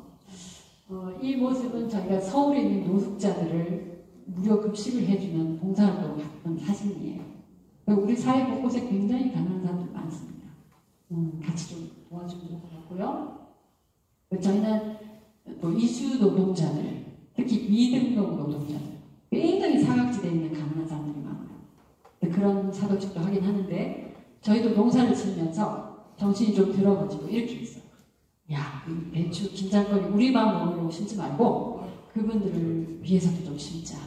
이 모습은 저희가 서울에 있는 노숙자들을 무료 급식을 해주는 봉사활동을 했던 사진이에요. 우리 사회 곳곳에 굉장히 가난한 사람들 많습니다. 같이 좀 도와주면 좋을 것 같고요. 저희는 또 이주 노동자들, 특히 미등록 노동자들, 굉장히 사각지대에 있는 가난한 사람들이 많아요. 그런 사도직도 하긴 하는데 저희도 농사를 지으면서 정신이 좀 들어가지고 이렇게 있어요. 야, 이 배추, 긴장거리 우리만 먹으려고 심지 말고 그분들을 위해서도 좀 심자.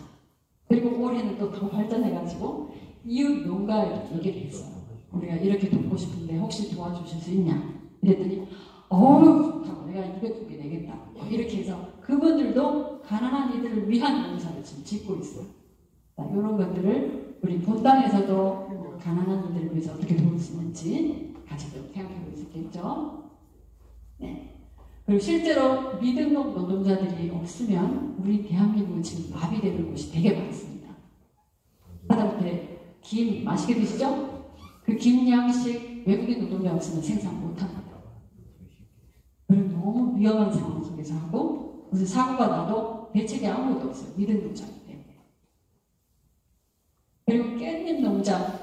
그리고 올해는 또 더 발전해가지고 이웃 농가에 얘기를 했어요. 우리가 이렇게 돕고 싶은데 혹시 도와주실 수 있냐? 이랬더니 어우 좋다고 내가 200개 내겠다. 이렇게 해서 그분들도 가난한 이들을 위한 농사를 지금 짓고 있어요. 자, 이런 것들을 우리 본당에서도 가난한 이들을 위해서 어떻게 도울 수 있는지 같이 좀 생각해볼 수 있겠죠. 네. 그리고 실제로 미등록 노동자들이 없으면 우리 대한민국은 지금 마비되는 곳이 되게 많습니다. 하다못해 김 맛있게 드시죠? 그 김 양식 외국인 노동자 없으면 생산 못합니다. 그리고 너무 위험한 상황 속에서 하고 무슨 사고가 나도 대책이 아무것도 없어요. 미등록자이기 때문에. 그리고 깻잎 농장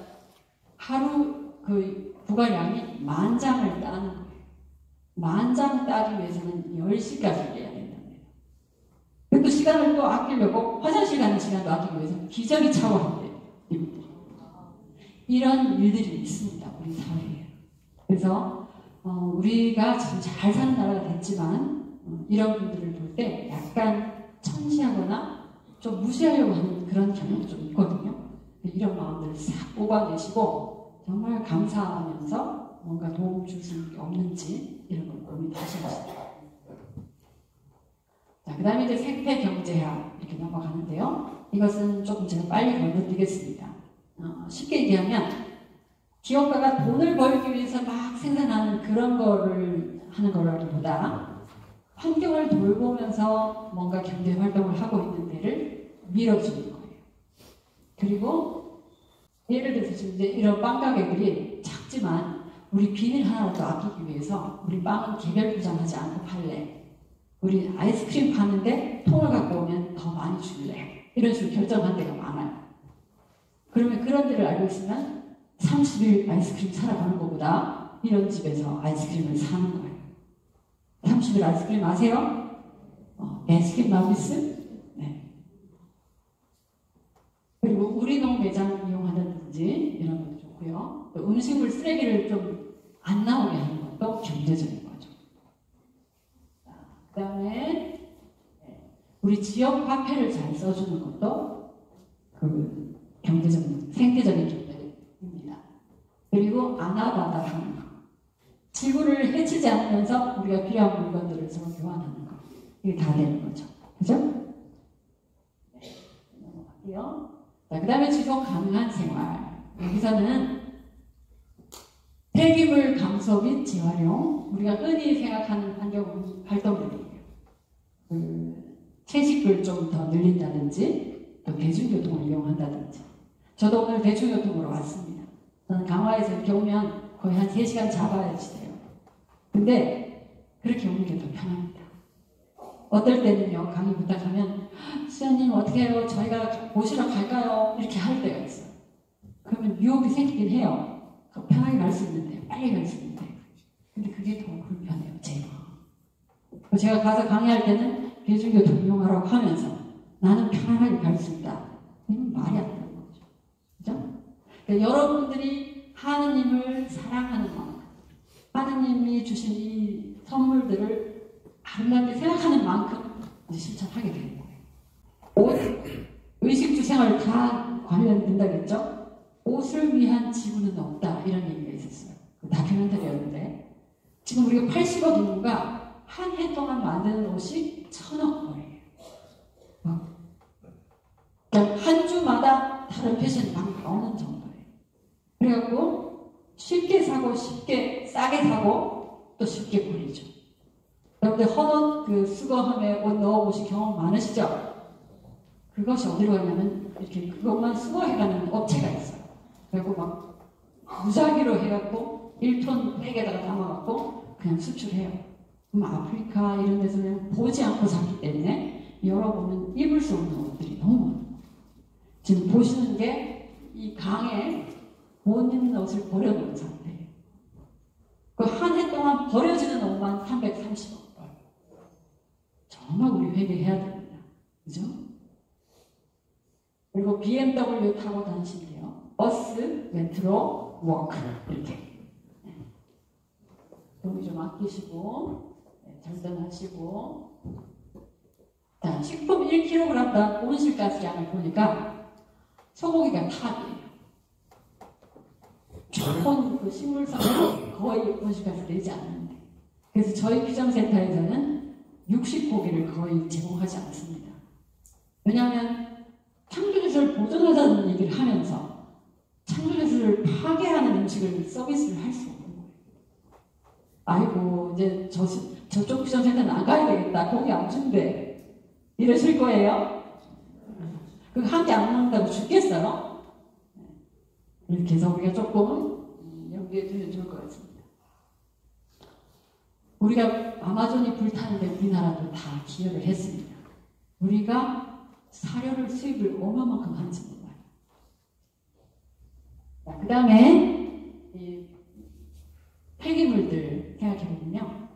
하루 그 부가량이 10,000장을 따는 거예요. 10,000장 따기 위해서는 10시까지 일해야 된답니다. 그리고 시간을 또 아끼려고 화장실 가는 시간도 아끼기 위해서 기저귀 샤워한대요. 이런 일들이 있습니다. 우리 사회에. 그래서 우리가 지금 잘 사는 나라가 됐지만 이런 분들을 볼 때 약간 천시하거나 좀 무시하려고 하는 그런 경향도 좀 있거든요. 이런 마음들을 싹 뽑아내시고 정말 감사하면서 뭔가 도움 줄 수 있는 게 없는지 이런 걸 고민하시는 거죠. 자, 그 다음에 이제 생태경제학 이렇게 넘어가는데요. 이것은 조금 제가 빨리 건너뛰겠습니다. 쉽게 얘기하면 기업가가 돈을 벌기 위해서 막 생산하는 그런 거를 하는 거라기보다 환경을 돌보면서 뭔가 경제 활동을 하고 있는 데를 밀어주는 거예요. 그리고 예를 들어서 지금 이제 이런 빵 가게들이 작지만 우리 비닐 하나라도 아끼기 위해서 우리 빵은 개별 포장하지 않고 팔래. 우리 아이스크림 파는데 통을 갖고 오면 더 많이 줄래. 이런 식으로 결정한 데가 많아요. 그러면 그런 데를 알고 있으면 30일 아이스크림 사러 가는 것보다 이런 집에서 아이스크림을 사는 거예요. 30일 아이스크림 아세요? 베스킨 라빈스? 네. 그리고 우리 농 매장 이용하든지 이런 것도 좋고요. 또 음식물 쓰레기를 좀 안 나오게 하는 것도 경제적인 거죠. 그다음에 우리 지역 화폐를 잘 써주는 것도 그 경제적인 생태적인 경제입니다. 그리고 아나바다 하는 거. 지구를 해치지 않으면서 우리가 필요한 물건들을 서로 교환하는 거. 이게 다 되는 거죠. 그죠? 네, 넘어갈게요. 자, 그 다음에 지속 가능한 생활. 여기서는 폐기물 감소 및 재활용. 우리가 흔히 생각하는 환경 활동들이에요. 채식을 좀 더 늘린다든지, 또 대중교통을 이용한다든지. 저도 오늘 대중교통으로 왔습니다. 저는 강화에서 이렇게 오면 거의 한 3시간 잡아야지 돼요. 근데 그렇게 오는 게 더 편합니다. 어떨 때는요, 강의 부탁하면 수장님 어떻게 해요? 저희가 모시러 갈까요? 이렇게 할 때가 있어요. 그러면 유혹이 생기긴 해요. 편하게 갈 수 있는데, 빨리 갈 수 있는데. 근데 그게 더 불편해요, 제가. 제가 가서 강의할 때는 대중교통 이용하라고 하면서 나는 편안하게 갈 수 있다. 이건 말이 안 되는 거죠. 그죠? 그러니까 여러분들이 하느님을 사랑하는 만큼, 하느님이 주신 이 선물들을 아름답게 생각하는 만큼 이제 실천하게 되는 거예요. 옷, 의식주 생활 다 관련된다겠죠? 옷을 위한 지구는 없다. 이런 얘기가 있었어요. 다큐멘터리였는데 지금 우리가 80억 인구가 한 해 동안 만드는 옷이 1000억 벌이에요. 그러니까 한 주마다 다른 패션이 막 나오는 정도예요. 그래갖고 쉽게 사고 쉽게 싸게 사고 또 쉽게 버리죠. 여러분들 헌옷 그 수거함에 옷 넣어보신 경험 많으시죠? 그것이 어디로 가냐면 이렇게 그것만 수거해가는 업체가 있어요. 그리고 막 무작위로 해갖고 1톤 백에다가 담아갖고 그냥 수출해요. 그럼 아프리카 이런 데서는 보지 않고 샀기 때문에 열어보면 입을 수 없는 옷들이 너무 많아요. 지금 보시는 게 이 강에 못 입는 옷을 버려놓은 상태예요. 그 한 해 동안 버려지는 옷만 330억. 정말 우리 회개해야 됩니다. 그죠? 그리고 BMW 타고 다니신대요. 버스, 메트로, 워크 이렇게. 돈이 좀 아끼시고 절단하시고. 자, 식품 1kg당 온실가스량을 보니까 소고기가 탑이에요. 좋은 그 식물성은 거의 온실가스 내지 않는데. 그래서 저희 규정센터에서는 육식고기를 거의 제공하지 않습니다. 왜냐하면 창조제수를 보존하자는 얘기를 하면서 창조제수를 파괴하는 음식을 서비스를 할 수 없는 거예요. 아이고 이제 저쪽 규정센터는 안 가야 되겠다. 고기 안 준대. 이러실 거예요? 그 한 개 안 먹는다고 죽겠어요? 이렇게 해서 우리가 조금 연기해 주면 좋을 것 같습니다. 우리가 아마존이 불타는데 우리나라도 다 기여를 했습니다. 우리가 사료를 수입을 얼마만큼 하는지 몰라요. 자, 그 다음에 폐기물들 생각해보면요.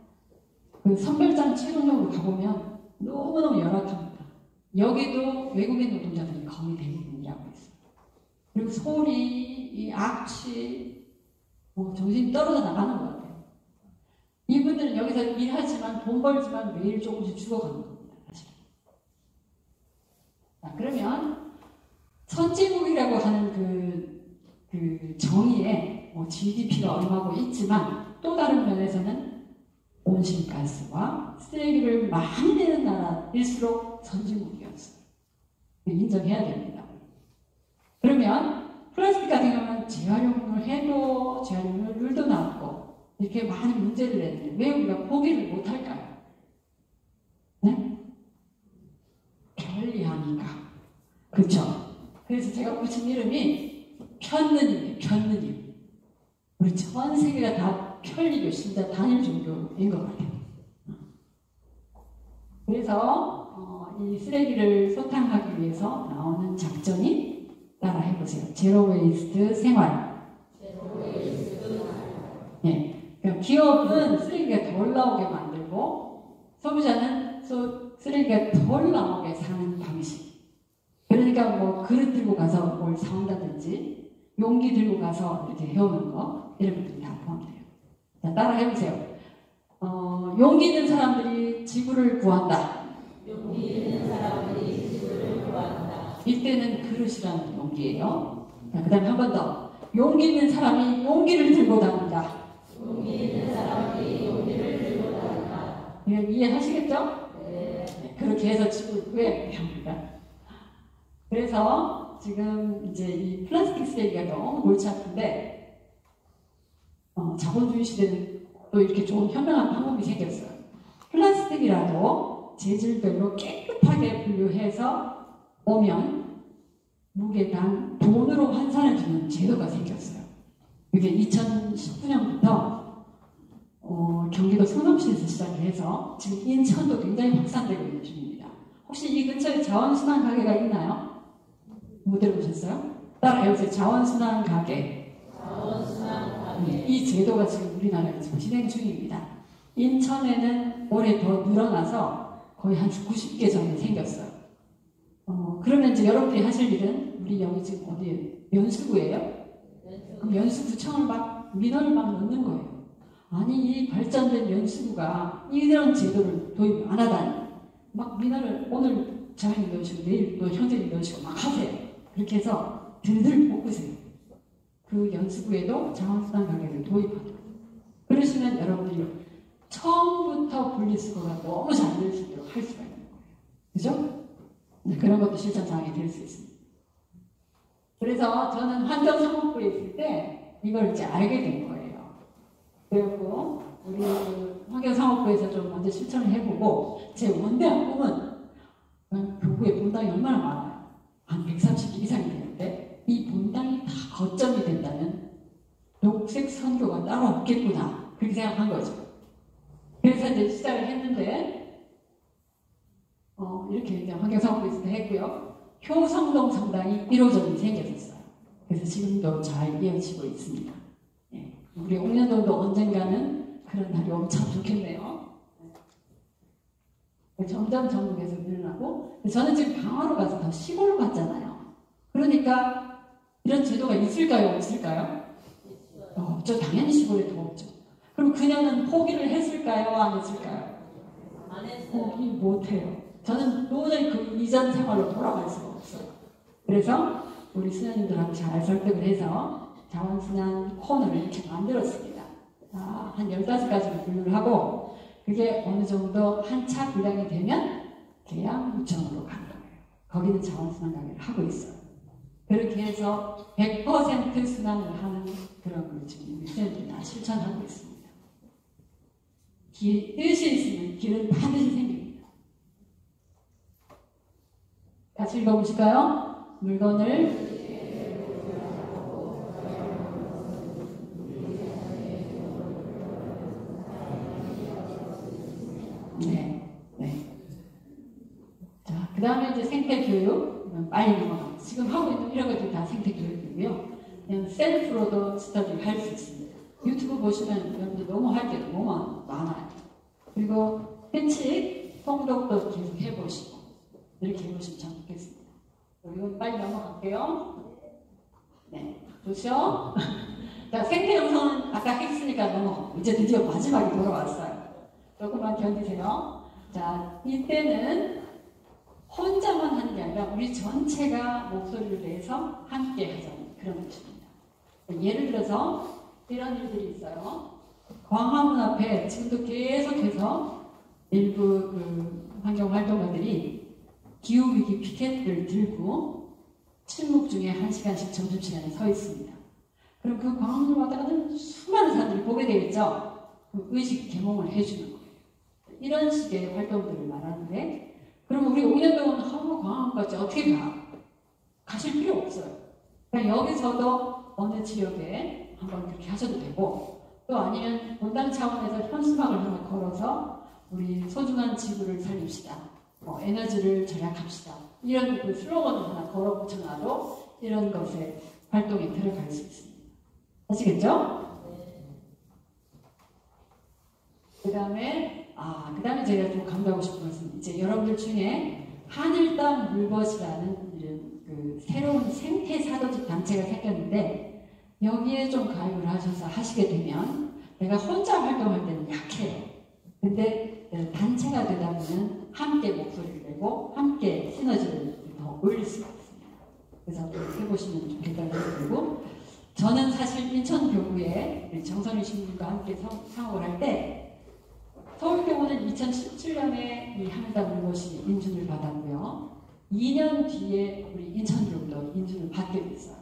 그 선별장 채용역으로 가보면 너무너무 열악합니다. 여기도 외국인 노동자들이 거의 대부분이라고 있어요. 그리고 소리, 이 악취, 정신이 떨어져 나가는 것 같아요. 이분들은 여기서 일하지만 돈 벌지만 매일 조금씩 죽어가는 겁니다. 사실. 자, 그러면 선진국이라고 하는 그 정의에 GDP가 얼마고 있지만 또 다른 면에서는 온실가스와 쓰레기를 많이 내는 나라일수록 선진국이었어요. 인정해야 됩니다. 그러면 플라스틱 같은 경우는 재활용을 해도 재활용률도 낮고 이렇게 많은 문제를 내는데 왜 우리가 포기를 못할까요? 네? 편리하니까. 그렇죠? 그래서 제가 붙인 이름이 편느님이에요. 편느님. 우리 전 세계가 다 편리교 신자 단일 종교인 것 같아요. 그래서 이 쓰레기를 소탕하기 위해서 나오는 작전이 따라 해보세요. 제로 웨이스트 생활. 네. 그러니까 기업은 쓰레기가 덜 나오게 만들고 소비자는 쓰레기가 덜 나오게 사는 방식. 그러니까 뭐 그릇 들고 가서 뭘 사온다든지 용기 들고 가서 이렇게 해오는 거 이런 것들이 다 포함돼요. 자, 따라 해보세요. 용기 있는 사람들이 지구를 구한다. 용기 있는 사람들이 지구를 구한다. 이때는 그릇이라는 용기예요. 그 다음에 한 번 더. 용기 있는 사람이 용기를 들고 다닌다. 용기 있는 사람들이 용기를 들고 다닌다. 이해하시겠죠? 네. 그렇게 해서 지구를 구해야 합니다. 그래서 지금 이제 이 플라스틱 쓰레기가 너무 골치 아픈데 자본주의 시대는 또 이렇게 좋은 현명한 방법이 생겼어요. 플라스틱이라도 재질별로 깨끗하게 분류해서 오면 무게당 돈으로 환산해주는 제도가 생겼어요. 이게 2019년부터 경기도 성남시에서 시작을 해서 지금 인천도 굉장히 확산되고 있는 중입니다. 혹시 이 근처에 자원순환 가게가 있나요? 못 들어보셨어요? 따라해보세요. 자원순환 가게. 자원순환 가게. 이 제도가 지금 우리나라에 지금 진행 중입니다. 인천에는 올해 더 늘어나서 거의 한 90개 정도 생겼어요. 그러면 이제 여러분들이 하실 일은 우리 여기 지금 어디에 연수구예요? 그럼 연수구청을 막 민원을 막 넣는 거예요. 아니 이 발전된 연수구가 이런 제도를 도입 안 하다니 막 민원을 오늘 자매님 넣으시고 내일 또 형제님 넣으시고 막 하세요. 그렇게 해서 들들 볶으세요. 그 연수구에도 자원순환 가게를 도입하고 그러시면 여러분들이 처음부터 분리수거가 너무 잘 될 수 있도록 할 수가 있는 거예요. 그죠? 네, 그런 것도 실천 사항이 될 수 있습니다. 그래서 저는 환경사업부에 있을 때 이걸 이제 알게 된 거예요. 그리고 우리 그 환경사업부에서 좀 먼저 실천을 해보고 제 원대한 꿈은 교구의 본당이 얼마나 많아요. 한 130개 이상이 되는데 이 본당이 다 거점이 된다면 녹색 선교가 따로 없겠구나 그렇게 생각한 거죠. 그래서 이제 시작을 했는데 이렇게 이제 환경사업부에서 했고요. 효성동 성당이 1호점이 생겼었어요. 그래서 지금도 잘 이어지고 있습니다. 예. 우리 옥년동도 언젠가는 그런 날이 오면 참 좋겠네요. 점점 전국에서 늘어나고 저는 지금 강화로 가서 더 시골로 갔잖아요. 그러니까 이런 제도가 있을까요? 없을까요? 없죠. 당연히 시골에 더 없죠. 그럼 그녀는 포기를 했을까요? 안 했을까요? 안 했어요. 포기 못해요. 저는 도저히 그 이전 생활로 돌아갈 수가 없어요. 그래서 우리 수녀님들하고 잘 설득을 해서 자원순환 코너를 이렇게 만들었습니다. 한 15가지를 분류를 하고 그게 어느 정도 한 차 분량이 되면 계양구청으로 가는 거예요. 거기는 자원순환 가게를 하고 있어요. 그렇게 해서 100% 순환을 하는 그런 걸 지금 우리 수녀님들이 다 실천하고 있습니다. 뜻이 있으면 길은 반드시 생깁니다. 같이 읽어보실까요? 물건을 자, 그 다음에 이제 생태교육 빨리 넘어가요. 지금 하고 있는 이런 것들이 다 생태교육이고요. 그냥 셀프로도 스터디를 할 수 있습니다. 유튜브 보시면 여러분들 너무 할 게 너무 많아요. 그리고 회칙, 통독도 계속 해보시고 이렇게 해보시면 참 좋겠습니다. 이건 빨리 넘어갈게요. 네, 좋죠? 자, 생태영상은 아까 했으니까 넘어가고 이제 드디어 마지막에 돌아왔어요. 조금만 견디세요. 자, 이때는 혼자만 하는 게 아니라 우리 전체가 목소리를 내서 함께 하자는 그런 것입니다. 예를 들어서 이런 일들이 있어요. 광화문 앞에 지금도 계속해서 일부 그 환경활동가들이 기후위기 피켓을 들고 침묵 중에 1시간씩 점심시간에 서 있습니다. 그럼 그 광화문을 왔다 가는 수많은 사람들이 보게 되겠죠. 그 의식 계몽을 해주는 거예요. 이런 식의 활동들을 말하는데 그럼 우리 옥년동은 하루 광화문까지 어떻게 가? 가실 필요 없어요. 그러니까 여기서도 어느 지역에 한번 그렇게 하셔도 되고 또 아니면 본당 차원에서 현수막을 하나 걸어서 우리 소중한 지구를 살립시다. 에너지를 절약합시다. 이런 그 슬로건을 하나 걸어 붙여놔도 이런 것에 활동에 들어갈 수 있습니다. 아시겠죠? 그 다음에 제가 좀 강조하고 싶은 것은 이제 여러분들 중에 하늘땅 물벗이라는 이런 그 새로운 생태사도직 단체가 생겼는데 여기에 좀 가입을 하셔서 하시게 되면 내가 혼자 활동할 때는 약해요. 근데 단체가 되다 보면 함께 목소리를 내고 함께 시너지를 더 올릴 수가 있습니다. 그래서 좀 해보시면 좋겠다는 생각이 들고, 저는 사실 인천교구에 우리 정선희 신부님과 함께 상업을 할 때 서울교구는 2017년에 이 하늘다 물것이 인준을 받았고요. 2년 뒤에 우리 인천교구도 인준을 받게 됐어요.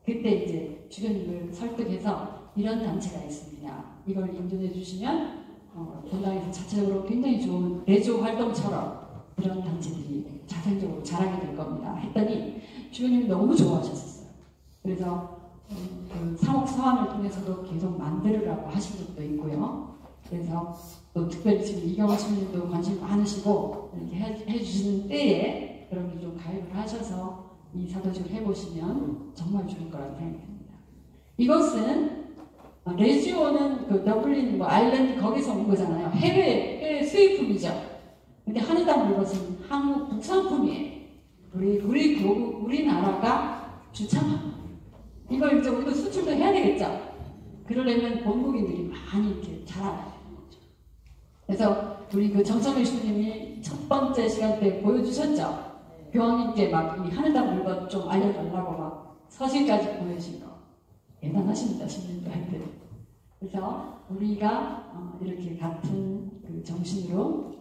그때 이제 주변인을 설득해서 이런 단체가 있습니다. 이걸 인준해 주시면 본당에서 자체적으로 굉장히 좋은 내조 활동처럼 이런 단체들이 자생적으로 자라게 될 겁니다. 했더니 주변인이 너무 좋아하셨어요. 그래서 그 사목 서한을 통해서도 계속 만들으라고 하신 적도 있고요. 그래서 또 특별히 지금 이경화 신부님도 관심 많으시고 이렇게 해주시는 때에 그렇게 좀 가입을 하셔서 이 사도직을 해보시면 정말 좋을 거라고 생각합니다. 이것은 레지오는 그 더블린, 아일랜드 거기서 온 거잖아요. 해외 수입품이죠. 근데 하늘다 물것은 한국 국산품이에요. 우리나라가 주창합니다. 이걸 이제 우리도 수출도 해야 되겠죠. 그러려면 본국인들이 많이 이렇게 자라나야 되는 거죠. 그래서 우리 그 정성일 신부님이 첫 번째 시간 때 보여주셨죠. 교황님께 막 이 하늘다 물것 좀 알려달라고 막 서신까지 보내신 거. 대단하십니다, 신부님들한테. 그래서 우리가 이렇게 같은 그 정신으로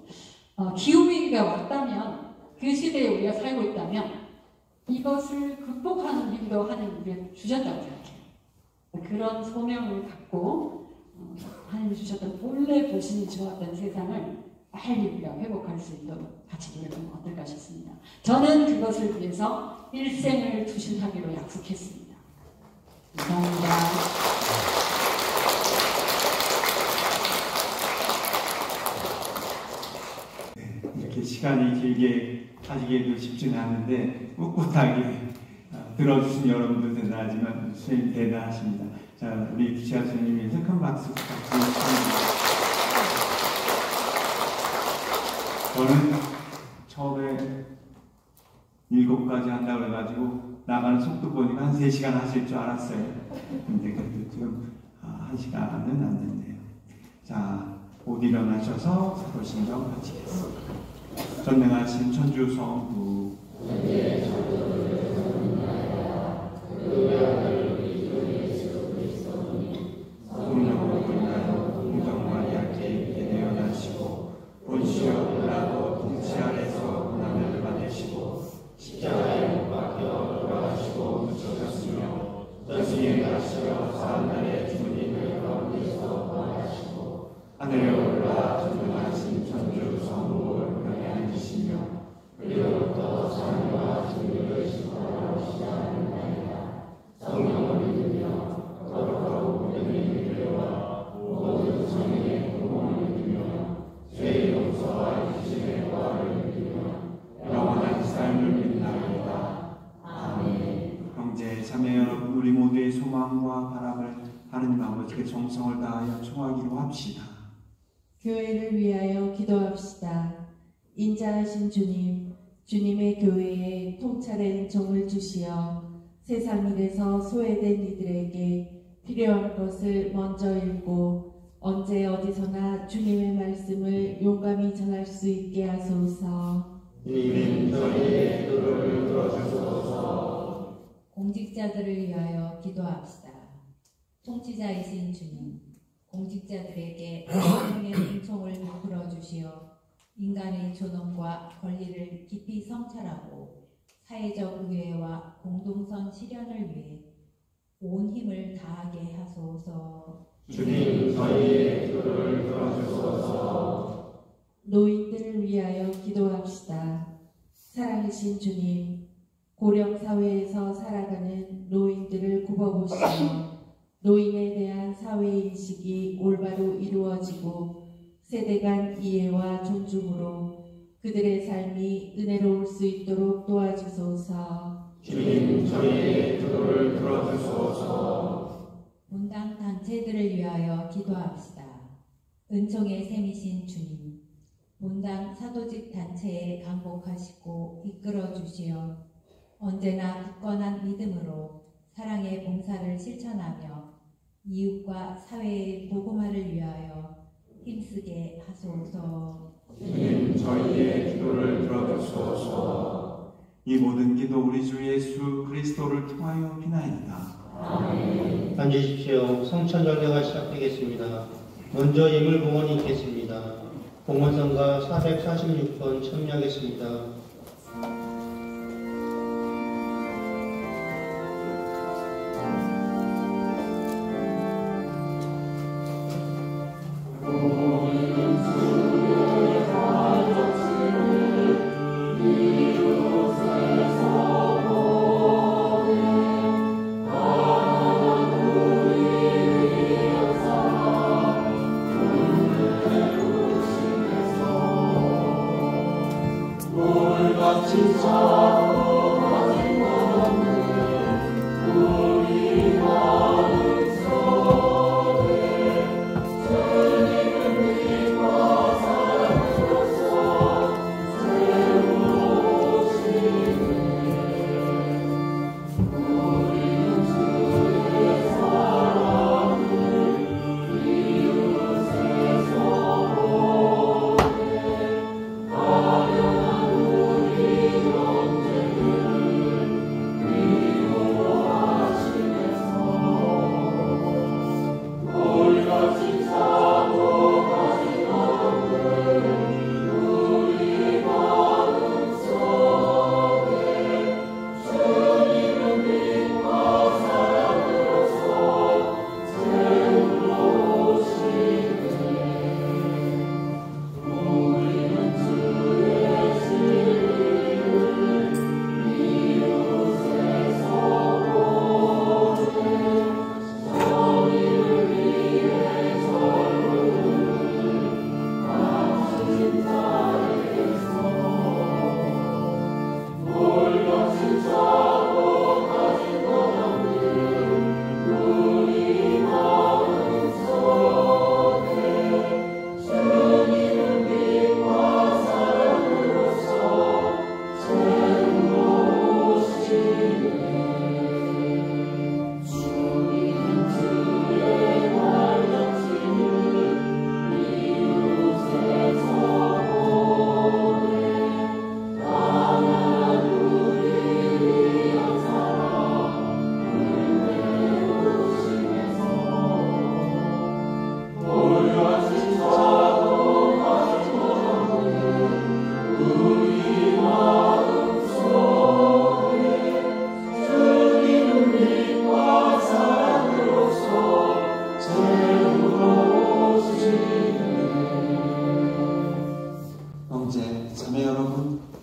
기후위기가 왔다면, 그 시대에 우리가 살고 있다면 이것을 극복하는 힘도 하나님 우리에게 주셨다고 생각해요. 그런 소명을 갖고 하나님이 주셨던 본래 보신이 좋았던 세상을 빨리 우리가 회복할 수 있도록 같이 노력하면 어떨까 싶습니다. 저는 그것을 위해서 일생을 투신하기로 약속했습니다. 감사합니다. 이렇게 시간이 길게 하시기에도 쉽지는 않은데 꿋꿋하게 들어주신 여러분도 대단하지만 선생님 대단하십니다. 자, 우리 부시아 선생님 위해서 큰 박수 부탁드립니다. 저는 처음에 7가지 한다고 그래가지고 나가는 속도 보니까 한 3시간 하실 줄 알았어요. 근데 그래도 지금 1시간은 안 됐네요. 자, 곧 일어나셔서 사도신경 마치겠습니다. 전능하신 천주 성부 성령으로 인하여 공정과 얇게 있게 되어나시고 본시어 빌라도 통치 아래서 고난을 받으시고 십자가에 못 박혀 돌아가시고 묻혀졌으며 다시에 가시어 사흘날에 주님을 가운데서 부활하시고 하늘에 올라 전능하신 천주 성부를 병에 앉으시며 그리로부터 삶과 진리를 심판하시지 않는다이다. 성령을 믿으며 거룩하고 믿음의 교회와 모든 성령의 공헌을 믿으며 죄의 용서와 유심의 보화를 믿으며 영원한 삶을 믿나이다. 아멘. 형제 자매 여러분, 우리 모두의 소망과 바람을 하느님 아버지께 정성을 다하여 청하기로 합시다. 교회를 위하여 기도합시다. 인자하신 주님, 주님의 교회에 통찰의 은총을 주시어 세상 일에서 소외된 이들에게 필요한 것을 먼저 읽고 언제 어디서나 주님의 말씀을 용감히 전할 수 있게 하소서. 주님 저희의 기도를 들어주소서. 공직자들을 위하여 기도합시다. 통치자이신 주님, 공직자들에게 생명의 은총을 베풀어 주시어 인간의 존엄과 권리를 깊이 성찰하고 사회적 의회와 공동선 실현을 위해 온 힘을 다하게 하소서. 주님 저희의 기도를 들어주소서. 노인들을 위하여 기도합시다. 살아계신 주님, 고령사회에서 살아가는 노인들을 굽어보시며 노인에 대한 사회인식이 올바로 이루어지고 세대 간 이해와 존중으로 그들의 삶이 은혜로울 수 있도록 도와주소서. 주님 저희의 기도를 들어주소서. 본당 단체들을 위하여 기도합시다. 은총의 셈이신 주님, 본당 사도직 단체에 강복하시고 이끌어 주시어 언제나 굳건한 믿음으로 사랑의 봉사를 실천하며 이웃과 사회의 복음화를 위하여 힘쓰게 하소서. 주님 저희의 기도를 들어주소서. 이 모든 기도 우리 주 예수 그리스도를 통하여 비나이다. 앉으십시오. 성찬절례가 시작되겠습니다. 먼저 예물봉헌이 있겠습니다. 봉헌성가 446번 참여하겠습니다.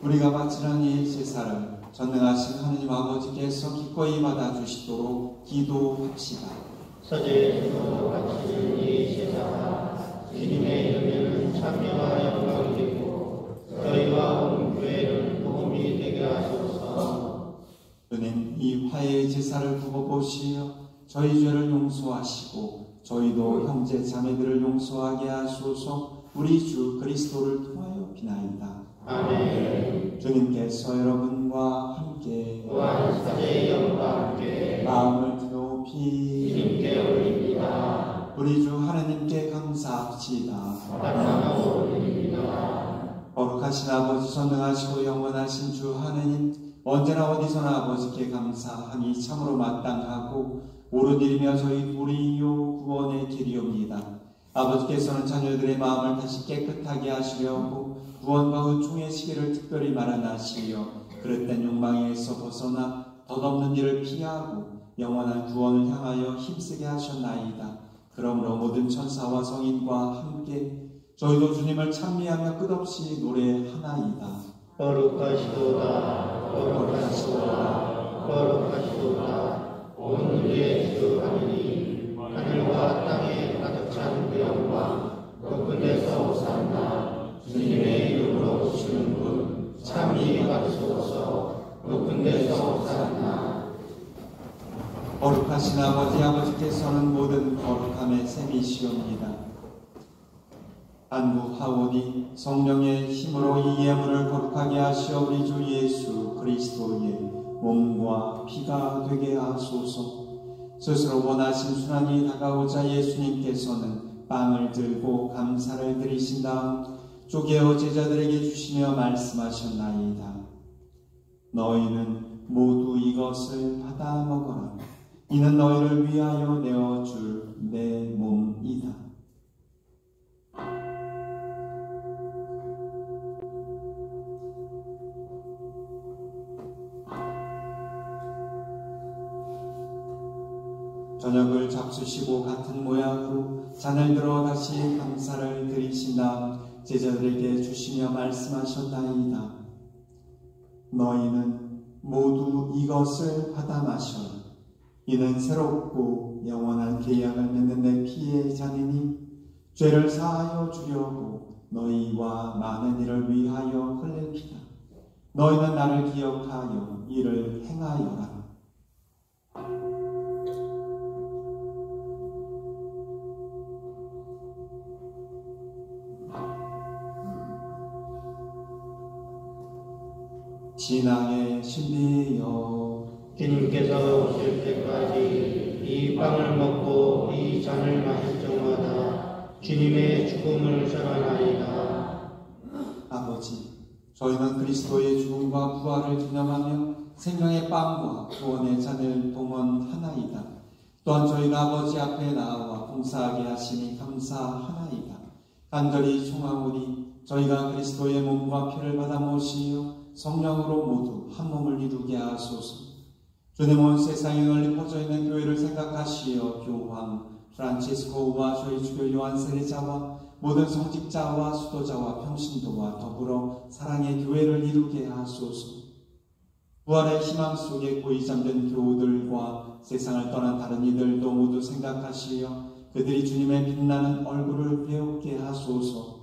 우리가 바치는 이 제사를 전능하신 하느님 아버지께서 기꺼이 받아주시도록 기도합시다. 서재에서 바치는 이 제사가 주님의 이름에는 참여와 영광이고 저희와 온 교회는 복음이 되게 하소서. 주님, 이 화해의 제사를 두고 보시어 저희 죄를 용서하시고 저희도 형제 자매들을 용서하게 하소서. 우리 주 그리스도를 통하여 비나이다. 아멘. 주님께서 여러분과 함께 또한 사제의 영과 함께 마음을 높이 주님께 올립니다. 우리 주 하나님께 감사합시다. 감사하고 올립니다. 거룩하신 아버지, 전능하시고 영원하신 주 하나님, 언제나 어디서나 아버지께 감사함이 참으로 마땅하고 옳은 일이며 저희 우리요 구원의 길이옵니다. 아버지께서는 자녀들의 마음을 다시 깨끗하게 하시려고 구원과 의중의 시기를 특별히 마련하시려 그릇된 욕망에서 벗어나 덧없는 일을 피하고 영원한 구원을 향하여 힘쓰게 하셨나이다. 그러므로 모든 천사와 성인과 함께 저희도 주님을 찬미하며 끝없이 노래하나이다. 거룩하시도다, 거룩하시도다, 거룩하시도다. 온 우리의 주 하느님, 하늘과 땅에 가득 찬 그 영광, 높은 데서 오산나. 주님의 이름으로 오시는 분 참이 받으소서. 높은 데서 오산나. 거룩하신 아버지, 아버지께서는 모든 거룩함의 셈이시옵니다. 안부하오니 성령의 힘으로 이 예물을 거룩하게 하시어 우리 주 예수 그리스도의 몸과 피가 되게 하소서. 스스로 원하신 순환이 다가오자 예수님께서는 빵을 들고 감사를 드리신 다음 쪼개어 제자들에게 주시며 말씀하셨나이다. 너희는 모두 이것을 받아 먹어라. 이는 너희를 위하여 내어줄 내 몸이다. 저녁을 잡수시고 같은 모양으로 잔을 들어 다시 감사를 드리신 다음 제자들에게 주시며 말씀하셨나이다. 너희는 모두 이것을 받아 마셔라. 이는 새롭고 영원한 계약을 맺는 내 피의 잔이니 죄를 사하여 주려고 너희와 많은 이를 위하여 흘릴 피다. 너희는 나를 기억하여 이를 행하여라. 신앙의 신비여, 주님께서 오실 때까지 이 빵을 먹고 이 잔을 마실 적마다 주님의 죽음을 전하나이다. 아버지, 저희는 그리스도의 죽음과 부활을 기념하며 생명의 빵과 구원의 잔을 동원하나이다. 또한 저희가 아버지 앞에 나와 봉사하게 하시니 감사하나이다. 간절히 청하오니 저희가 그리스도의 몸과 피를 받아 모시며 성령으로 모두 한 몸을 이루게 하소서. 주님은 세상에 널리 퍼져 있는 교회를 생각하시어 교황 프란치스코와 저희 주교 요한 세례자와 모든 성직자와 수도자와 평신도와 더불어 사랑의 교회를 이루게 하소서. 부활의 희망 속에 고이 잠든 교우들과 세상을 떠난 다른 이들도 모두 생각하시어 그들이 주님의 빛나는 얼굴을 배우게 하소서.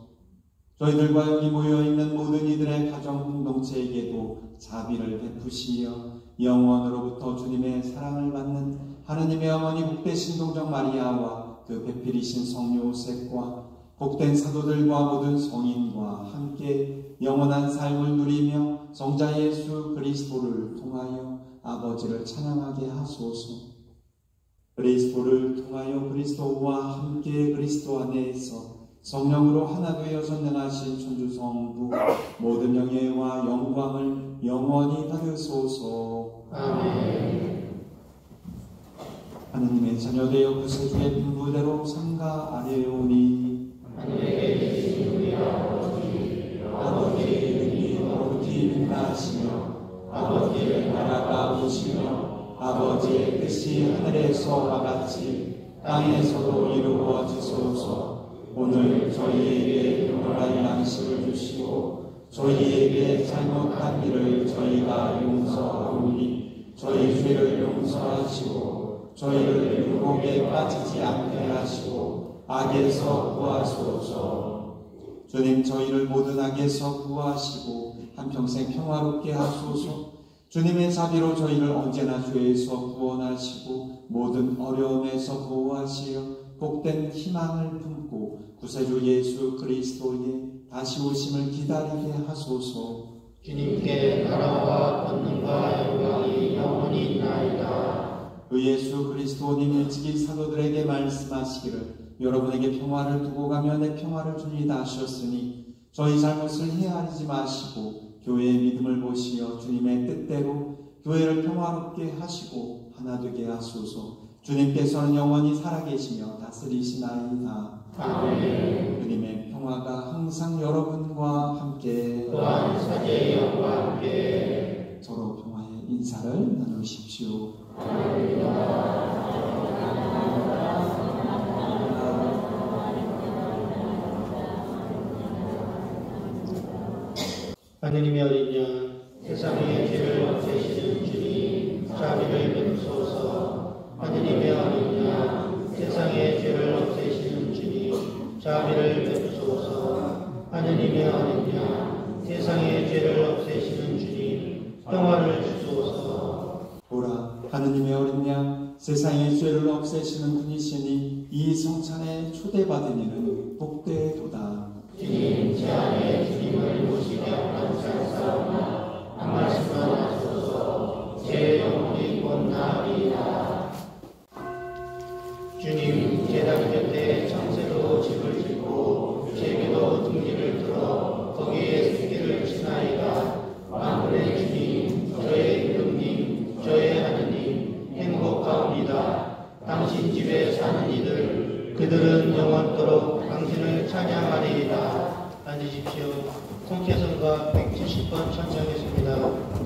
저희들과 여기 모여있는 모든 이들의 가정 공동체에게도 자비를 베푸시어 영원으로부터 주님의 사랑을 받는 하느님의 어머니 복되신 동정 마리아와 그 배필이신 성녀 요셉과 복된 사도들과 모든 성인과 함께 영원한 삶을 누리며 성자 예수 그리스도를 통하여 아버지를 찬양하게 하소서. 그리스도를 통하여 그리스도와 함께 그리스도 안에서 성령으로 하나 되어 전능하신 천주성부 모든 영예와 영광을 영원히 받으소서. 아멘. 하느님의 자녀되어 구세주의 분부대로 삼가 아뢰오니 하늘에 계신 우리 아버지의 이름이 거룩히 빛나시며 아버지의 나라가 오시며 아버지의 뜻이 하늘에서와 같이 땅에서도 이루어지소서. 오늘 저희에게 영원한 양식을 주시고 저희에게 잘못한 일을 저희가 용서하오니 저희 죄를 용서하시고 저희를 유혹에 빠지지 않게 하시고 악에서 구하소서. 주님, 저희를 모든 악에서 구하시고 한평생 평화롭게 하소서. 주님의 자비로 저희를 언제나 죄에서 구원하시고 모든 어려움에서 보호하시어 복된 희망을 품고 구세주 예수 그리스도의 다시 오심을 기다리게 하소서. 주님께 나라와 권능과 영광이 영원히 있나이다. 그 예수 그리스도님 일찍이 사도들에게 말씀하시기를 여러분에게 평화를 두고 가며 내 평화를 줍니다 하셨으니 저희 잘못을 헤아리지 마시고 교회의 믿음을 보시어 주님의 뜻대로 교회를 평화롭게 하시고 하나 되게 하소서. 주님께서는 영원히 살아계시며 다스리시나이다. 아멘. 주님의 평화가 항상 여러분과 함께 또한 사제의 영과 함께 서로 평화의 인사를 나누십시오. 하느님의 어린 양, 세상의 죄를 없애시는 주님, 자비를 베푸소서. 하느님의 어린 양, 세상의 죄를 없애시는 주님, 자비를 베푸소서. 하느님의 어린 양, 세상의 죄를 없애시는 주님, 평화를 주소서. 보라, 하느님의 어린 양, 세상의 죄를 없애시는 분이시니 이 성찬에 초대받은 이는 복되도다. 주님, 제 안에 주님을 모시게 감사하사오나 한 말씀만 하소서. 제 영혼이 곧 나으리이다. 주님, 제단 곁에 창세로 영원토록 당신을 찬양하리이다. 앉으십시오. 통쾌성가 170번 찬양했습니다.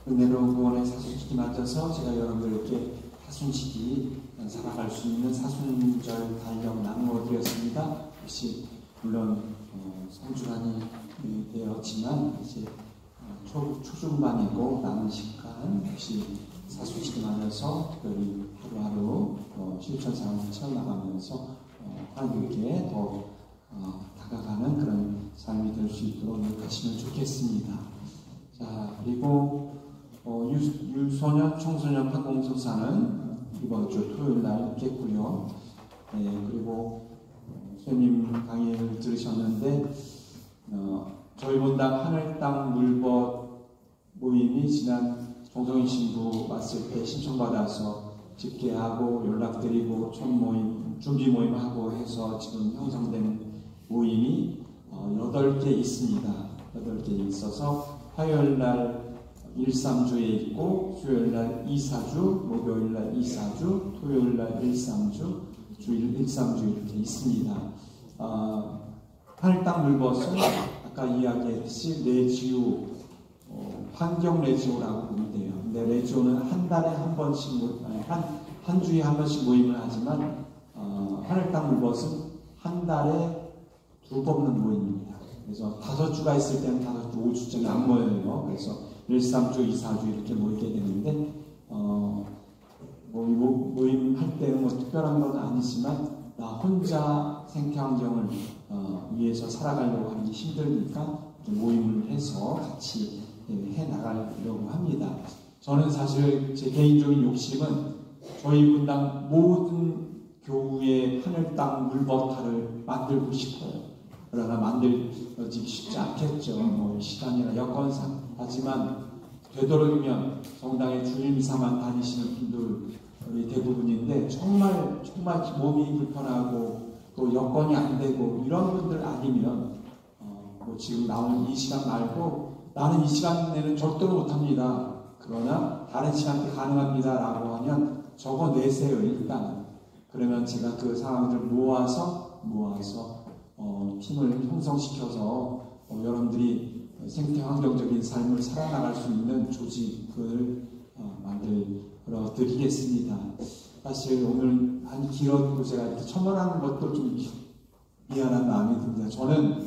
은혜로 구원의 사순식이 맞아서 제가 여러분들께 사순식이 살아갈 수 있는 사순절 달력 나누어 드렸습니다. 역시 물론 성주간이 되었지만 이제 초중반이고 남은 시간 역시 사순식이 맞아서 특별히 하루하루 실천 삶을 채워나가면서 하나님께 더 다가갈 수 있도록 노력하시면 좋겠습니다. 자, 그리고 유소년 청소년 판공소사는 이번 주 토요일 날 있겠고요. 네, 그리고 선생님 강의를 들으셨는데 저희 본당 하늘 땅 물벗 모임이 지난 정성희 신부 왔을 때 신청받아서 집계하고 연락드리고 총 모임, 준비 모임하고 해서 지금 형성된 모임이 8개 있습니다. 8개 있어서 화요일날 1, 3주에 있고 수요일날 2, 4주, 목요일날 2, 4주, 토요일날 1, 3주, 주일 1, 3주 이렇게 있습니다. 하늘 땅 물벗은 아까 이야기했듯이 레지오, 환경 레지오라고 보면 돼요. 근데 레지오는 한 달에 한 번씩, 한 주에 한 번씩 모임을 하지만, 하늘 땅 물벗은 한 달에 2번은 모임입니다. 그래서 5주가 있을 때는 5주, 5주째는 안 모여요. 그래서 1, 3주, 2, 4주 이렇게 모이게 되는데, 모임할 때는 뭐 특별한 건 아니지만, 나 혼자 생태 환경을 위해서 살아가려고 하는 게 힘드니까 모임을 해서 같이 해 나가려고 합니다. 저는 사실 제 개인적인 욕심은 저희 분당 모든 교우의 하늘 땅 물벗화를 만들고 싶어요. 그러나 만들어지기 쉽지 않겠죠. 뭐 시간이나 여건상. 하지만 되도록이면 성당에 주임사만 다니시는 분들이 대부분인데 정말 몸이 불편하고 또 여건이 안 되고 이런 분들 아니면 뭐 지금 나오는 이 시간 말고 나는 이 시간 내는 절대로 못합니다. 그러나 다른 시간 때 가능합니다 라고 하면 적어 내세요 일단. 그러면 제가 그 상황들을 모아서 팀을 형성시켜서 여러분들이 생태환경적인 삶을 살아나갈 수 있는 조직을 만들어 드리겠습니다. 사실 오늘 한 길어도 제가 이렇게 첨언하는 것도 좀 미안한 마음이 듭니다. 저는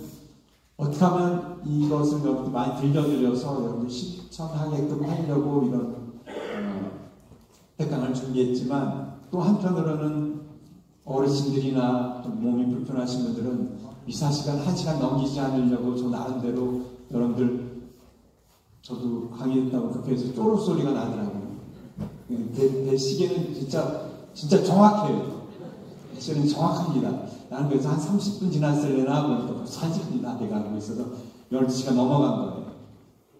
어떻게 하면 이것을 여러분들 많이 들려드려서 여러분들 실천하게끔 하려고 이런 특강을 준비했지만 또 한편으로는 어르신들이나 또 몸이 불편하신 분들은 미사시간 1시간 넘기지 않으려고 저 나름대로 여러분들 저도 강의했다고 그렇게 해서 쪼르 소리가 나더라고요. 내 시계는 진짜 정확해요. 시계는 정확합니다. 나는 그래서 한 30분 지났을래나 보니까 벌써 1시간이 다 돼가고 있어서 12시간 넘어간 거예요.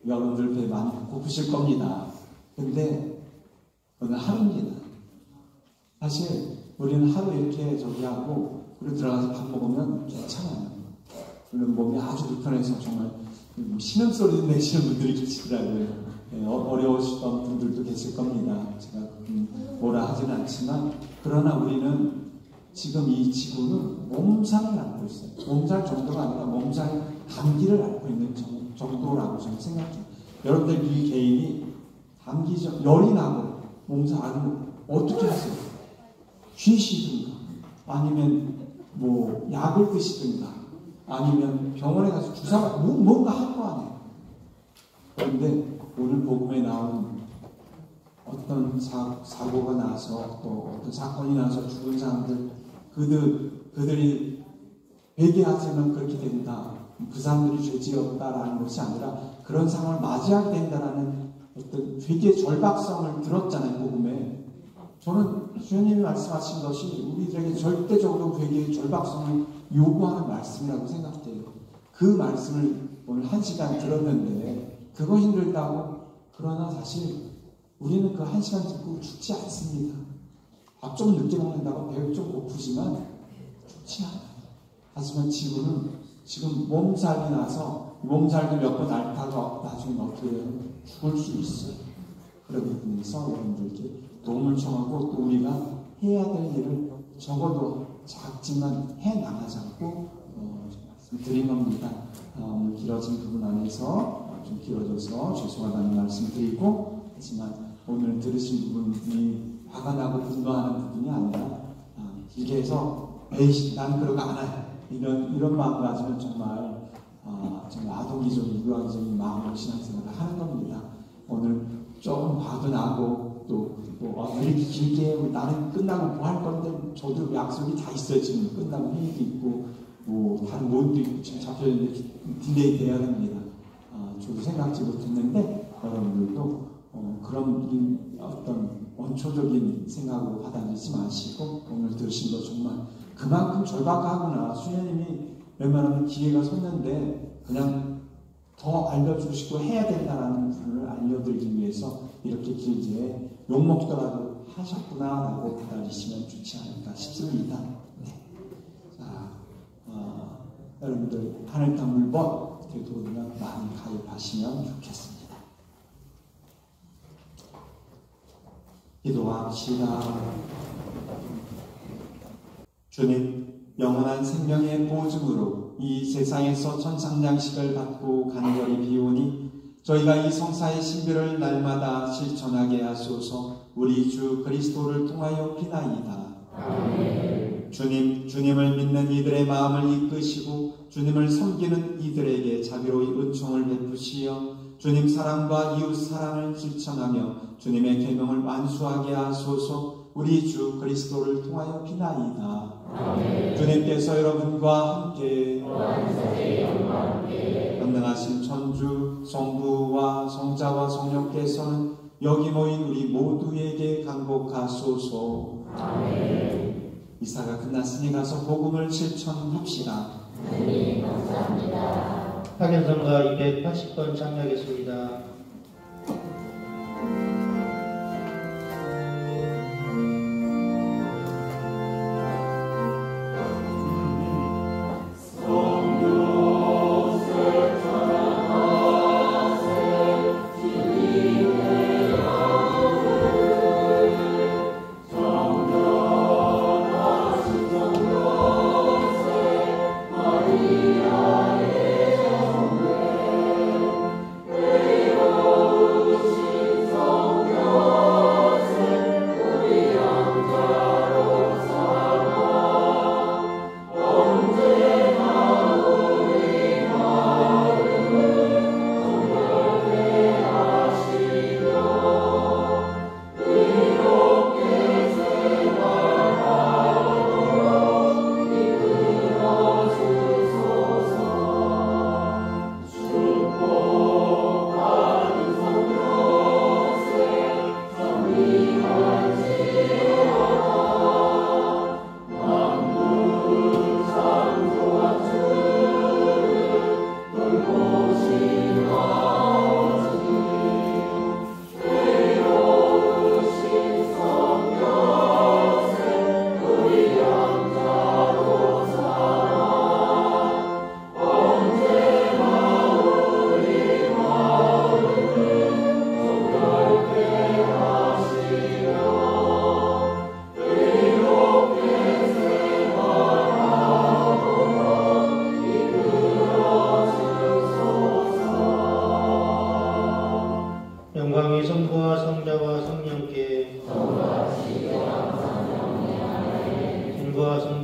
여러분들 배 많이 고프실 겁니다. 근데 오늘 하루입니다. 사실 우리는 하루 이렇게 저기 하고 그리고 들어가서 밥 먹으면 괜찮아요. 물론 몸이 아주 불편해서 정말 신음소리 내시는 분들이 계시더라고요. 어려우시던 분들도 계실 겁니다. 제가 뭐라 하지는 않지만 그러나 우리는 지금 이 지구는 몸살을 앓고 있어요. 몸살 정도가 아니라 몸살 감기를 앓고 있는 정도라고 저는 생각해요. 여러분들 이 개인이 감기적 열이 나고 몸살 앓으면 어떻게 하세요? 쉬시든가 아니면 뭐 약을 드시든가 아니면 병원에 가서 주사 뭔가 할 거 아니에요. 그런데 오늘 복음에 나온 어떤 사고가 나서 또 어떤 사건이 나서 죽은 사람들 그들이 회개하지만 그렇게 된다. 그 사람들이 죄지었다라는 것이 아니라 그런 상황을 맞이하게 된다라는 어떤 회개의 절박성을 들었잖아요. 복음에. 저는 주님이 말씀하신 것이 우리들에게 절대적으로 회개의 절박성을 요구하는 말씀이라고 생각해요. 그 말씀을 오늘 1시간 들었는데 그거 힘들다고. 그러나 사실 우리는 그 1시간 듣고 죽지 않습니다. 밥 좀 늦게 먹는다고 배가 좀 고프지만 죽지 않아요. 하지만 지구는 지금 몸살이 나서 몸살도 몇 번 앓다가 나중에 어떻게 되면 죽을 수 있어요. 그러기 위해서 여러분들께 도움을 청하고 또 우리가 해야 될 일을 적어도 작지만 해 나가자고 말씀드린 겁니다. 오늘 길어진 부분 안에서 좀 길어져서 죄송하다는 말씀 드리고 하지만 오늘 들으신 부분이 화가 나고 분노하는 부분이 아니라 길게 해서 에이씨 나는 그런 거 안 해 이런 마음 가지면 정말 아동기적인 유아기적인 마음으로 신앙생활을 하는 겁니다. 오늘 조금 화도 나고 또 이렇게 길게 나는 끝나고 뭐 할 건데 저도 약속이 다 있어요. 지금 끝나고 회의도 있고 뭐 다른 모임도 있고 지금 잡혀있는데 딜레이 돼야 됩니다. 저도 생각지 못했는데 여러분들도 그런 어떤 원초적인 생각으로 받아들이지 마시고 오늘 들으신 거 정말 그만큼 절박하구나. 수녀님이 웬만하면 기회가 섰는데 그냥 더 알려주시고 해야 된다는 부분을 알려드리기 위해서 이렇게 길게 욕먹더라도 하셨구나라고 받아들이시면 좋지 않을까 싶습니다. 네. 자, 여러분들 하늘땅 물번 되도록이면 많이 가입하시면 좋겠습니다. 기도합시다. 주님, 영원한 생명의 보증으로 이 세상에서 천상양식을 받고 간절히 비오니 저희가 이 성사의 신비를 날마다 실천하게 하소서. 우리 주 그리스도를 통하여 비나이다. 아멘. 주님을 믿는 이들의 마음을 이끄시고 주님을 섬기는 이들에게 자비로이 은총을 베푸시어 주님 사랑과 이웃 사랑을 실천하며 주님의 계명을 완수하게 하소서. 우리 주 그리스도를 통하여 비나이다. 아멘. 주님께서 여러분과 함께 전능하신 천주 성부와 성자와 성령께서는 여기 모인 우리 모두에게 강복하소서. 아멘. 이사가 끝났으니 가서 복음을 실천합시다. 주님 감사합니다. 학연성가 280번 참여하겠습니다. 영광이 성부와 성자와 성령께, 성부와 성자